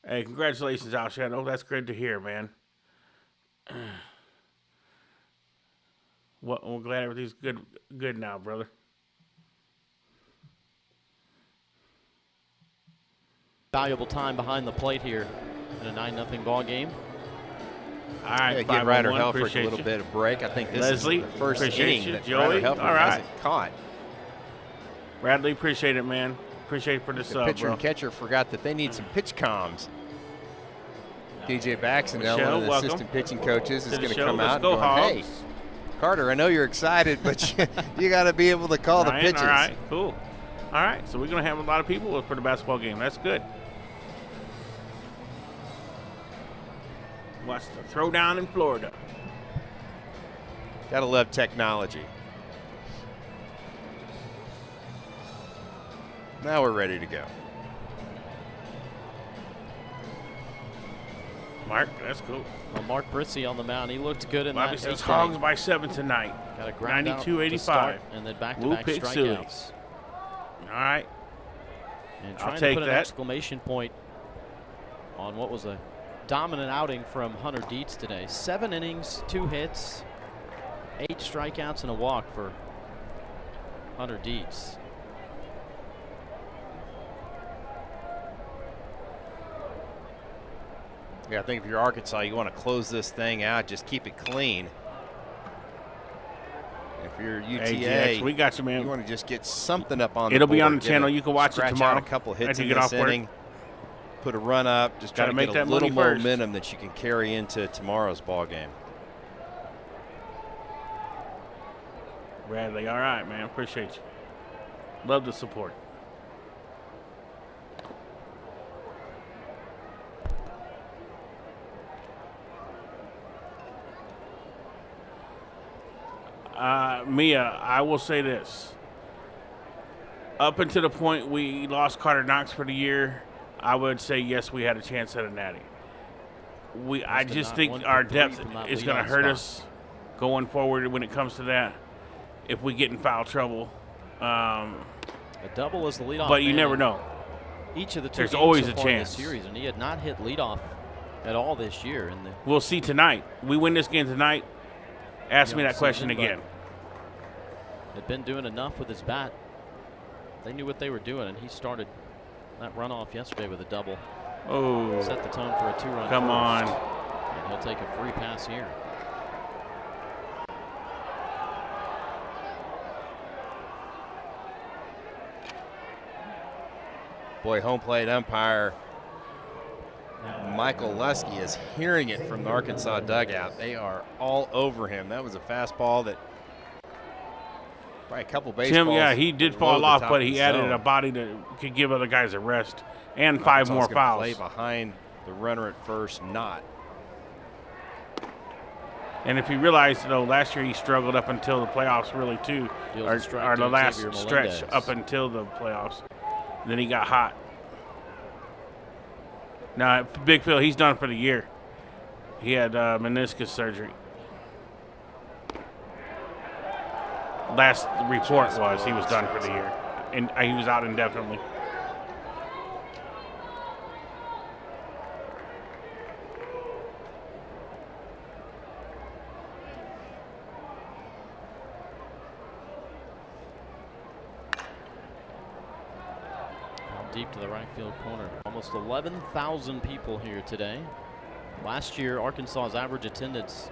Hey, congratulations, Al Shadow. That's good to hear, man. Well, we're glad everything's good now, brother. Valuable time behind the plate here in a 9-0 ball game. All right, Give Ryder 511, Helfrich a appreciate little you. bit of break. I think this Leslie, is the first appreciate inning you. that Joey, Ryder Helfrich all right. hasn't caught. Bradley, appreciate it, man. Appreciate it for the The sub, pitcher bro. and catcher forgot that they need some pitch comms. DJ Baxendale, Michelle, one of the welcome assistant pitching coaches, is to the going to show. come Let's out go, and go, hey, Hogs. Carter, I know you're excited, but you got to be able to call the Ryan, pitches. all right, cool. All right, so we're going to have a lot of people for the basketball game. That's good. Watch the throwdown in Florida. Got to love technology. Now we're ready to go. Mark, that's cool. Well, Mark Britzy on the mound. He looked good in Bobby that says eighth Hogs inning. by 7 tonight. Got a ground out to 92-85. start, and then back-to-back Lou Pick-Suey. strikeouts. All right. And I'll trying to take put an that. exclamation point on what was a dominant outing from Hunter Dietz today. 7 innings, 2 hits, 8 strikeouts, and a walk for Hunter Dietz. Yeah, I think if you're Arkansas, you want to close this thing out, just keep it clean. If you're UTA, Hey, Jax, we got you, man. you want to just get something up on It'll the be board. on the Get channel. You can watch it scratch tomorrow out a couple hits after in you get this off work. inning. Put a run up. Just try Gotta to make get a that money little first. momentum that you can carry into tomorrow's ball game. Bradley, all right, man. Appreciate you. Love the support. Mia, I will say this. Up until the point we lost Carter Knox for the year, I would say yes, we had a chance at a natty. I just think one our for three depth from that is going to leadoff hurt spot. us going forward when it comes to that. If we get in foul trouble, A double is the leadoff. but you man never in know. Each of the 2 There's games always so a far in this chance. series, and he had not hit leadoff at all this year. And We'll see tonight. We win this game tonight. Ask me Young that question season, again. had been doing enough with his bat. They knew what they were doing, and he started that runoff yesterday with a double. Oh, Set the tone for a 2-run. come on. And he'll take a free pass here. Boy, home plate umpire Michael Lusky is hearing it from the Arkansas dugout. They are all over him. That was a fastball that probably a couple baseballs. Tim, yeah, he did below fall the off, top but of he the added zone. a body that could give other guys a rest and 5 more Arkansas's gonna play fouls. behind the runner at first, not. And if you realize, though, last year he struggled up until the playoffs, really, too, Deals a strike or to the last Xavier stretch Melendez. up until the playoffs. Then he got hot. Now, Big Phil, he's done for the year. He had meniscus surgery. Last report was he was done for the year, and he was out indefinitely. Deep to the right field corner. Almost 11,000 people here today. Last year, Arkansas's average attendance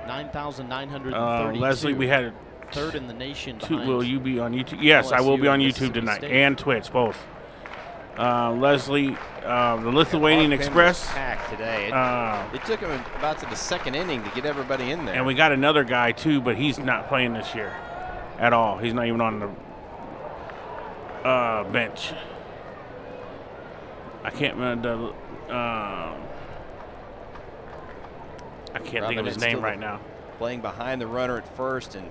9,932. Leslie, we had third in the nation. Will you be on YouTube? Yes, I will be LSU on and YouTube Mississippi tonight State. and Twitch, both. Leslie, the Lithuanian Bullpen was Express, packed today. It took him about to the second inning to get everybody in there. and we got another guy too, but he's not playing this year at all. He's not even on the bench. I can't remember I can't think of his Robinette's name still right now. playing behind the runner at first, and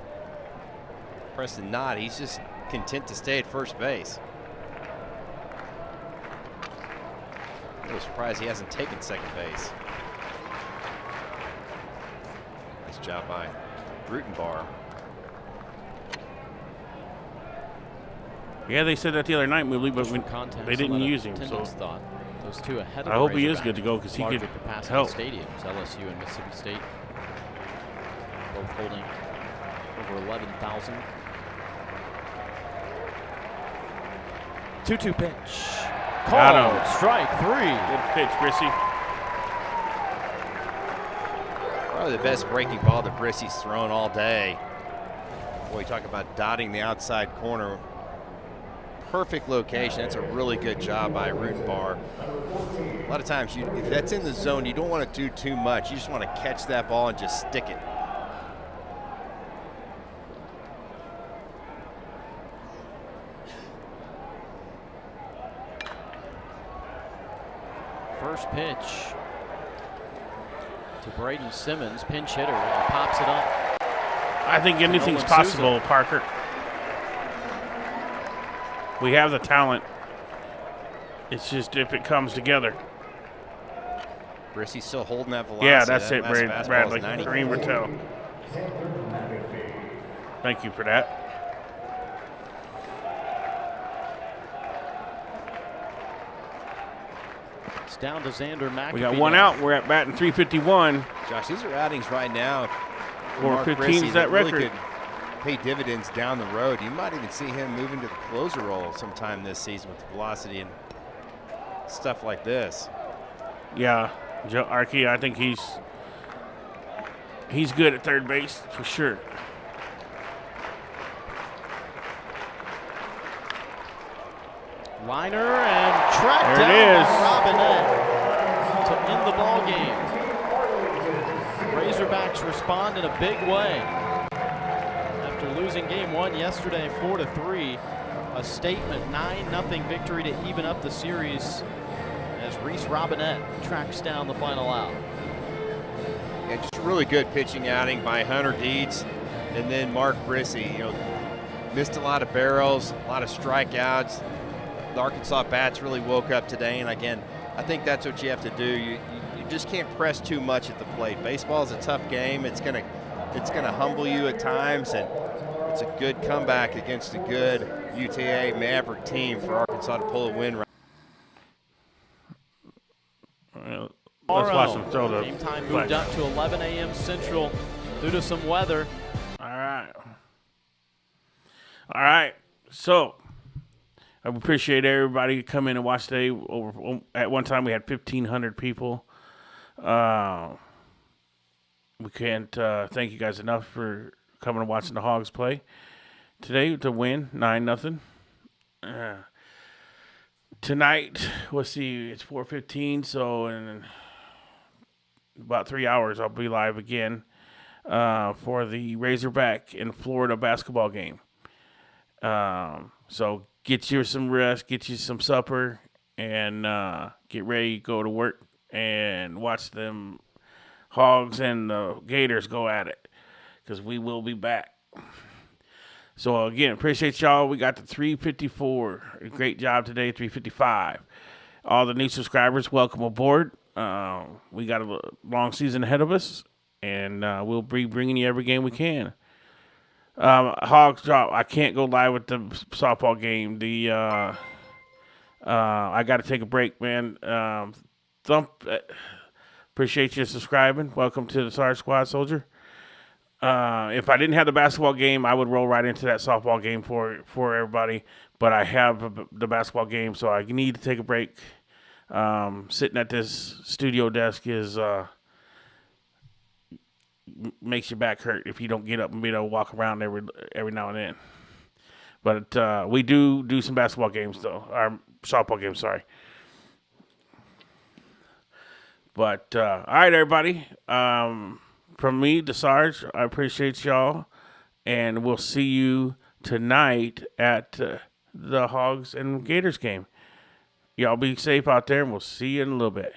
Preston Knott, he's just content to stay at first base. I'm a little surprised he hasn't taken second base. Nice job by Rutenbar. Yeah, they said that the other night, Mooley, but Contest, they didn't use him. So attendance thought those two ahead of I the hope he is Razorbacks. good to go because he Larger could capacity help. stadiums, LSU and Mississippi State, both holding over 11,000. 2-2 pitch. Got Called. him. Strike 3. Good pitch, Brissy. Probably the best breaking ball that Brissy's thrown all day. Boy, talk about dotting the outside corner. Perfect location. That's a really good job by Rutenbar. A lot of times, if that's in the zone, you don't want to do too much. You just want to catch that ball and just stick it. First pitch to Braden Simmons, pinch hitter, and he pops it up. I think anything's Nolan possible, Parker. We have the talent. It's just if it comes together. Brissy's still holding that velocity. Yeah, that's That it, last fastball is Bradley. 94. Green Bertel. Thank you for that. It's down to Xander McAfee. We got one now. out. We're at batting 351. Josh, these are outings right now. for 415 Mark Brissy is that really record. could pay dividends down the road. You might even see him move into the closer role sometime this season with the velocity and stuff like this. Yeah, Joe Archie, I think he's good at third base for sure. Liner and tracked There it down is. by Robinette to end the ball game. Razorbacks respond in a big way. After losing game one yesterday 4-3, a statement 9-0 victory to even up the series as Reese Robinette tracks down the final out. Yeah, just a really good pitching outing by Hunter Deeds, and then Mark Brissy. You know, missed a lot of barrels, a lot of strikeouts. the Arkansas bats really woke up today, and again, I think that's what you have to do. You just can't press too much at the plate. Baseball is a tough game. It's gonna humble you at times, and it's a good comeback against a good UTA Maverick team for Arkansas to pull a win. Let's watch them throw the game time moved up to 11 a.m. Central due to some weather. All right. So I appreciate everybody coming and watch today. At one time we had 1,500 people. We can't thank you guys enough for coming and watching the Hogs play today to win 9-0. Tonight, let's see, it's 4:15, so in about 3 hours I'll be live again for the Razorback in Florida basketball game. So get you some rest, get you some supper, and get ready to go to work and watch them Hogs and the Gators go at it, because we will be back. So, again, appreciate y'all. We got to 354. Great job today, 355. All the new subscribers, welcome aboard. We got a long season ahead of us, and we'll be bringing you every game we can. Hogs drop. I can't go live with the softball game. I got to take a break, man. Appreciate you subscribing. Welcome to the Sarge Squad, Soldier. If I didn't have the basketball game, I would roll right into that softball game for everybody. But I have the basketball game, so I need to take a break. Sitting at this studio desk makes your back hurt if you don't get up and be able to walk around every now and then. But we do some basketball games, though. Our softball games, sorry. But, all right, everybody. From me, the Sarge, I appreciate y'all. And we'll see you tonight at the Hogs and Gators game. Y'all be safe out there, and we'll see you in a little bit.